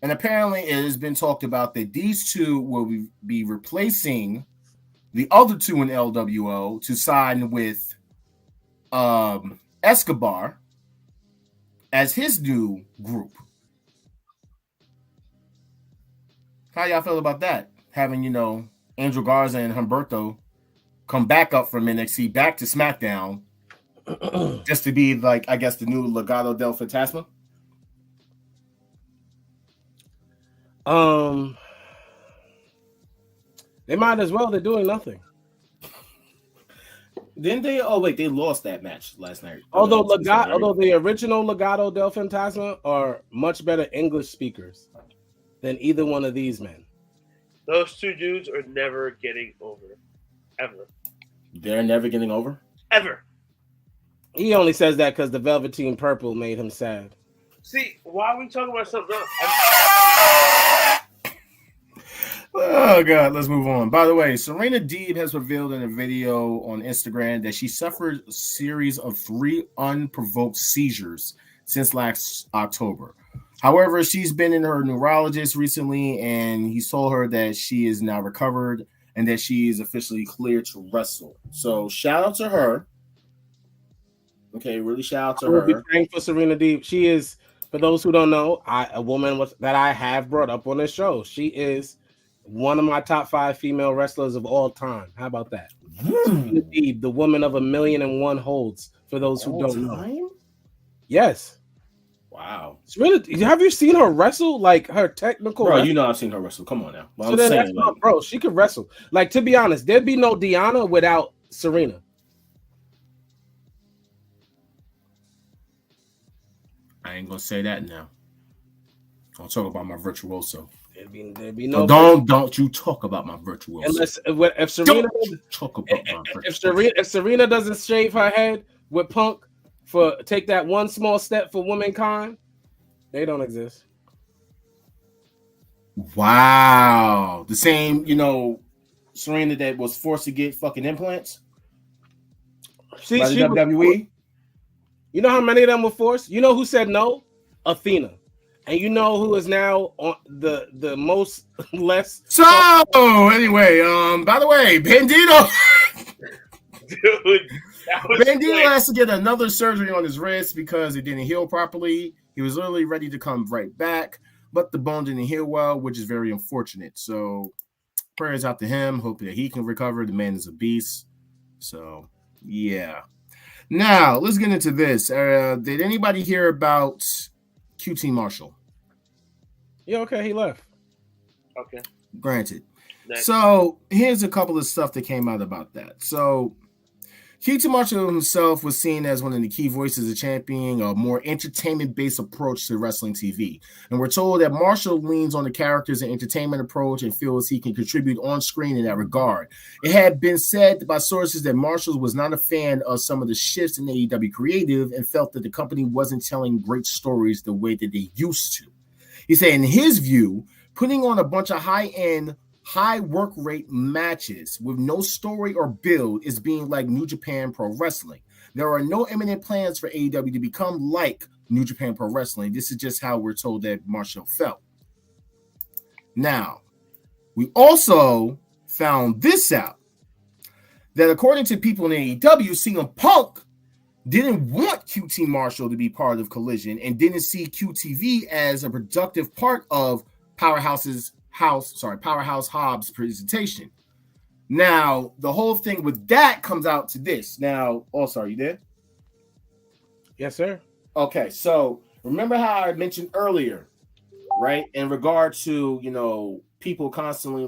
And apparently it has been talked about that these two will be replacing the other two in LWO to sign with Escobar as his new group. How y'all feel about that? Having, Angel Garza and Humberto come back up from NXT back to SmackDown just to be like, I guess, the new Legado del Fantasma? They might as well. They're doing nothing. Didn't they? Oh wait, they lost that match last night. Although the original Legado del Fantasma are much better English speakers than either one of these men. Those two dudes are never getting over. Ever. They're never getting over? Ever. He only says that because the Velveteen Purple made him sad. See, why are we talking about something else? Oh, God, let's move on. By the way, Serena Deeb has revealed in a video on Instagram that she suffered a series of 3 unprovoked seizures since last October. However, she's been in her neurologist recently, and he told her that she is now recovered and that she is officially cleared to wrestle. So shout out to her. Okay, really shout out to her. Be thankful for Serena Deeb. She is, for those who don't know, a woman that I have brought up on this show. She is one of my top 5 female wrestlers of all time. How about that? Serena Deeb, the woman of 1,000,001 holds, for those who don't know. Yes. Wow. Serena, have you seen her wrestle? Like her technical Bro, wrestling? I've seen her wrestle. Come on now. Well, so then saying, bro, she could wrestle. Like, to be honest, there'd be no Deanna without Serena. I ain't gonna say that now. I'll talk about my virtuoso. There'd be no. Don't you talk about my virtuoso. Unless if Serena talk about my if Serena doesn't shave her head with Punk for take that one small step for womankind, they don't exist. Wow, the same Serena that was forced to get fucking implants. She WWE. You know how many of them were forced? You know who said no? Athena. And you know who is now on the most less. So anyway, by the way, Bandito. Dude, Bandito has to get another surgery on his wrist because it didn't heal properly. He was literally ready to come right back, but the bone didn't heal well, which is very unfortunate. So prayers out to him. Hope that he can recover. The man is a beast. So yeah. Now let's get into this. Did anybody hear about QT Marshall? Yeah, okay, he left. Okay. Granted. Next. So here's a couple of stuff that came out about that. So QT Marshall himself was seen as one of the key voices of championing a more entertainment-based approach to wrestling TV. And we're told that Marshall leans on the characters and entertainment approach and feels he can contribute on screen in that regard. It had been said by sources that Marshall was not a fan of some of the shifts in AEW creative and felt that the company wasn't telling great stories the way that they used to. He said, in his view, putting on a bunch of high-end, high work rate matches with no story or build is being like New Japan Pro Wrestling. There are no imminent plans for AEW to become like New Japan Pro Wrestling. This is just how we're told that Marshall felt. Now, we also found this out, that according to people in AEW, CM Punk didn't want QT Marshall to be part of Collision and didn't see QTV as a productive part of Powerhouse Hobbs' presentation. Now, the whole thing with that comes out to this. Now, sorry, you there? Yes, sir. Okay, so remember how I mentioned earlier, right? In regard to, people constantly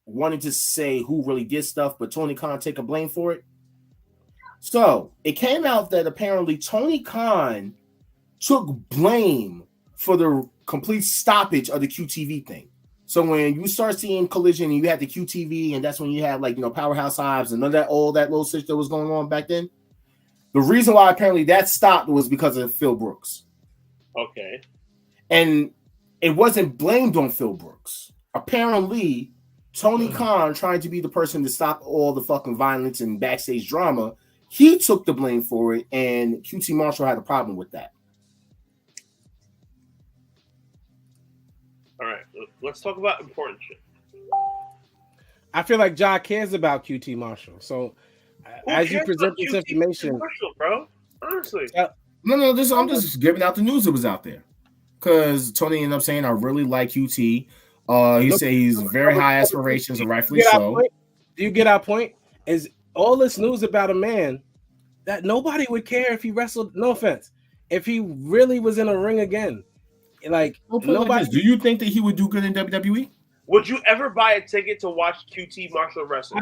wanting to say who really did stuff, but Tony Khan take a blame for it. So it came out that apparently Tony Khan took blame for the complete stoppage of the QTV thing. So when you start seeing Collision and you had the QTV, and that's when you had Powerhouse Hobbs and all that little shit that was going on back then. The reason why apparently that stopped was because of Phil Brooks. Okay. And it wasn't blamed on Phil Brooks. Apparently, Tony Khan trying to be the person to stop all the fucking violence and backstage drama. He took the blame for it, and QT Marshall had a problem with that. All right, let's talk about important shit. I feel like Ja cares about QT Marshall. So, as you present this information, Marshall, bro, honestly, no, I'm just giving out the news that was out there because Tony ended up saying, "I really like QT." He said he's very high aspirations, and rightfully so. Do you get our point? Is all this news about a man that nobody would care if he wrestled? No offense, if he really was in a ring again, like nobody. Do you think that he would do good in WWE? Would you ever buy a ticket to watch QT Marshall wrestle?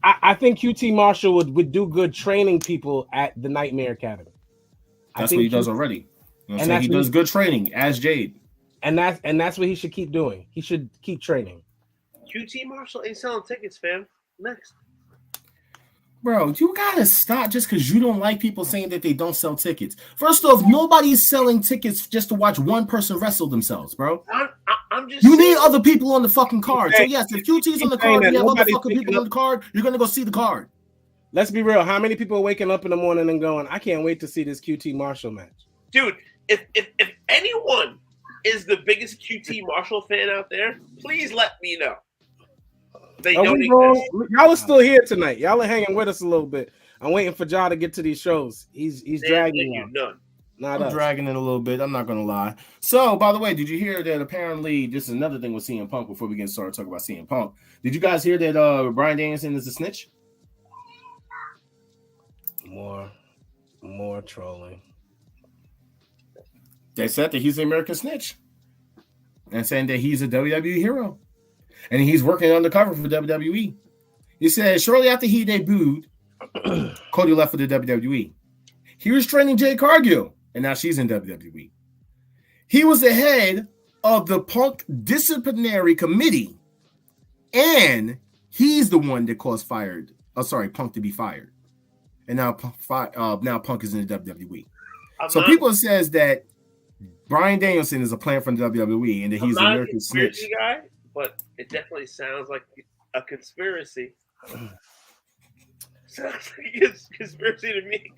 I think QT Marshall would do good training people at the Nightmare Academy. That's what he does already. You know what I'm saying? He does good training as Jade. And that's what he should keep doing. He should keep training. QT Marshall ain't selling tickets, fam. Next. Bro, you gotta stop just because you don't like people saying that they don't sell tickets. First off, nobody's selling tickets just to watch one person wrestle themselves, bro. I'm just. You need other people on the fucking card. So yes, if QT's on the card, you have other fucking people on the card. You're gonna go see the card. Let's be real. How many people are waking up in the morning and going, "I can't wait to see this QT Marshall match"? Dude, if anyone is the biggest QT Marshall fan out there, please let me know. They don't exist. Y'all are still here tonight. Y'all are hanging with us a little bit. I'm waiting for Ja to get to these shows. He's dragging you. None. I'm dragging it a little bit. I'm not gonna lie. So, by the way, did you hear that apparently this is another thing with CM Punk before we get started talking about CM Punk? Did you guys hear that Bryan Danielson is a snitch? More trolling. They said that he's an American snitch and saying that he's a WWE hero and he's working undercover for WWE. He said shortly after he debuted, Cody left for the WWE. He was training Jade Cargill, and now she's in WWE. He was the head of the Punk disciplinary committee, and he's the one that caused Punk to be fired. And now Punk is in the WWE. So people says that Bryan Danielson is a plant from the WWE and that he's an American snitch. Guy, but it definitely sounds like a conspiracy. Sounds like a conspiracy to me.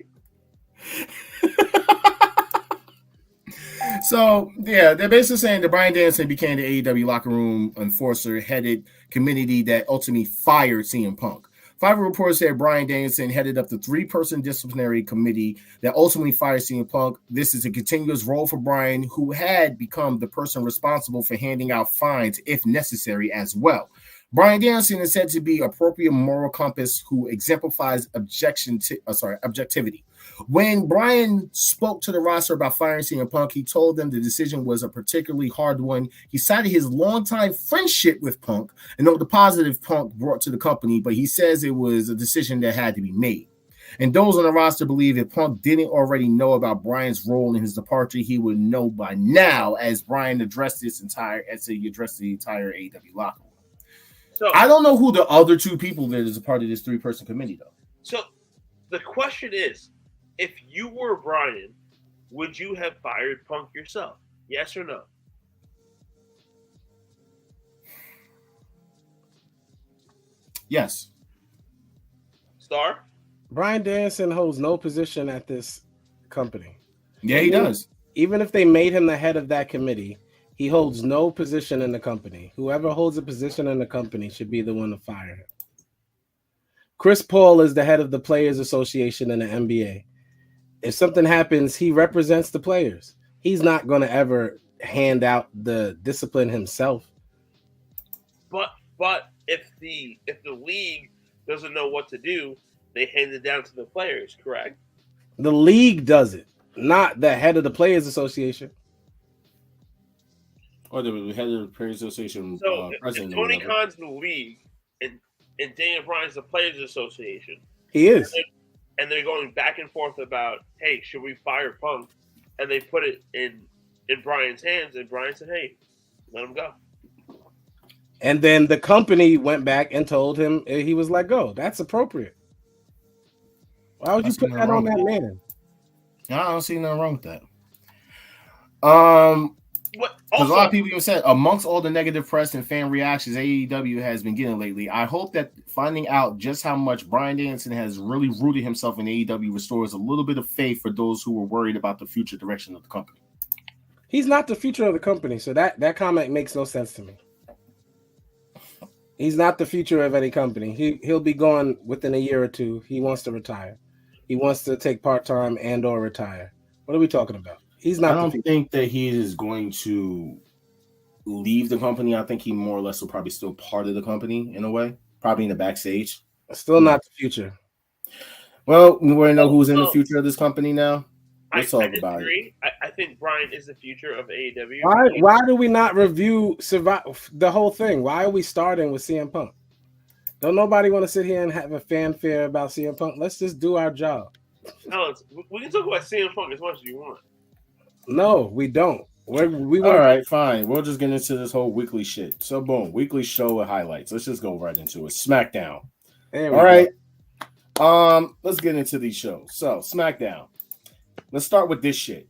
So, yeah, they're basically saying that Bryan Danielson became the AEW locker room enforcer, headed committee that ultimately fired CM Punk. Fiverr reports said Bryan Danielson headed up the 3-person disciplinary committee that ultimately fired CM Punk. This is a continuous role for Bryan, who had become the person responsible for handing out fines if necessary as well. Bryan Danielson is said to be appropriate moral compass who exemplifies objectivity. When Bryan spoke to the roster about firing CM Punk, he told them the decision was a particularly hard one. He cited his longtime friendship with Punk and all the positive Punk brought to the company, but he says it was a decision that had to be made. And those on the roster believe if Punk didn't already know about Bryan's role in his departure, he would know by now as Bryan addressed the entire AEW locker room. So, I don't know who the other 2 people that is a part of this 3-person committee, though. So the question is, if you were Bryan, would you have fired Punk yourself? Yes or no? Yes. Star? Bryan Danielson holds no position at this company. Yeah, he does. Even if they made him the head of that committee, he holds no position in the company. Whoever holds a position in the company should be the one to fire him. Chris Paul is the head of the Players Association in the NBA. If something happens, he represents the players. He's not going to ever hand out the discipline himself. But if the league doesn't know what to do, they hand it down to the players, correct? The league does it, not the head of the Players Association. Or the head of the Players Association. So if Tony Khan's the league and Daniel Bryan's the Players Association. He is. And they're going back and forth about, hey, should we fire Punk? And they put it in Bryan's hands, and Bryan said, hey, let him go. And then the company went back and told him he was let go. That's appropriate. Why would you put that on that man? I don't see nothing wrong with that. Because a lot of people even said, amongst all the negative press and fan reactions AEW has been getting lately, I hope that finding out just how much Bryan Danielson has really rooted himself in AEW restores a little bit of faith for those who were worried about the future direction of the company. He's not the future of the company, so that comment makes no sense to me. He's not the future of any company. He'll be gone within a year or two. He wants to retire. He wants to take part-time and or retire. What are we talking about? He's not. I don't think that he is going to leave the company. I think he more or less will probably still part of the company in a way, probably in the backstage. Still not the future. Well, we want to know who's in the future of this company now. Let's talk about it. I think Bryan is the future of AEW. Why do we not review the whole thing? Why are we starting with CM Punk? Don't nobody want to sit here and have a fanfare about CM Punk? Let's just do our job. No, we can talk about CM Punk as much as you want. No, we don't. All right, fine. We'll just get into this whole weekly shit. So, boom, weekly show with highlights. Let's just go right into it. SmackDown. All right. Let's get into these shows. So, SmackDown. Let's start with this shit.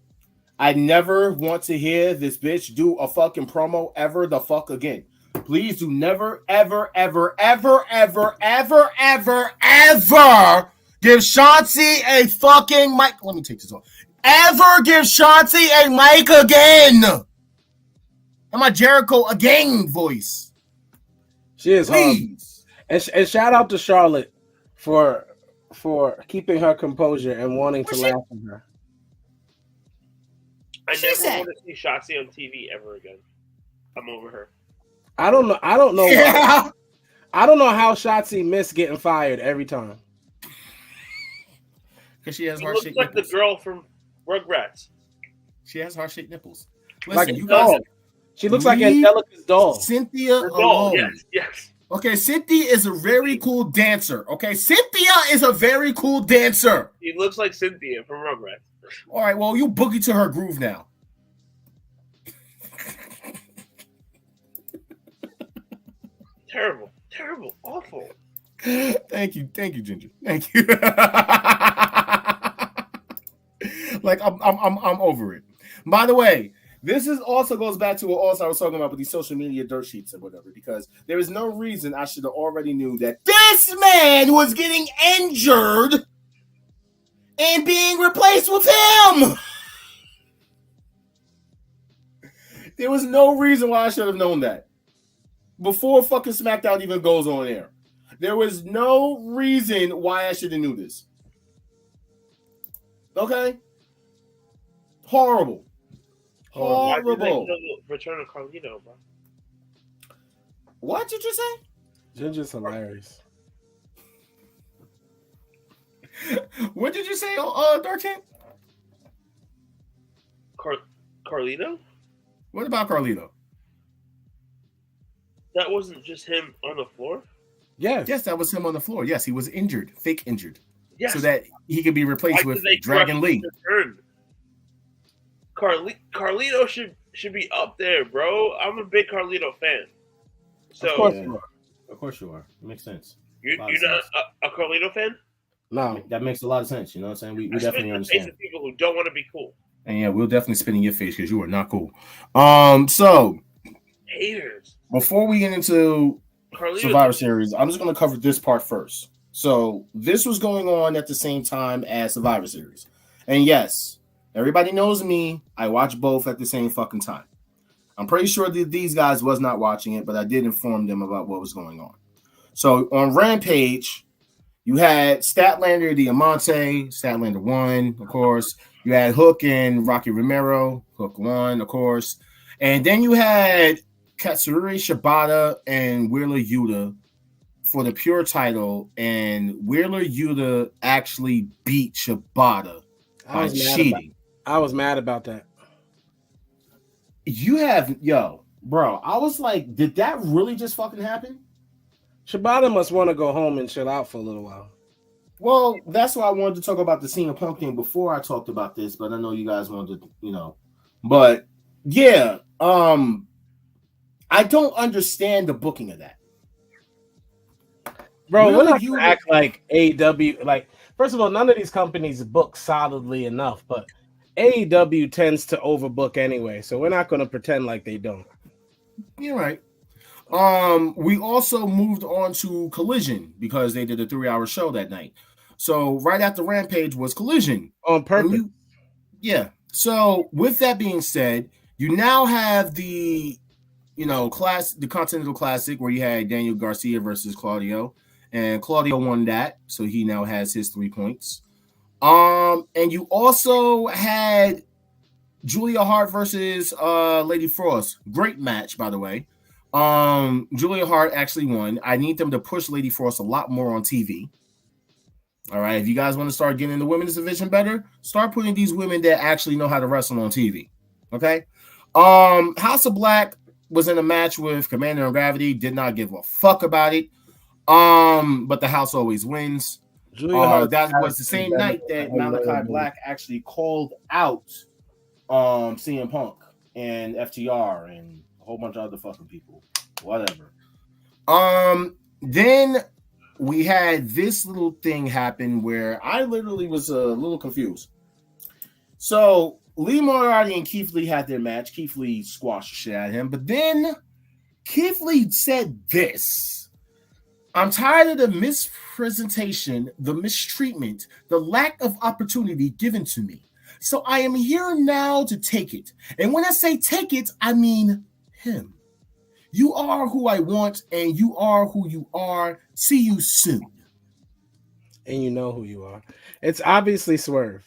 I never want to hear this bitch do a fucking promo ever the fuck again. Please do never, ever, ever, ever, ever, ever, ever, ever give Shotzi a fucking mic. Let me take this off. Ever give Shotzi a mic again. And my Jericho again voice. She is please. And shout out to Charlotte for keeping her composure and wanting to laugh at her. I never want to see Shotzi on TV ever again. I'm over her. I don't know. Yeah. I don't know how Shotzi missed getting fired every time. Because she has heart-shaped nipples. Like the girl from Rugrats. She has heart-shaped nipples. Listen, she looks like Angelica's doll. Cynthia alone. Yes. Okay, Cynthia is a very cool dancer. Okay, Cynthia is a very cool dancer. She looks like Cynthia from Rugrats. All right, well, you boogie to her groove now. Terrible, awful. Thank you, Ginger. Thank you. Like I'm over it. By the way, this is also goes back to what also I was talking about with these social media dirt sheets and whatever, because there is no reason I should have already knew that this man was getting injured and being replaced with him. There was no reason why I should have known that before fucking SmackDown even goes on air. There was no reason why I should have knew this. Okay? Horrible. Horrible. Return of Carlito, bro. What did you say? Ginger's hilarious. What did you say, Dark King? Carlito? What about Carlito? That wasn't just him on the floor? Yes, that was him on the floor. Yes, he was injured, fake injured. Yes. So that he could be replaced with Dragon Lee. Carlito should be up there, bro. I'm a big Carlito fan. So of course you are. Of course you are. It makes sense. You're not a Carlito fan? No, that makes a lot of sense. You know what I'm saying? We definitely understand. People who don't want to be cool. And yeah, we'll definitely spit in your face because you are not cool. So haters. Before we get into Survivor Series, I'm just going to cover this part first. So this was going on at the same time as Survivor Series, and yes, everybody knows me. I watch both at the same fucking time. I'm pretty sure that these guys was not watching it, but I did inform them about what was going on. So on Rampage, you had Statlander, Diamante. Statlander won, of course. You had Hook and Rocky Romero. Hook won, of course. And then you had Katsuyori Shibata and Wheeler Yuta for the pure title. And Wheeler Yuta actually beat Shibata by cheating. I was mad about that. Bro, I was like, did that really just fucking happen? Shibata must want to go home and chill out for a little while. Well, that's why I wanted to talk about the CM Punk thing before I talked about this, but I know you guys wanted to, But yeah, I don't understand the booking of that. Bro, we're not gonna act like AEW. Like, first of all, none of these companies book solidly enough, but AEW tends to overbook anyway, so we're not going to pretend like they don't. You're right. We also moved on to Collision because they did a 3-hour show that night. So right after Rampage was Collision. On purpose. Yeah. So with that being said, you now have the Continental Classic where you had Daniel Garcia versus Claudio, and Claudio won that, so he now has his 3 points. And you also had Julia Hart versus Lady Frost. Great match, by the way. Julia Hart actually won. I need them to push Lady Frost a lot more on TV. All right, if you guys want to start getting the women's division better, start putting these women that actually know how to wrestle on TV. Okay. House of Black was in a match with Commander and Gravity. Did not give a fuck about it. But the house always wins. That was the same night that Malachi Black actually called out CM Punk and FTR and a whole bunch of other fucking people. Whatever. Then we had this little thing happen where I literally was a little confused. So Lee Moriarty and Keith Lee had their match. Keith Lee squashed the shit out of him. But then Keith Lee said this: I'm tired of the mispresentation, the mistreatment, the lack of opportunity given to me. So I am here now to take it. And when I say take it, I mean him. You are who I want, and you are who you are. See you soon. And you know who you are. It's obviously Swerve.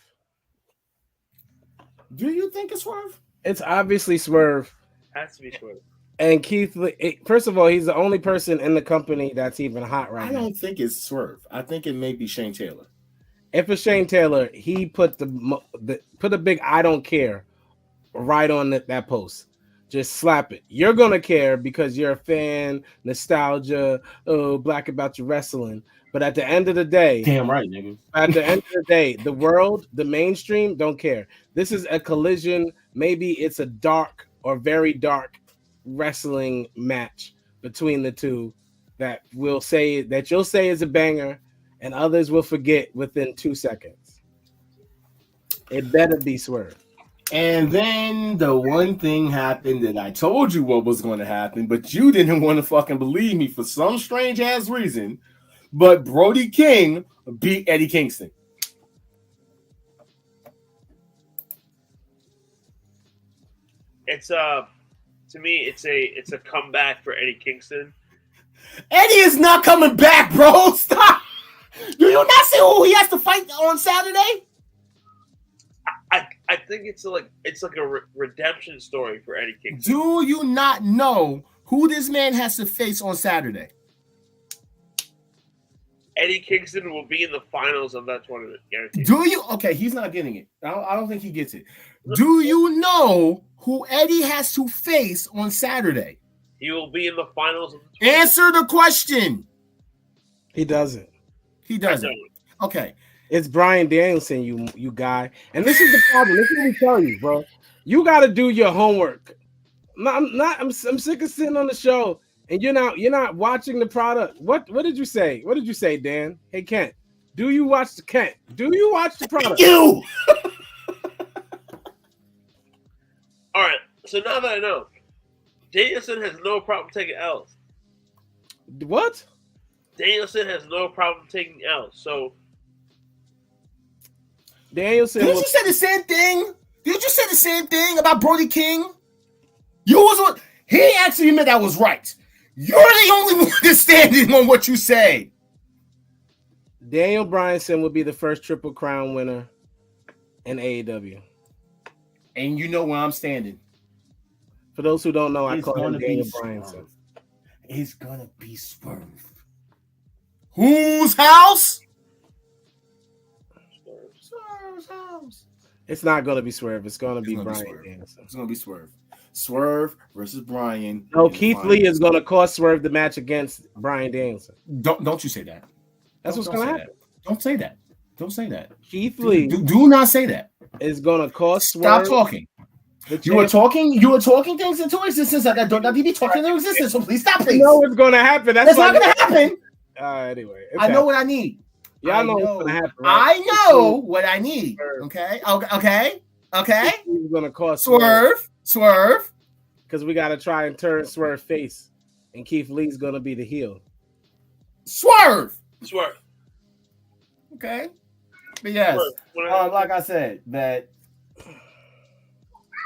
Do you think it's Swerve? It's obviously Swerve. Has to be Swerve. And Keith Lee, first of all, he's the only person in the company that's even hot right now. I don't think it's Swerve. I think it may be Shane Taylor. If it's Shane Taylor, he put put a big "I don't care" right on that post. Just slap it. You're gonna care because you're a fan, nostalgia, black about your wrestling. But at the end of the day, damn right, nigga. At the end of the day, the world, the mainstream, don't care. This is a collision. Maybe it's a dark or very dark wrestling match between the two that you'll say is a banger, and others will forget within 2 seconds. It better be Swerve. And then the one thing happened that I told you what was going to happen, but you didn't want to fucking believe me for some strange ass reason. But Brody King beat Eddie Kingston. It's to me, it's a comeback for Eddie Kingston. Eddie is not coming back, bro. Stop. Do you not see who he has to fight on Saturday? I think it's like a redemption story for Eddie Kingston. Do you not know who this man has to face on Saturday? Eddie Kingston will be in the finals of that tournament. Guaranteed. Do you? Okay, he's not getting it. I don't think he gets it. Do you know who Eddie has to face on Saturday? He will be in the finals of the tournament. Answer the question. He doesn't. He doesn't. Okay. It's Bryan Danielson, you guy. And this is the problem. This is what we tell you, bro. You got to do your homework. I'm sick of sitting on the show and you're not watching the product. What did you say? What did you say, Dan? Hey, Kent. Do you watch the product? You. All right. So now that I know, Danielson has no problem taking L's. What? Danielson has no problem taking L's. So Danielson. Did you say the same thing? Did you say the same thing about Brody King? You was what he actually admitted that was right. You're the only one that's standing on what you say. Daniel Bryanson will be the first Triple Crown winner in AEW. And you know where I'm standing. For those who don't know, I call him Daniel Bryanson. It's gonna be Swerve. Whose house? Swerve's house. It's not gonna be Swerve. It's gonna be Bryan Danielson. It's gonna be Swerve. Swerve versus Bryan. No, Keith Lee is gonna cost Swerve the match against Bryan Danielson. Don't you say that. That's what's gonna happen. Don't say that. Don't say that. Keith Lee do not say that. Is gonna cost Swerve. Stop talking. You were talking things into existence. I don't need to be talking into existence. So please stop, please. You know what's gonna happen. That's not gonna happen. Anyway, I know what I need. Yeah, I know what's gonna happen. Right? I know what I need. Okay. Okay. He's gonna cost Swerve. Because we gotta try and turn Swerve face, and Keith Lee's gonna be the heel. Swerve. Okay. But yes, like I said, that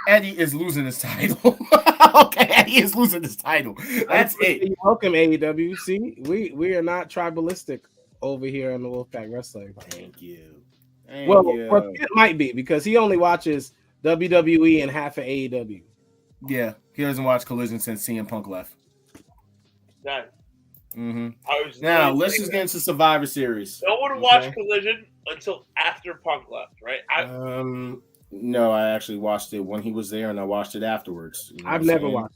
Eddie is losing his title. Okay, Eddie is losing his title. That's it. Welcome, AEW. See, we are not tribalistic over here on the Wolfpack Wrestling. Thank you. Well, it might be because he only watches WWE and half of AEW. Yeah, he doesn't watch Collision since CM Punk left. That. Mm-hmm. Now let's just get into Survivor Series. No one watched Collision until after Punk left, right? No, I actually watched it when he was there, and I watched it afterwards. You know I've never watched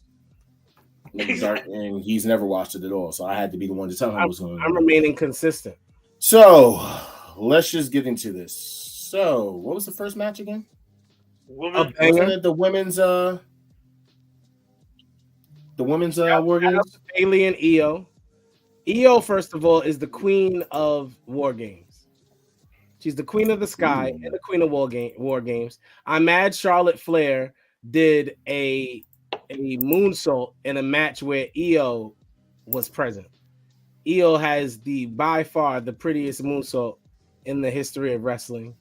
it. And he's never watched it at all, so I had to be the one to tell him what was going on. I'm remaining consistent. So let's just get into this. So what was the first match again? Wasn't it the women's War Games? Bailey and Io. Io, first of all, is the queen of War Games. She's the queen of the sky and the queen of War Games. I'm mad Charlotte Flair did a moonsault in a match where Io was present. Io has by far the prettiest moonsault in the history of wrestling.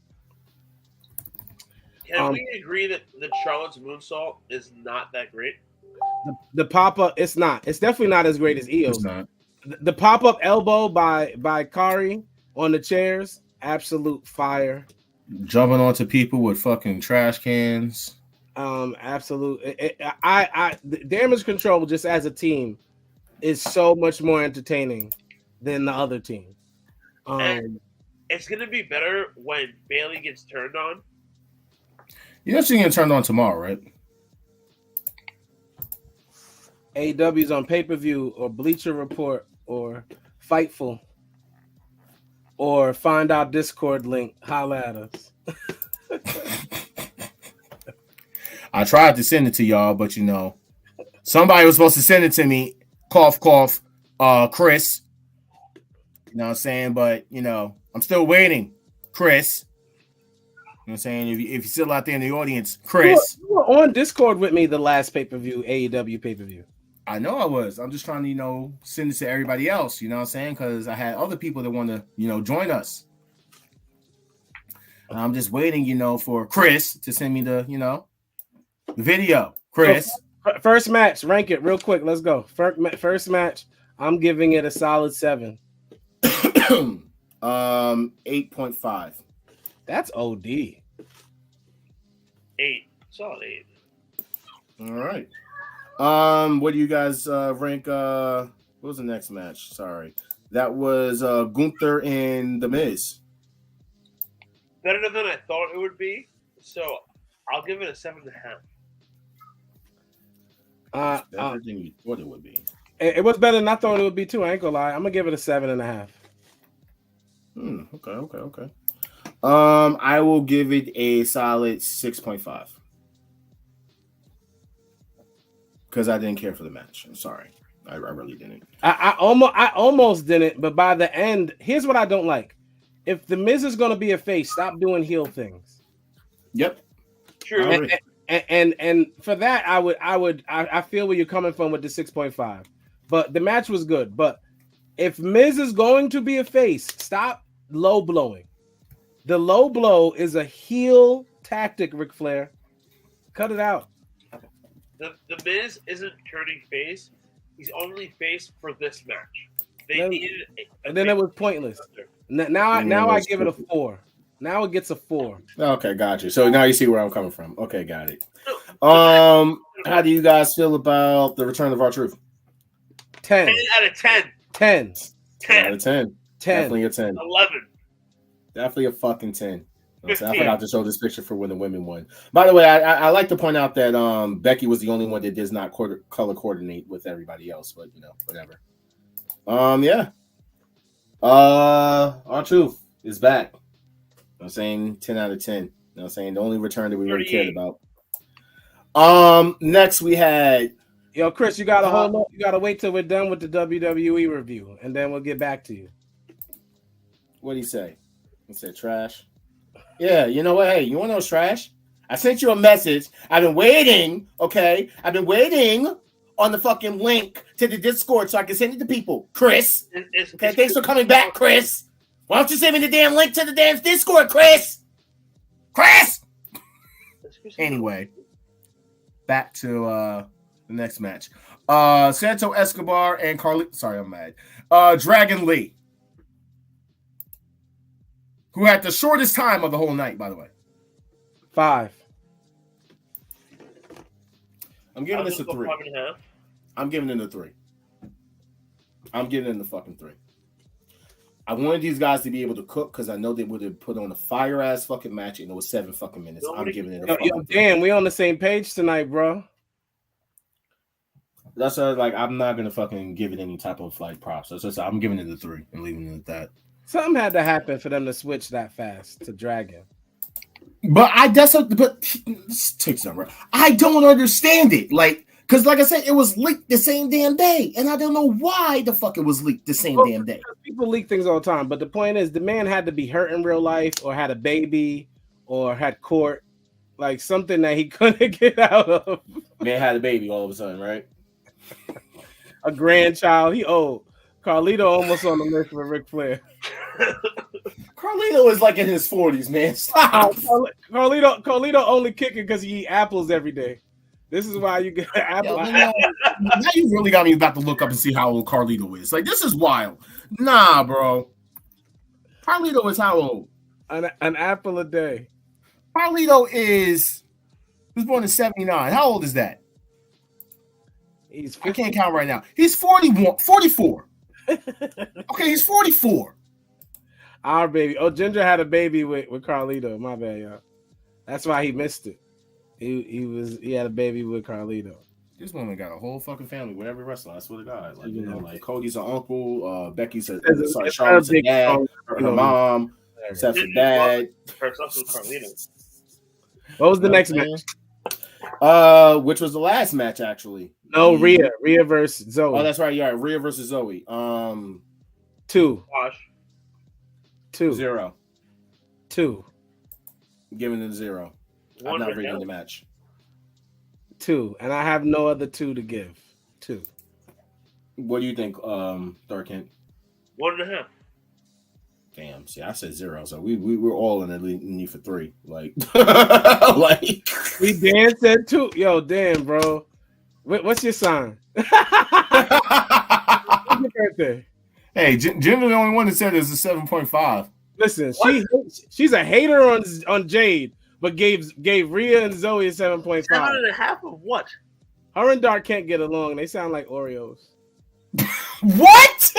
Can we agree that Charlotte's moonsault is not that great? The pop-up, it's not. It's definitely not as great as Io's. It's not. The pop-up elbow by Kari on the chairs, absolute fire. Jumping onto people with fucking trash cans. Absolute. The Damage Control just as a team is so much more entertaining than the other team. And it's gonna be better when Bailey gets turned on. You know she's gonna turn on tomorrow, right? AEW's on pay-per-view or Bleacher Report or Fightful or find our Discord link. Holla at us. I tried to send it to y'all, but somebody was supposed to send it to me. Cough, cough. Chris. You know what I'm saying? But I'm still waiting. Chris. You know what I'm saying? If you're still out there in the audience, Chris. You were on Discord with me the last pay-per-view, AEW pay-per-view. I know I was. I'm just trying to, send it to everybody else, you know what I'm saying? Because I had other people that want to, join us. And I'm just waiting, for Chris to send me the, the video. Chris. First match, rank it real quick. Let's go. First match, I'm giving it a solid 7. 8.5. That's OD. 8. Solid 8. All right. What do you guys rank? What was the next match? Sorry. That was Gunther and The Miz. Better than I thought it would be. So I'll give it a 7.5. Better than you thought it would be. It was better than I thought it would be too. I ain't gonna lie. I'm gonna give it a 7.5. Okay. I will give it a solid 6.5. Because I didn't care for the match. I'm sorry. I really didn't. I almost didn't, but by the end, here's what I don't like. If The Miz is gonna be a face, stop doing heel things. Yep. True. And for that, I feel where you're coming from with the 6.5. But the match was good. But if Miz is going to be a face, stop low blowing. The low blow is a heel tactic, Ric Flair. Cut it out. The Miz isn't turning face. He's only face for this match. They needed and then it was pointless. Now I give it a 4. Now it gets a 4. Okay, got you. So now you see where I'm coming from. Okay, got it. How do you guys feel about the return of R-Truth? 10. 10 out of 10. 10. 10 out of 10. 10. Definitely a 10. 11. Definitely a fucking 10. I forgot to show this picture for when the women won. By the way, I like to point out that Becky was the only one that does not color coordinate with everybody else, but whatever. Yeah. R-Truth is back. I'm saying 10 out of 10. I'm saying the only return that we really cared about. Next we had Chris, you gotta hold up. You gotta wait till we're done with the WWE review, and then we'll get back to you. What did he say? He said trash. Yeah, you know what? Hey, you want to know trash? I sent you a message. I've been waiting, okay? I've been waiting on the fucking link to the Discord so I can send it to people. Chris. Okay, thanks for coming back, Chris. Why don't you send me the damn link to the damn Discord, Chris? Chris! Anyway, back to the next match. Santo Escobar and Carly. Sorry, I'm mad. Dragon Lee, who had the shortest time of the whole night, by the way. 5. I'm giving this a 3. I'm giving it a 3. I'm giving it a fucking 3. I wanted these guys to be able to cook because I know they would have put on a fire ass fucking match and it was 7 fucking minutes. I'm giving it a fucking 3. Damn, we on the same page tonight, bro. That's like I'm not gonna fucking give it any type of like props. That's just I'm giving it a 3 and leaving it at that. Something had to happen for them to switch that fast to Dragon. But take some. I don't understand it. Like, because like I said, it was leaked the same damn day, and I don't know why the fuck it was leaked the same damn day. People leak things all the time, but the point is, the man had to be hurt in real life, or had a baby, or had court, like something that he couldn't get out of. Man had a baby all of a sudden, right? A grandchild. He old. Carlito almost on the list for Ric Flair. Carlito is like in his 40s, man. Stop. Carlito only kicking because he eat apples every day. This is why you get apple. Now you really got me about to look up and see how old Carlito is. Like, this is wild. Nah, bro. Carlito is how old? An apple a day. Carlito he was born in 79. How old is that? I can't count right now. He's 44. Okay, he's 44. Our baby. Oh, Ginger had a baby with Carlito. My bad, y'all. That's why he missed it. He had a baby with Carlito. This woman got a whole fucking family with every wrestler. I swear to God. Like, you know, like Cody's an uncle, Becky's Charlotte's a dad, her mom, Seth's a dad. Her sister Carlito. What was the next match? Which was the last match, actually. No, Rhea versus Zoe. Oh, that's right. Yeah, Rhea versus Zoe. 2. Wash. 2. 0. 2. Giving it 0. I'm not reading the match. 2, and I have no other 2 to give. 2. What do you think, Dark Kent? 1.5. Damn. See, I said 0, so we're all in the need for 3. Like, like Dan said 2. Yo, damn, bro. What's your sign? What's your birthday? Hey, Jim the only one that said it's a 7.5. Listen, she's a hater on Jade, but gave Rhea and Zoe a 7.5. 7.5 of what? Her and Dark can't get along. They sound like Oreos. What?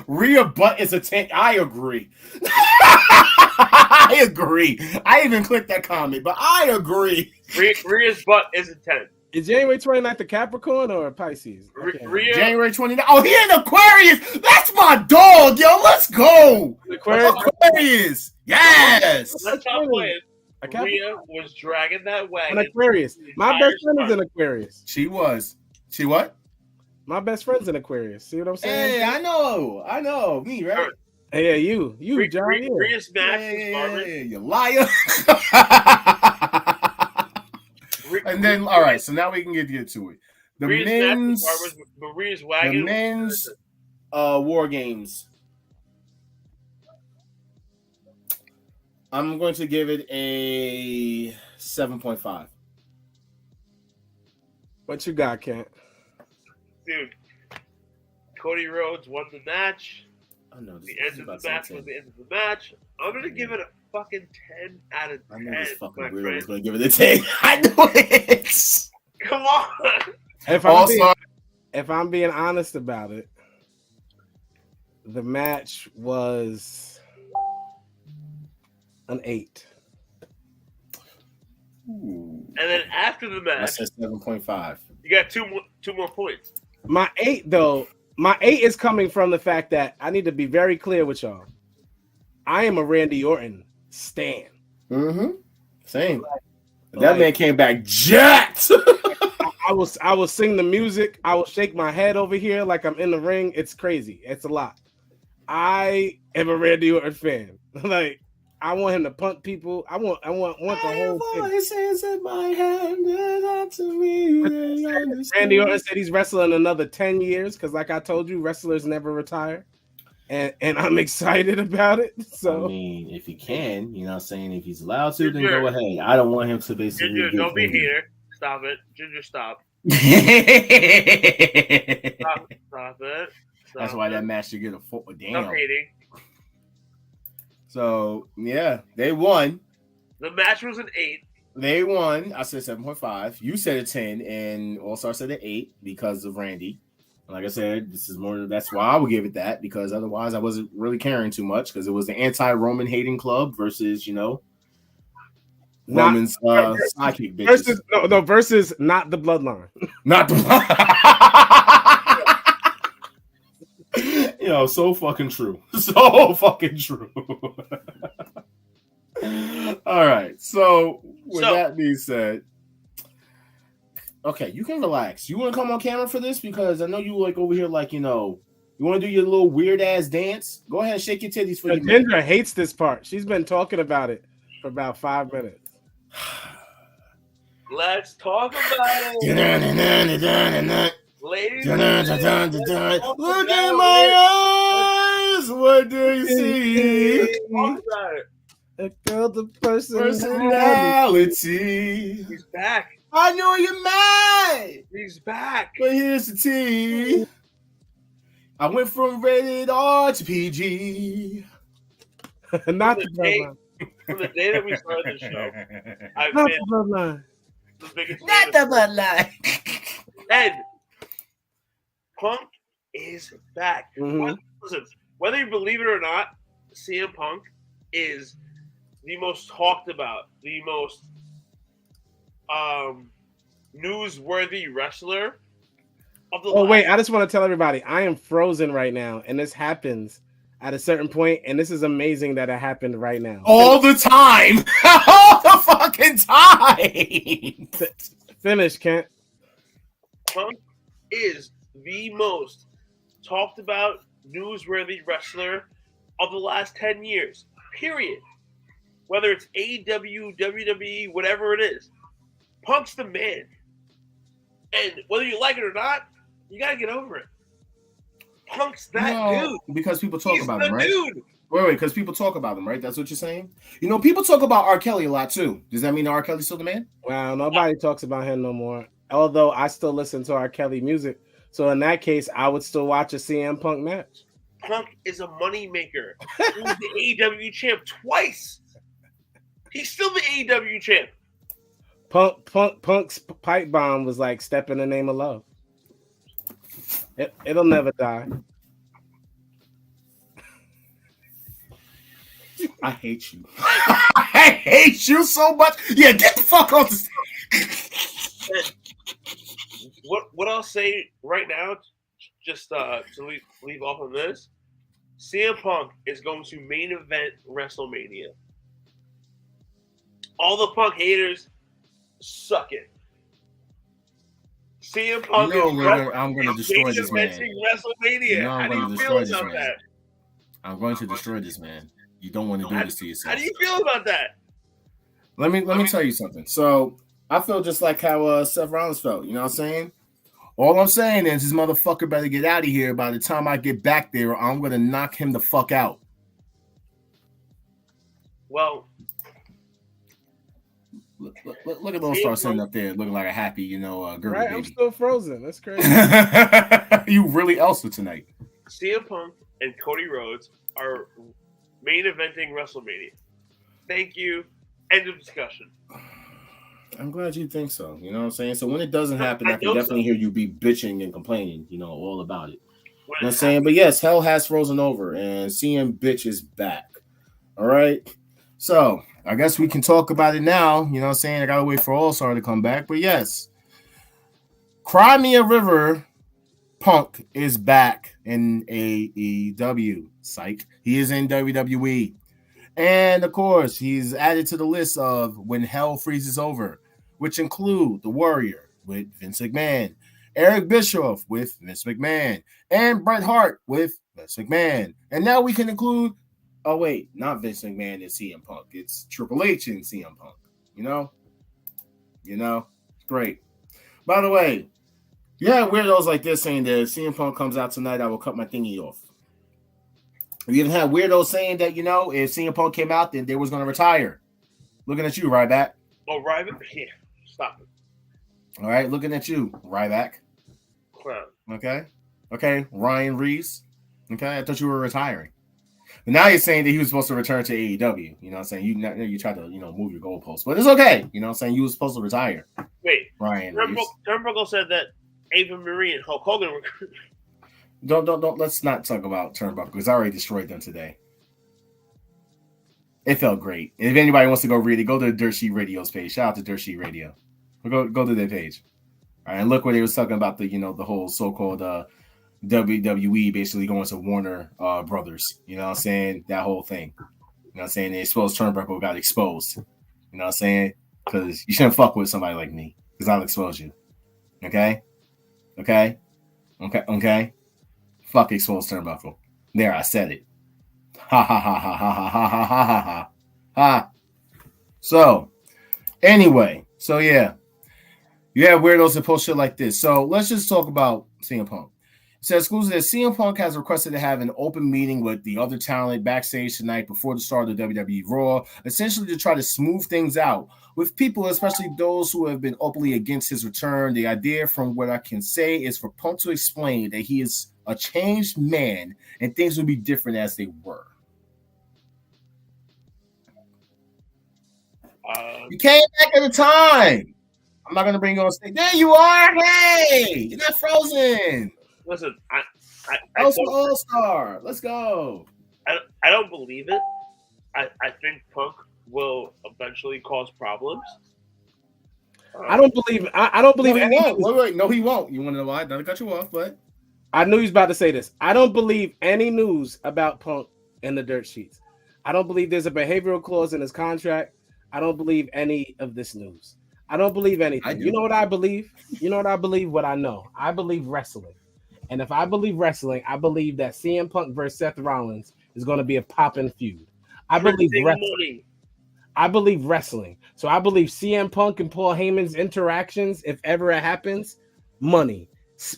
Rhea butt is a 10. I agree. I agree. I even clicked that comment, but I agree. Rhea's butt is a 10. Is January 29th a Capricorn or a Pisces? Rhea, January 29th. Oh, he an Aquarius. That's my dog, yo. Let's go. Aquarius. Yes. Let's stop playing. Rhea was dragging that wagon. An Aquarius. My best friend is an Aquarius. She was. She what? My best friend's an Aquarius. See what I'm saying? Hey, I know. Me, right? Hey, you, John. Rhea's match was garbage. You liar. And then, all right, so now we can get to it. The men's War Games. I'm going to give it a 7.5. What you got, Kent? Dude, Cody Rhodes won the match. I know the end of the match was the end of the match. I'm going to give it a fucking 10 out of 10. I knew this fucking weirdo was going to give it a 10. I knew it. Come on. If I'm being honest about it, the match was an 8. Ooh. And then after the match, I said 7.5. You got two more points. My 8 is coming from the fact that I need to be very clear with y'all. I am a Randy Orton stan. Mm-hmm. Same. That man came back jacked. I will sing the music. I will shake my head over here like I'm in the ring. It's crazy. It's a lot. I am a Randy Orton fan. Like, I want him to punt people. I want the whole thing. Voices in my hand and to me. Randy Orton said he's wrestling another 10 years because, like I told you, wrestlers never retire. And I'm excited about it. So I mean, if he can, you know what I'm saying? If he's allowed to, then go ahead. I don't want him to basically. Ginger, don't be here. Stop it. Ginger, stop. Stop it. That's why that match should get a damn. Stop hating. So yeah, they won. The match was an 8. They won. I said 7.5. You said a 10, and All Star said an 8 because of Randy. Like I said, this is more. That's why I would give it that, because otherwise I wasn't really caring too much, because it was the anti-Roman hating club versus, you know, Roman's sidekick bitches. Versus not the bloodline. Not the you know, so fucking true. So fucking true. All right. So with that being said, okay, you can relax. You want to come on camera for this? Because I know you like over here, like, you know, you want to do your little weird ass dance? Go ahead and shake your titties for you. Ginger hates this part. She's been talking about it for about 5 minutes. Let's talk about it. Ladies, look at my eyes. What do you see? Talk about it. A girl, the personality. He's back. I know you're mad. He's back. But here's the tea. I went from rated R to PG. Not the bloodline. From the day that we started the show, I've not been the bloodline. The biggest not the bloodline. And Punk is back. Mm-hmm. Listen, whether you believe it or not, CM Punk is the most talked about, the most newsworthy wrestler of the Oh, wait, I just want to tell everybody, I am frozen right now, and this happens at a certain point, and this is amazing that it happened right now. All the time. All the fucking time. Finish, Kent. Punk is the most talked about, newsworthy wrestler of the last 10 years, period. Whether it's AEW, WWE, whatever it is, Punk's the man. And whether you like it or not, you gotta get over it. Punk's that dude. Because people talk about him, right? Dude. Wait, because people talk about him, right? That's what you're saying? You know, people talk about R. Kelly a lot, too. Does that mean R. Kelly's still the man? Wow, nobody talks about him no more. Although I still listen to R. Kelly music. So in that case, I would still watch a CM Punk match. Punk is a moneymaker. He was the AEW champ twice. He's still the AEW champ. Punk's pipe bomb was like "Step in the Name of Love." It'll never die. I hate you. I hate you so much. Yeah, get the fuck off the stage. What I'll say right now, just to leave off on this, CM Punk is going to main event WrestleMania. All the Punk haters, suck it. CM Punk I'm going to destroy this man. WrestleMania. How do you feel about that? I'm going to destroy this man. You don't want to do this to yourself. How do you feel about that? Let me tell you something. So I feel just like how Seth Rollins felt. You know what I'm saying? All I'm saying is this motherfucker better get out of here by the time I get back there, or I'm going to knock him the fuck out. Well, look at Lone Star sitting up there looking like a happy, girl. Right, baby. I'm still frozen. That's crazy. You really Elsa tonight. CM Punk and Cody Rhodes are main eventing WrestleMania. Thank you. End of discussion. I'm glad you think so. You know what I'm saying? So when it doesn't happen, I can definitely hear you be bitching and complaining, all about it. You know what I'm saying? But yes, hell has frozen over and CM bitch is back. All right. So I guess we can talk about it now. You know what I'm saying? I gotta wait for All Star to come back. But yes, Cry Me a River Punk is back in AEW. Psych. He is in WWE. And of course, he's added to the list of When Hell Freezes Over, which include The Warrior with Vince McMahon, Eric Bischoff with Vince McMahon, and Bret Hart with Vince McMahon. And now we can include Oh wait, not Vince McMahon and CM Punk. It's Triple H and CM Punk. You know, great. By the way, you have weirdos like this saying that if CM Punk comes out tonight, I will cut my thingy off. You even have weirdos saying that, if CM Punk came out, then they was going to retire. Looking at you, Ryback. Oh, Ryback? Yeah, stop it. All right, looking at you, Ryback. Clown. Okay, Ryan Reeves. Okay, I thought you were retiring. But now you're saying that he was supposed to return to AEW. You know what I'm saying? You tried to, move your goalposts. But it's okay. You know what I'm saying? You were supposed to retire. Wait. Ryan Reeves. Turnbuckle said that Ava Marie and Hulk Hogan were... Don't. Let's not talk about Turnbuckle because I already destroyed them today. It felt great. And if anybody wants to go read it, go to the Dirt Sheet Radio's page. Shout out to Dirt Sheet Radio. Go to their page. All right, and look where they was talking about the whole so-called WWE basically going to Warner Brothers. You know what I'm saying? That whole thing. You know what I'm saying? They exposed Turnbuckle got exposed. You know what I'm saying? Because you shouldn't fuck with somebody like me because I'll expose you. Okay. Fuck exposed Turnbuckle. There, I said it. Ha ha ha ha ha ha ha ha ha ha ha. So, anyway, yeah. You have weirdos that post shit like this. So let's just talk about CM Punk. It says exclusively that CM Punk has requested to have an open meeting with the other talent backstage tonight before the start of the WWE Raw, essentially to try to smooth things out with people, especially those who have been openly against his return. The idea, from what I can say, is for Punk to explain that he is a changed man and things will be different as they were. You came back at a time. I'm not going to bring you on stage. There you are. Hey, you're not frozen. Listen, I All-Star. Let's go. I don't believe it. I think Punk will eventually cause problems. I don't believe. I don't believe. No, he won't. Wait. No, he won't. You want to know why? Not to cut you off, but I knew he was about to say this. I don't believe any news about Punk in the dirt sheets. I don't believe there's a behavioral clause in his contract. I don't believe any of this news. I don't believe anything. You know what I believe? What I know. I believe wrestling. And if I believe wrestling, I believe that CM Punk versus Seth Rollins is going to be a poppin' feud. I believe wrestling. I believe wrestling. So I believe CM Punk and Paul Heyman's interactions, if ever it happens, money.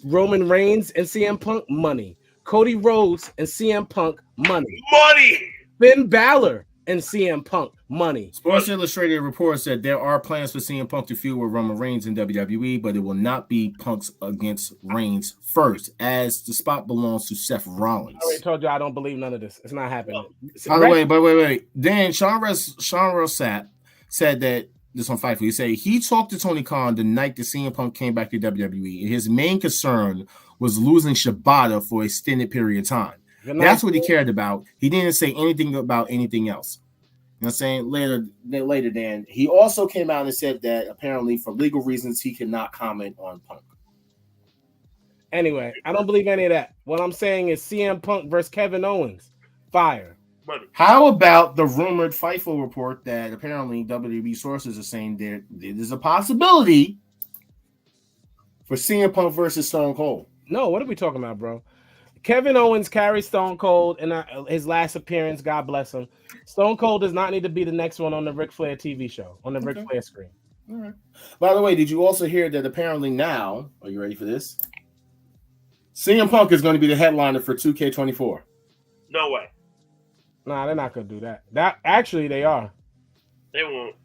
Roman Reigns and CM Punk, money. Cody Rhodes and CM Punk, money. Money! Finn Balor and CM Punk, money. Sports Illustrated reports that there are plans for CM Punk to feud with Roman Reigns in WWE, but it will not be Punk's against Reigns first, as the spot belongs to Seth Rollins. I already told you I don't believe none of this. It's not happening. By the way, wait. Then Sean Rossap said that this on Fightful. He said he talked to Tony Khan the night that CM Punk came back to WWE, and his main concern was losing Shibata for an extended period of time. That's what he cared about. He didn't say anything about anything else. You know what I'm saying? Later, Dan. He also came out and said that apparently for legal reasons he cannot comment on Punk. Anyway, I don't believe any of that. What I'm saying is CM Punk versus Kevin Owens. Fire. Money. How about the rumored Fightful report that apparently WWE sources are saying that there's a possibility for CM Punk versus Stone Cold? No, what are we talking about, bro? Kevin Owens carried Stone Cold in his last appearance. God bless him. Stone Cold does not need to be the next one on the Ric Flair TV show, on the Ric Flair screen. All right. By the way, did you also hear that apparently now, are you ready for this? CM Punk is going to be the headliner for 2K24. No way. Nah, they're not going to do that. That actually, they are. They won't.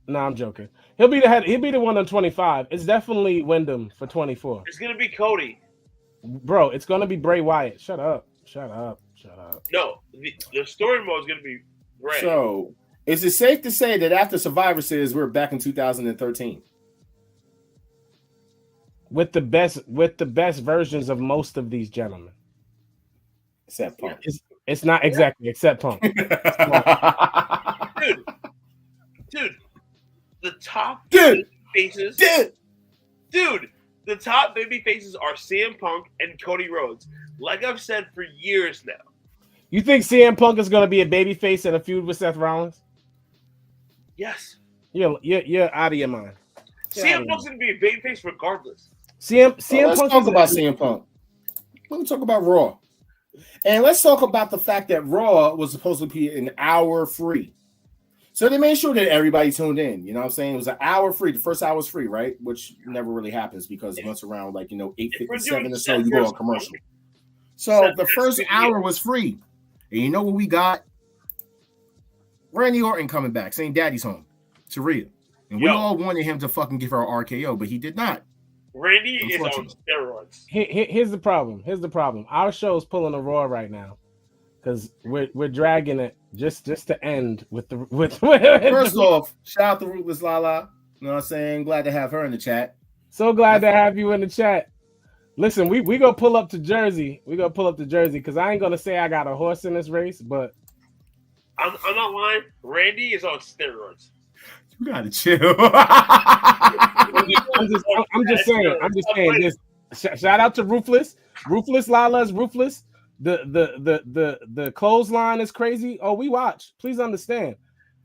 Nah, I'm joking. He'll be the head. He'll be the one on 25. It's definitely Wyndham for 24. It's going to be Cody. Bro, it's going to be Bray Wyatt. Shut up. No, the story mode is going to be Bray. So, is it safe to say that after Survivor Series, we're back in 2013? With the best versions of most of these gentlemen. Except Punk. It's not exactly, except Punk. Dude, the top faces. Dude, the top baby faces are CM Punk and Cody Rhodes. Like I've said for years now. You think CM Punk is going to be a baby face in a feud with Seth Rollins? Yes. You're out of your mind. CM Punk's going to be a baby face regardless. CM let's Punk. Talk about CM Punk. Let me talk about Raw. And let's talk about the fact that Raw was supposed to be an hour free. So they made sure that everybody tuned in. You know what I'm saying? It was an hour free. The first hour was free, right? Which never really happens because once around 8:57 or so, you go on commercial. So the first hour was free. And you know what we got? Randy Orton coming back, saying Daddy's home to Rhea. And we all wanted him to fucking give her an RKO, but he did not. Randy is on steroids. Here's the problem. Our show is pulling a Raw right now because we're dragging it just to end with. First off, shout out to Ruthless Lala. You know what I'm saying? Glad to have her in the chat. So glad to have you in the chat. Listen, we gonna pull up to Jersey. Because I ain't gonna say I got a horse in this race, but I'm not lying. Randy is on steroids. You gotta chill. I'm just saying. This shout out to Ruthless Lala's Ruthless. The clothesline is crazy. Oh, we watch. Please understand.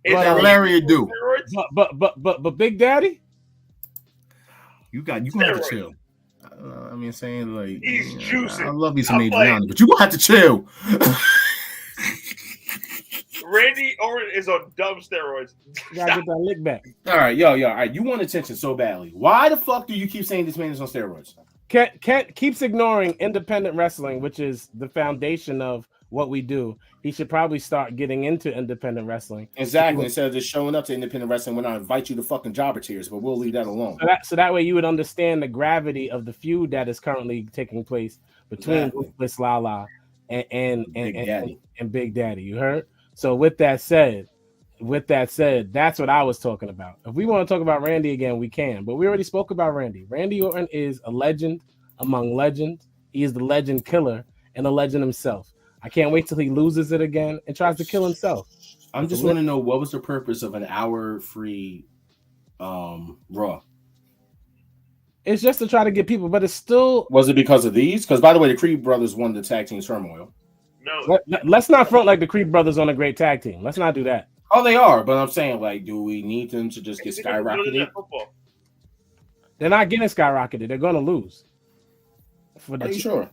But Larry do. But Big Daddy, you gonna have to chill. I mean, saying like he's juicing. I love you some Adriana, but you gonna have to chill. Randy Orton is on dumb steroids. You gotta get that lick back. All right. All right. You want attention so badly. Why the fuck do you keep saying this man is on steroids? Kent keeps ignoring independent wrestling, which is the foundation of what we do. He should probably start getting into independent wrestling. Exactly. Instead of just showing up to independent wrestling when I invite you to fucking jobber tears, but we'll leave that alone. So that way you would understand the gravity of the feud that is currently taking place between Ruthless Lala and Big Daddy. You heard? So with that said, that's what I was talking about. If we want to talk about Randy again, we can. But we already spoke about Randy. Randy Orton is a legend among legends. He is the legend killer and a legend himself. I can't wait till he loses it again and tries to kill himself. I'm just want to know what was the purpose of an hour free Raw? It's just to try to get people, but it's still... Was it because of these? Because, by the way, the Creed brothers won the tag team turmoil. No. Let's not front like the Creed brothers on a great tag team. Let's not do that. Oh, they are, but I'm saying, like, do we need them to just get skyrocketed? They're not getting skyrocketed. They're going to lose. Are you sure?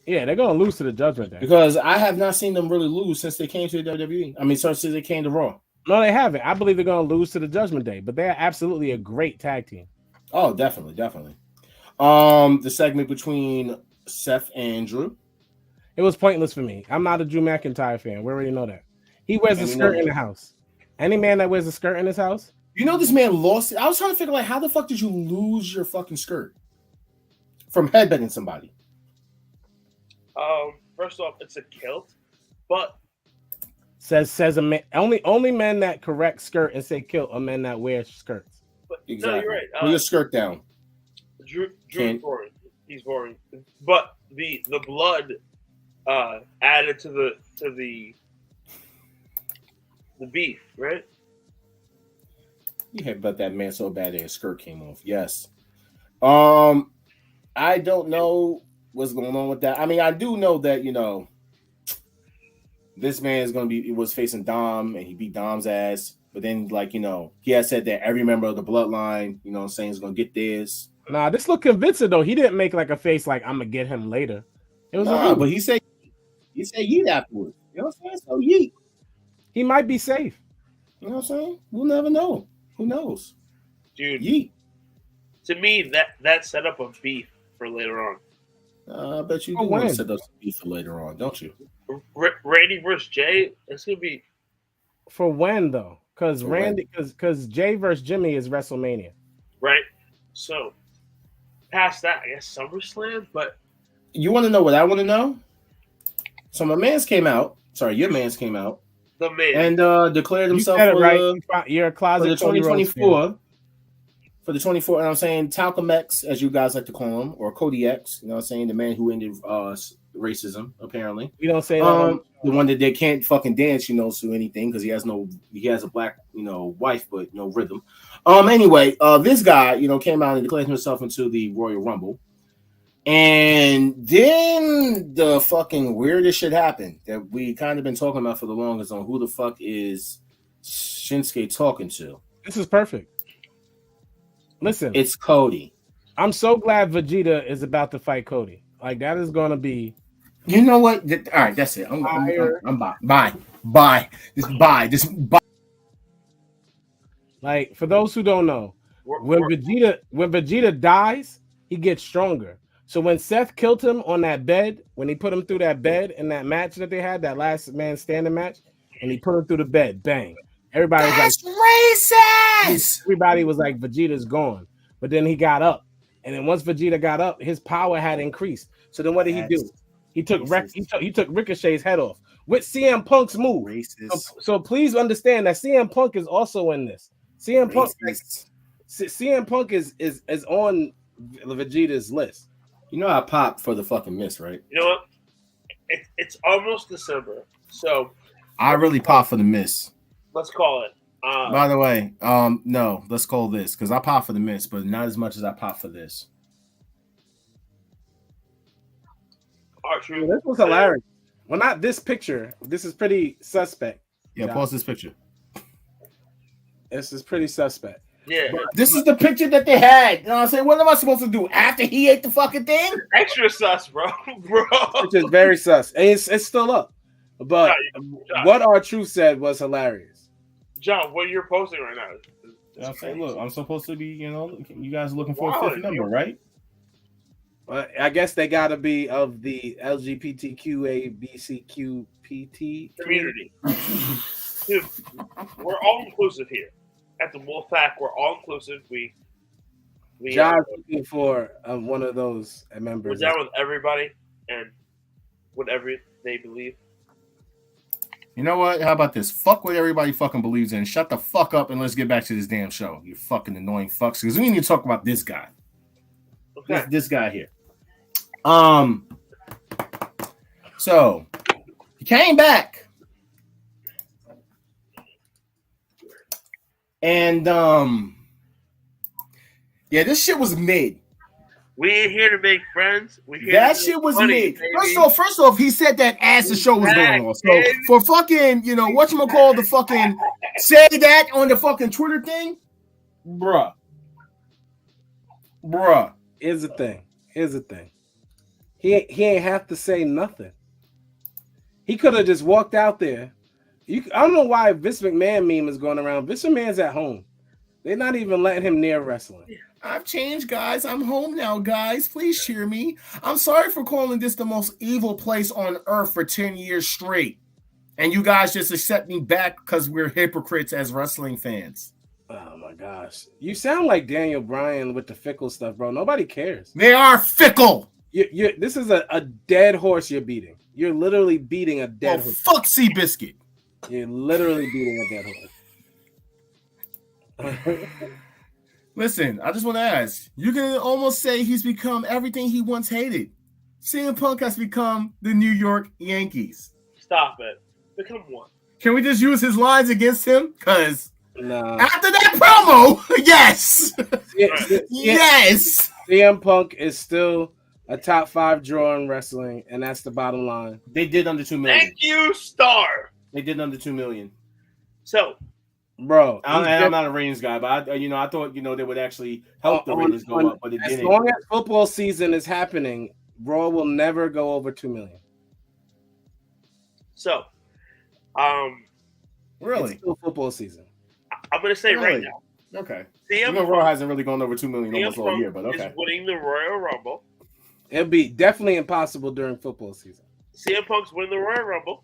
Yeah, they're going to lose to the Judgment Day. Because I have not seen them really lose since they came to the WWE. I mean, since they came to Raw. No, they haven't. I believe they're going to lose to the Judgment Day, but they're absolutely a great tag team. Oh, definitely. The segment between Seth and Drew. It was pointless for me. I'm not a Drew McIntyre fan. We already know that. He wears a skirt in the house. Any man that wears a skirt in his house? You know this man lost it. I was trying to figure out how the fuck did you lose your fucking skirt from headbutting somebody? First off, it's a kilt, but says a man. Only men that correct skirt and say kilt are men that wear skirts. But, exactly. No, you're right. Put your skirt down. Drew's boring. He's boring. But the blood added to the beef, right? You headbutt that man so bad that his skirt came off. Yes. I don't know what's going on with that. I mean, I do know that, this man is was facing Dom and he beat Dom's ass. But then, he had said that every member of the bloodline, is going to get this. Nah, this looked convincing, though. He didn't make a face like, I'm going to get him later. It was but he said yeet afterwards. You know what I'm saying? So yeet. He might be safe. You know what I'm saying? We'll never know. Who knows? Dude. Yeet. To me, that set up a beef for later on. I bet you do want to set up some beef for later on, don't you? Randy versus Jay, it's going to be... For when, though? Because Jay versus Jimmy is WrestleMania. Right. So, past that, I guess SummerSlam, but... You want to know what I want to know? So my man's came out. Sorry, your man's came out. The man. And declared himself You're a closet for the 2024. For the 24, and I'm saying Talcum X, as you guys like to call him, or Cody X, you know what I'm saying? The man who ended racism, apparently. We don't say that. The one that they can't fucking dance, to anything because he has a black, wife, but no rhythm. Anyway, this guy, came out and declared himself into the Royal Rumble. And then the fucking weirdest shit happened that we kind of been talking about for the longest on who the fuck is Shinsuke talking to. This is perfect. Listen, it's Cody. I'm so glad Vegeta is about to fight Cody. That is going to be You know what? All right, that's it. I'm bye. Just bye. Like, for those who don't know, when Vegeta dies, he gets stronger. So when Seth killed him on that bed, when he put him through that bed in that match that they had, that last man standing match, and he put him through the bed, bang. Everybody was like, racist. Everybody was like, Vegeta's gone. But then he got up. And then once Vegeta got up, his power had increased. So then what did he do? He took Ricochet's head off with CM Punk's move. So please understand that CM Punk is also in this. CM Punk is on Vegeta's list. You know I popped for the fucking miss, right? You know what? It's almost December, so I really popped for the miss. Let's call it. By the way, no, let's call this because I popped for the miss, but not as much as I popped for this. This was hilarious. Well, not this picture. This is pretty suspect. Yeah, pause this picture. This is pretty suspect. Yeah. But this is the picture that they had. You know what I'm saying? What am I supposed to do after he ate the fucking thing? Extra sus, bro. Which is very sus. And it's still up. But John, what R-Truth said was hilarious. John, what you're posting right now? I'm saying, look, I'm supposed to be, you guys are looking for a fifth number, right? I guess they got to be of the LGBTQABCQPT community. Dude, we're all inclusive here. At the Wolfpack, we're all inclusive. We John's looking for one of those members. We're down with everybody and whatever they believe. You know what? How about this? Fuck what everybody fucking believes in. Shut the fuck up and let's get back to this damn show. You fucking annoying fucks. Because we need to talk about this guy. Okay. This guy here. So he came back. And yeah, this shit was mid. We ain't here to make friends. That shit was mid. First off, he said that as the show was going on. So for fucking, whatchamacall the fucking say that on the fucking Twitter thing, bruh. Here's the thing. He ain't have to say nothing. He could have just walked out there. I don't know why Vince McMahon meme is going around. Vince McMahon's at home. They're not even letting him near wrestling. I've changed, guys. I'm home now, guys. Please cheer me. I'm sorry for calling this the most evil place on earth for 10 years straight. And you guys just accept me back because we're hypocrites as wrestling fans. Oh, my gosh. You sound like Daniel Bryan with the fickle stuff, bro. Nobody cares. They are fickle. This is a dead horse you're beating. You're literally beating a dead horse. Fuck Seabiscuit. You're literally beating a dead horse. Listen, I just want to ask. You can almost say he's become everything he once hated. CM Punk has become the New York Yankees. Stop it. Become one. Can we just use his lines against him? Because no. After that promo, yes. Yes. CM Punk is still a top 5 draw in wrestling, and that's the bottom line. They did under 2 million. Thank you, Star. They did under 2 million. So, bro, I'm not a ratings guy, but I thought they would actually help the ratings go up, but it didn't. As long as football season is happening, Raw will never go over 2 million. So, really, it's still football season. I'm gonna say right now. Okay. Raw hasn't really gone over 2 million almost all year, but okay. Is winning the Royal Rumble. It'll be definitely impossible during football season. CM Punk's winning the Royal Rumble.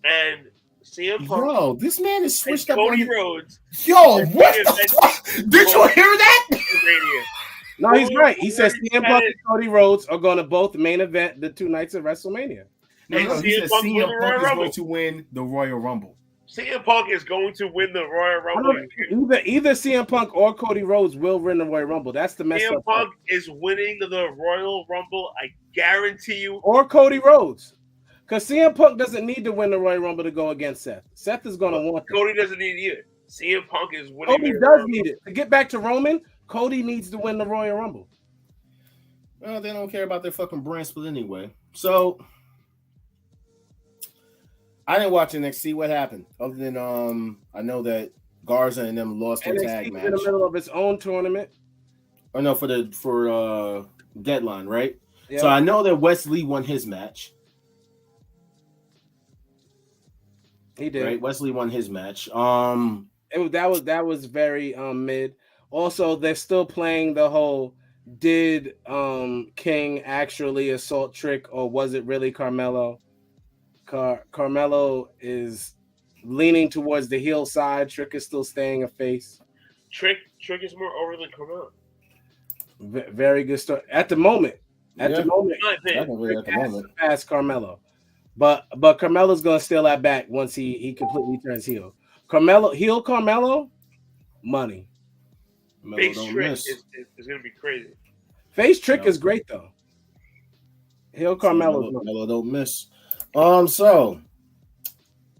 And CM Punk. Bro, this man is switched up. Cody Rhodes. Yo, what the fuck? Did you hear that? No, he's right. He says CM Punk and Cody Rhodes are going to both main event the 2 nights of WrestleMania. No, he says CM Punk is going to win the Royal Rumble. CM Punk is going to win the Royal Rumble. Either CM Punk or Cody Rhodes will win the Royal Rumble. That's the mess up. CM Punk is winning the Royal Rumble. I guarantee you. Or Cody Rhodes. Because CM Punk doesn't need to win the Royal Rumble to go against Seth. Seth is going to want that. Cody doesn't need it either. CM Punk is winning. Cody does need it. To get back to Roman, Cody needs to win the Royal Rumble. Well, they don't care about their fucking brand split anyway. So, I didn't watch NXT. What happened? Other than I know that Garza and them lost their tag match. In the middle of its own tournament. Or no, for Deadline, right? Yep. So I know that Wesley won his match. He did. Right? Wesley won his match. That was very mid. Also, they're still playing the whole did King actually assault Trick or was it really Carmelo? Carmelo is leaning towards the heel side. Trick is still staying a face. Trick is more over than Carmelo. Very good story at the moment. At the moment, past Carmelo, but Carmelo's gonna steal that back once he completely turns heel. Carmelo, money. Face Trick is gonna be crazy. Face Trick is great though. Heel Carmelo don't miss. So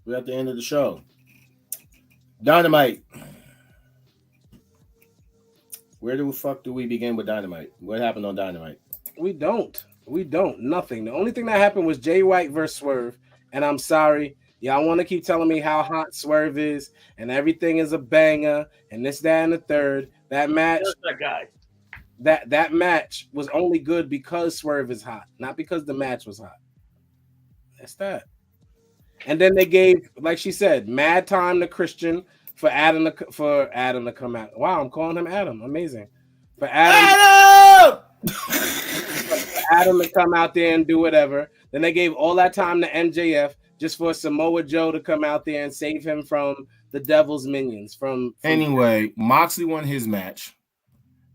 we're at the end of the show. Dynamite. Where the fuck do we begin with Dynamite? What happened on Dynamite? We don't. Nothing. The only thing that happened was Jay White versus Swerve. And I'm sorry. Y'all want to keep telling me how hot Swerve is and everything is a banger and this, that, and the third. That match. That guy. That match was only good because Swerve is hot, not because the match was hot. That's that. And then they gave, like she said, mad time to Christian for Adam to come out. Wow, I'm calling him Adam. Amazing. For Adam to come out there and do whatever. Then they gave all that time to MJF just for Samoa Joe to come out there and save him from the Devil's minions. Anyway, Moxley won his match.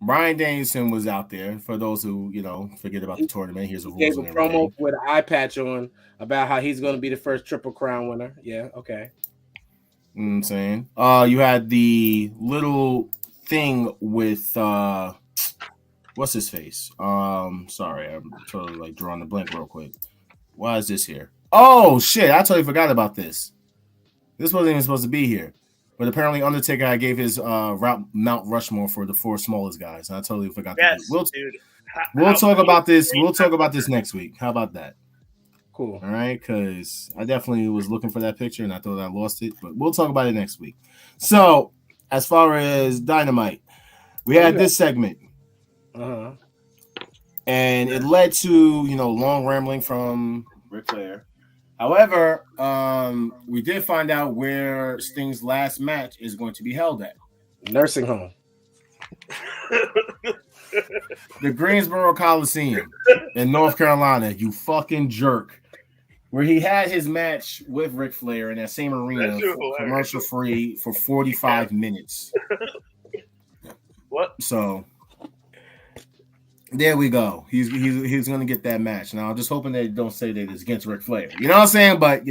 Bryan Danielson was out there. For those who forget about the tournament, here's the rules. Gave a promo with an eye patch on about how he's going to be the first Triple Crown winner. Yeah, okay. You know what I'm saying? You had the little thing with what's his face? Sorry, I'm totally drawing the blank real quick. Why is this here? Oh shit! I totally forgot about this. This wasn't even supposed to be here, but apparently Undertaker gave his Mount Rushmore for the 4 smallest guys. And I totally forgot. Yes, we'll talk about this. We'll talk about this next week. How about that? Cool. All right, because I definitely was looking for that picture and I thought I lost it, but we'll talk about it next week. So, as far as Dynamite, we had this segment, and it led to long rambling from Ric Flair. However, we did find out where Sting's last match is going to be held at. Nursing home. The Greensboro Coliseum in North Carolina, you fucking jerk. Where he had his match with Ric Flair in that same arena, commercial free for 45 minutes. What? So there we go. He's going to get that match. Now I'm just hoping they don't say that it's against Ric Flair. You know what I'm saying? But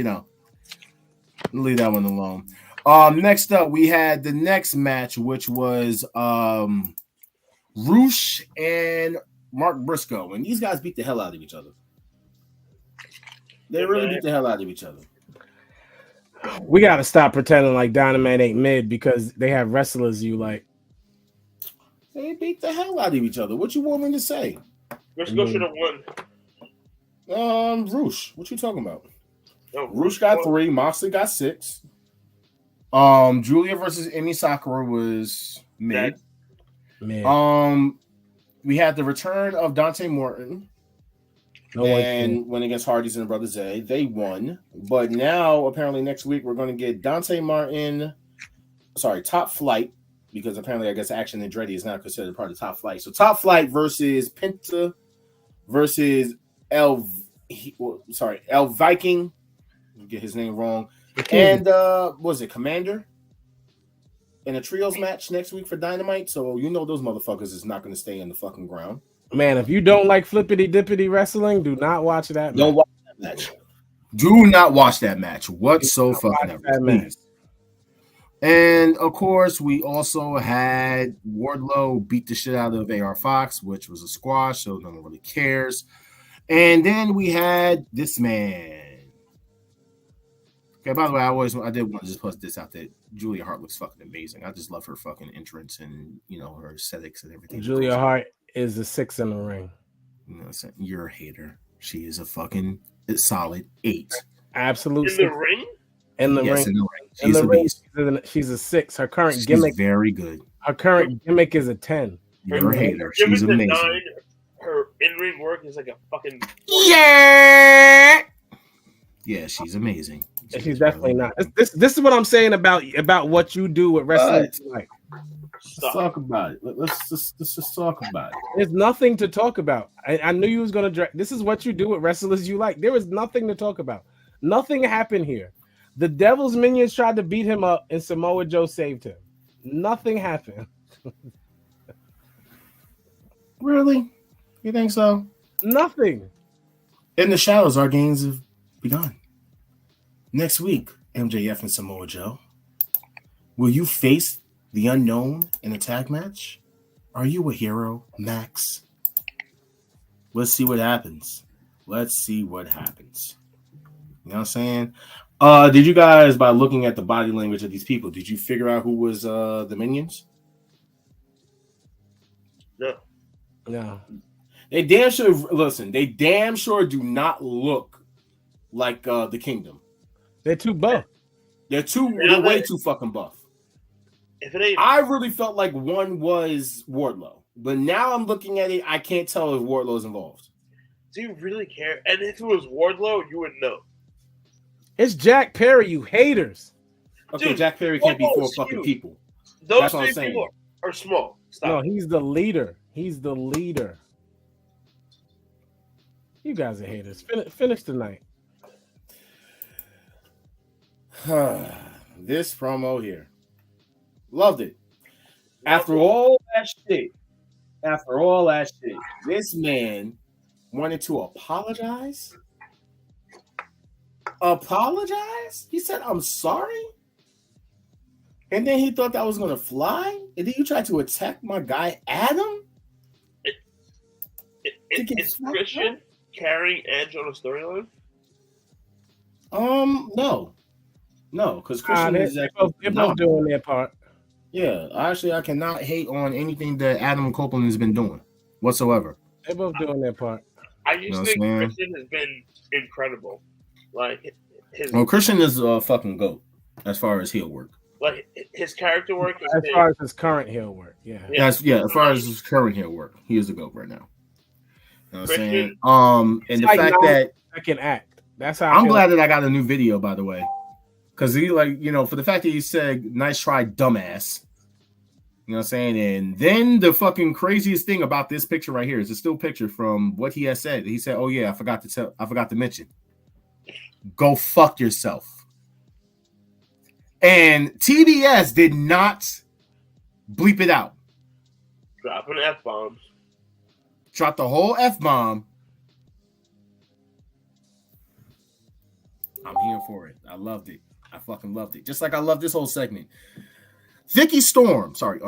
leave that one alone. Next up, we had the next match, which was Roosh and Mark Briscoe, and these guys beat the hell out of each other. They really beat the hell out of each other. We got to stop pretending like Dynamite ain't mid because they have wrestlers you like. They beat the hell out of each other. What you want me to say? Briscoe should have won. Roosh. What you talking about? No, Roosh got 3. Moxley got 6. Julia versus Emi Sakura was mid. We had the return of Dante Morton. And went against Hardy's and Brother Zay. They won. But now, apparently, next week, we're going to get Dante Martin. Sorry, Top Flight. Because apparently, I guess Action Andretti is not considered part of Top Flight. So, Top Flight versus Penta versus El Viking. Get his name wrong. And, was it Commander? In a trios match next week for Dynamite. So, those motherfuckers is not going to stay in the fucking ground. Man, if you don't like flippity dippity wrestling, do not watch that match. Don't watch that match. Do not watch that match whatsoever. Please. And of course, we also had Wardlow beat the shit out of AR Fox, which was a squash, so no one really cares. And then we had this man. Okay, by the way, I did want to just put this out there. Julia Hart looks fucking amazing. I just love her fucking entrance and her aesthetics and everything. Julia Hart is a 6 in the ring. You're a hater. She is a fucking solid 8. Absolutely. In the ring? In the ring. She's a 6. Her current gimmick is very good. Her current gimmick is a 10. You're a hater. She's amazing. her in-ring work is like a fucking yeah. She's amazing. She's definitely not. This is what I'm saying about what you do with wrestling. Like, let's talk about it. Let's just talk about it. There's nothing to talk about. I knew you was gonna drag. This is what you do with wrestlers you like. There was nothing to talk about. Nothing happened here. The Devil's Minions tried to beat him up, and Samoa Joe saved him. Nothing happened. Really? You think so? Nothing. In the shadows, our games have begun. Next week, MJF and Samoa Joe. Will you face the unknown in a tag match? Are you a hero, Max? Let's see what happens. Let's see what happens. You know what I'm saying? Did you guys, by looking at the body language of these people, did you figure out who was the minions? No. They damn sure listen. They damn sure do not look like the Kingdom. They're too buff. They're way too fucking buff. If it ain't, I really felt like one was Wardlow, but now I'm looking at it. I can't tell if Wardlow's involved. Do you really care? And if it was Wardlow, you would know. It's Jack Perry, you haters. Okay, Dude, Jack Perry can't be four fucking huge. people. Those That's what I'm three saying. people are small. Stop. No, he's the leader. He's the leader. You guys are haters. Finish tonight. This promo here. Loved it. After all that shit, this man wanted to apologize. He said, I'm sorry. And then he thought that was going to fly. And then you tried to attack my guy, Adam. Is Christian carrying Edge on a storyline? No, because Christian is they're both doing their part. Yeah, actually, I cannot hate on anything that Adam Copeland has been doing whatsoever. They're both doing their part. I just think Christian has been incredible. Like Christian is a fucking GOAT as far as heel work. Like his character work, as far as his current heel work, as far as his current heel work, he is a GOAT right now. You know what I'm saying? And the like fact that second act. That's how I'm glad that I got a new video, by the way. Because he, for the fact that he said, nice try, dumbass. You know what I'm saying? And then the fucking craziest thing about this picture right here is a still picture from what he has said. He said, oh, yeah, I forgot to mention. Go fuck yourself. And TBS did not bleep it out. Dropping F-bombs. Dropped the whole F-bomb. I'm here for it. I loved it. I fucking loved it. Just like I love this whole segment. Vicky Storm. Sorry.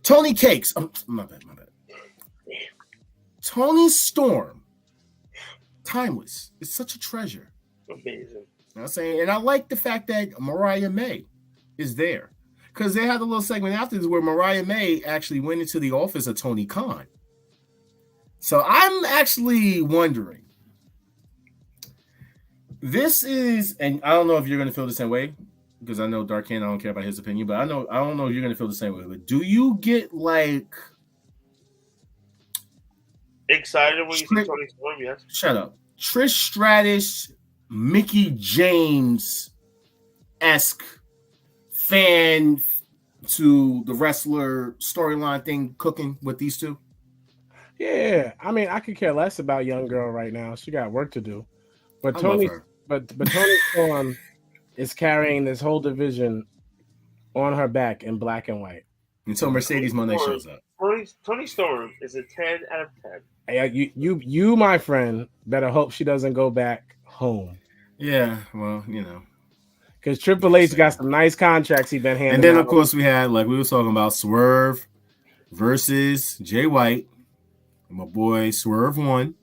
Tony Cakes. My bad. Tony Storm. Timeless. It's such a treasure. Amazing. You know what I'm saying? And I like the fact that Mariah May is there. Because they had a little segment after this where Mariah May actually went into the office of Tony Khan. So I'm actually wondering. This is, and I don't know if you're going to feel the same way, because I know Dark Ken, I don't care about his opinion, but I don't know if you're going to feel the same way. But do you get like excited when you see Tony Storm? Yes. Shut up. Trish Stratus, Mickey James-esque fan to the wrestler storyline thing cooking with these two? Yeah, I mean, I could care less about young girl right now. She got work to do. But Tony Storm is carrying this whole division on her back in black and white. Until Mercedes Moné shows up. Tony Storm is a 10 out of 10. Hey, you, my friend, better hope she doesn't go back home. Yeah, well, because Triple H got some nice contracts he been handing. And then, of course, we had, like we were talking about, Swerve versus Jay White. My boy Swerve won,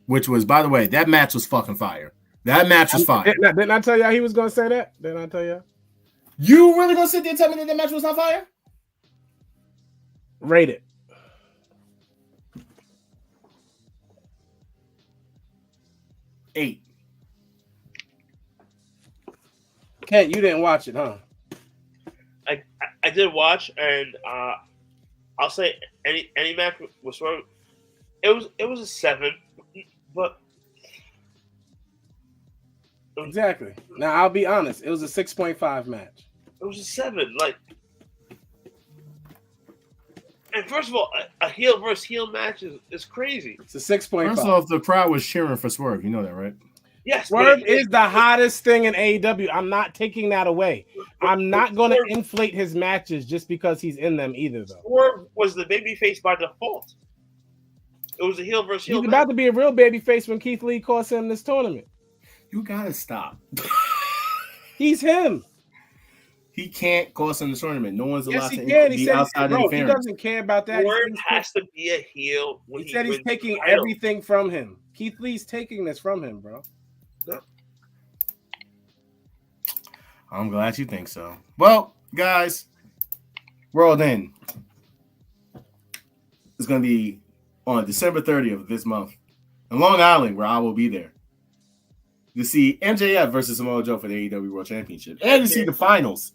which was, by the way, that match was fucking fire. That match was fire. Didn't I tell y'all he was going to say that? Didn't I tell y'all? You really going to sit there and tell me that match was not fire? Rate it. Eight. Kent, you didn't watch it, huh? I did watch, and I'll say any match with Swerve, it was a 7, but exactly. Now I'll be honest, it was a 6.5 match. It was a 7, like. And first of all, a heel versus heel match is crazy. It's a 6.5. First off, the crowd was cheering for Swerve. You know that, right? Yes, Swerve is the hottest thing in AEW. I'm not taking that away. I'm not going to inflate his matches just because he's in them either, though. Swerve was the babyface by default. It was a heel versus heel. He's about to be a real babyface when Keith Lee costs him this tournament. You gotta stop. He's him. He can't cost him the tournament. No one's allowed to be outside interference. He doesn't care about that. Swerve has to be a heel. When he said he's taking everything from him. Keith Lee's taking this from him, bro. No. I'm glad you think so. Well, guys, World End is going to be on December 30th of this month in Long Island, where I will be there to see MJF versus Samoa Joe for the AEW World Championship and to see the finals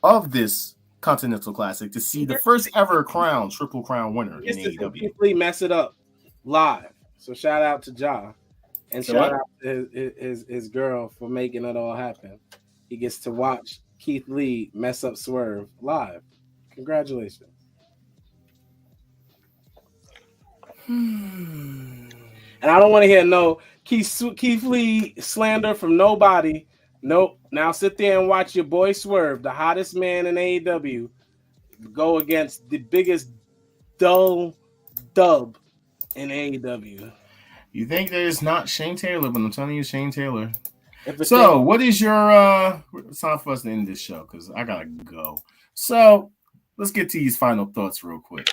of this Continental Classic, to see the first ever Triple Crown winner in AEW. Keith Lee mess it up live. So shout out to Ja. And shout out to his girl for making it all happen. He gets to watch Keith Lee mess up Swerve live. Congratulations. And I don't want to hear no Keith Lee slander from nobody. Nope. Now sit there and watch your boy Swerve, the hottest man in AEW, go against the biggest dull dub in AEW. You think there's not Shane Taylor, but I'm telling you, Shane Taylor. So, what is your it's time for us to end this show because I gotta go. So, let's get to these final thoughts real quick.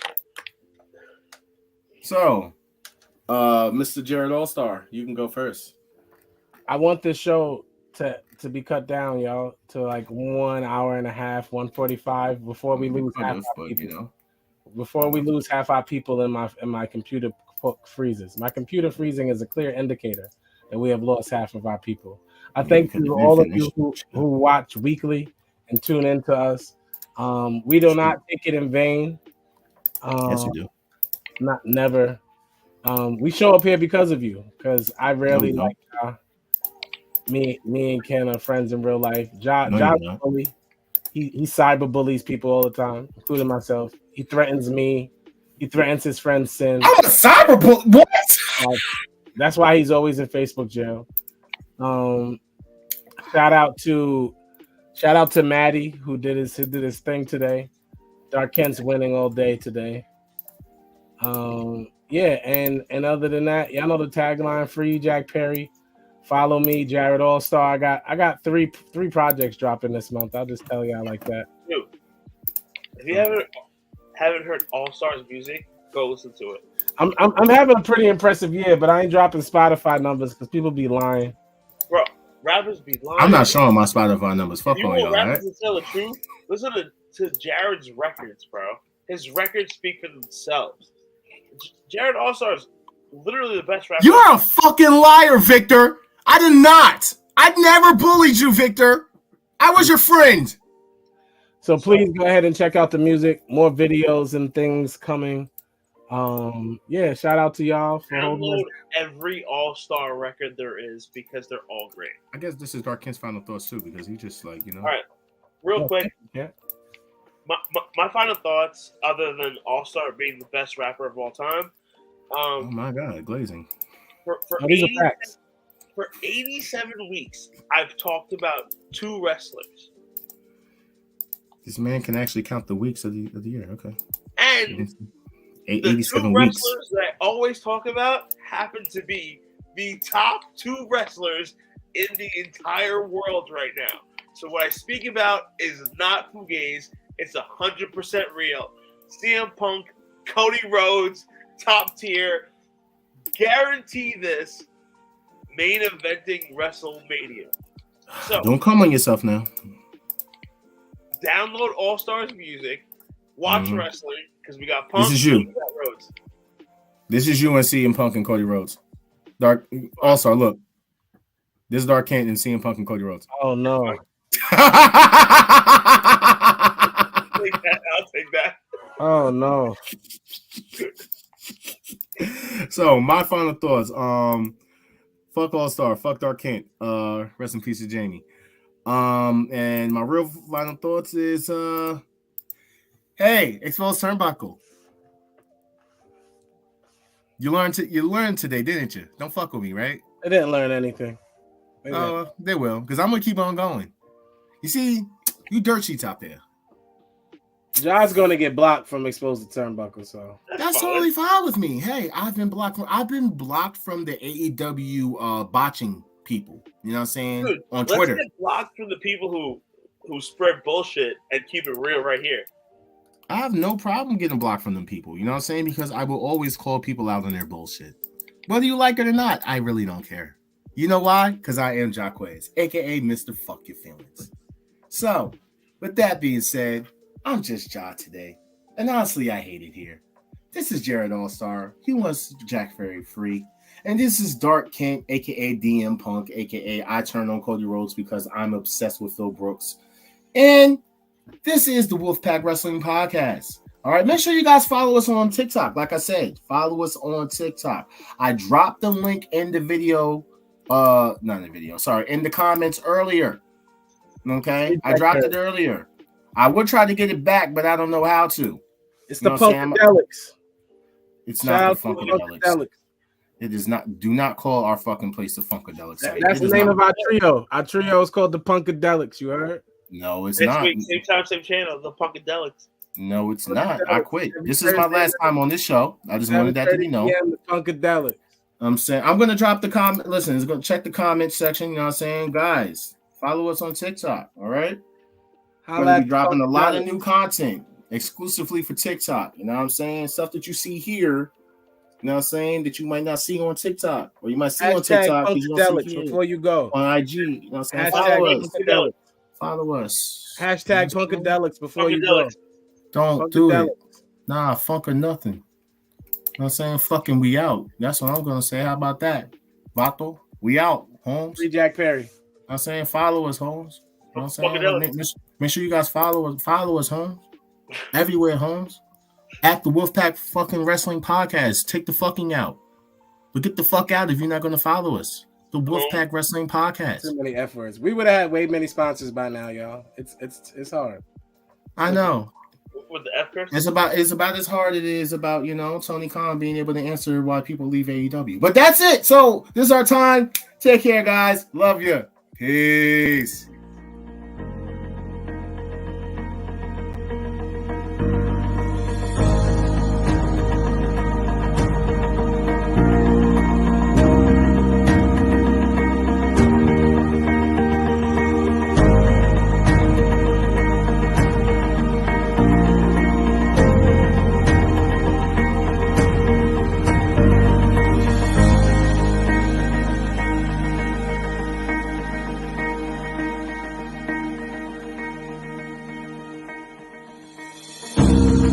So, Mr. Jared All-Star, you can go first. I want this show to be cut down, y'all, to like 1 hour and a half, 1:45 before we lose half our people. You know, before we lose half our people in my computer freezes. My computer freezing is a clear indicator that we have lost half of our people. I thank you all of you who watch weekly and tune into us. We do not take it in vain. Yes, we do. Not never. We show up here because of you. Because I rarely like me and Ken are friends in real life. Josh bully. He cyber bullies people all the time, including myself. He threatens me. He threatens his friend Sin. I'm a cyber bully. What? That's why he's always in Facebook jail. Shout out to Maddie who did his thing today. Dark Kent's winning all day today. And other than that, y'all know the tagline: free Jack Perry. Follow me, Jared All-Star. I got three projects dropping this month. I'll just tell y'all like that. Dude, if you haven't heard All-Star's music, go listen to it. I'm having a pretty impressive year, but I ain't dropping Spotify numbers because people be lying. Bro, rappers be lying. I'm not showing my Spotify numbers. Fuck on y'all, rappers to tell the truth? Listen to Jared's records, bro. His records speak for themselves. Jared All-Star is literally the best rapper. You're a fucking liar, Victor. I did not. I never bullied you, Victor. I was your friend. So please go ahead and check out the music. More videos and things coming. Shout out to y'all for download every All-Star record there is because they're all great. I guess this is Dark Kent's final thoughts too, because he just like, you know. All right, real quick. Yeah. My final thoughts, other than All-Star being the best rapper of all time. Oh my God, glazing. For 87 weeks, I've talked about 2 wrestlers. This man can actually count the weeks of the year. Okay. And 87 the 2 weeks. wrestlers that I always talk about happen to be the top 2 wrestlers in the entire world right now. So what I speak about is not fugazi. It's 100% real. CM Punk, Cody Rhodes, top tier. Guarantee this. Main eventing WrestleMania. So don't come on yourself now. Download All Stars music. Watch wrestling because we got Punk. This is you. We got Rhodes. This is you and CM Punk and Cody Rhodes. Dark All-Star, look. This is Dark Kent and CM Punk and Cody Rhodes. Oh no. I'll take that. Oh no. So my final thoughts. Fuck All Star, fuck Dark Kent. Rest in peace to Jamie. And my real final thoughts is hey, Exposed Turnbuckle. You learned today, didn't you? Don't fuck with me, right? I didn't learn anything. They will, because I'm gonna keep on going. You see, you dirt sheets out there. John's gonna get blocked from Exposed to Turnbuckle, so that's totally fine with me. Hey, I've been blocked from the AEW botching people. You know what I'm saying? Dude, on Twitter. Let's get blocked from the people who spread bullshit and keep it real right here. I have no problem getting blocked from them people. You know what I'm saying? Because I will always call people out on their bullshit. Whether you like it or not, I really don't care. You know why? Because I am Jacquez, a.k.a. Mr. Fuck Your Feelings. So, with that being said, I'm just Ja today. And honestly, I hate it here. This is Jared All-Star. He wants Jack Ferry free. And this is Dark Kent, a.k.a. DM Punk, a.k.a. I turn on Cody Rhodes because I'm obsessed with Phil Brooks. And this is the Wolfpack Wrestling Podcast. All right, make sure you guys follow us on TikTok. Like I said, follow us on TikTok. I dropped the link in the video, not in the video, sorry, in the comments earlier. Okay, I dropped it earlier. I would try to get it back, but I don't know how to. It's the Punkadelics. It's not the Funkadelics. It is not. Do not call our fucking place the Funkadelics. That's the name of our trio. Our trio is called the Punkadelics. You heard? No, it's Next not. week, same time, same channel, the Punkadelics. No, it's not. I quit. This is my last time on this show. I just wanted that to be known. The Punkadelics. I'm saying I'm gonna drop the comment. Listen, it's gonna check the comment section. You know what I'm saying, guys? Follow us on TikTok. All right. We're gonna be dropping a lot of new content exclusively for TikTok. You know what I'm saying? Stuff that you see here. You know what I'm saying? That you might not see on TikTok, or you might see on TikTok before you go on IG. You know what I'm saying? Follow us. Hashtag Punkadelics before you go. Don't do it. Nah, funk or nothing. You know what I'm saying? Fucking we out. That's what I'm gonna say. How about that? Vato, we out, Holmes. Free Jack Perry. You know what I'm saying? Follow us, Holmes. You know what I'm saying? Make sure you guys follow us, Holmes. Everywhere, Holmes. At the Wolfpack fucking Wrestling Podcast. Take the fucking out. But get the fuck out if you're not gonna follow us. The Wolfpack Wrestling Podcast. Too many F words. We would have had way many sponsors by now, y'all. It's hard. I know. With the F curse? It's about as hard as it is about, you know, Tony Khan being able to answer why people leave AEW. But that's it. So this is our time. Take care, guys. Love you. Peace.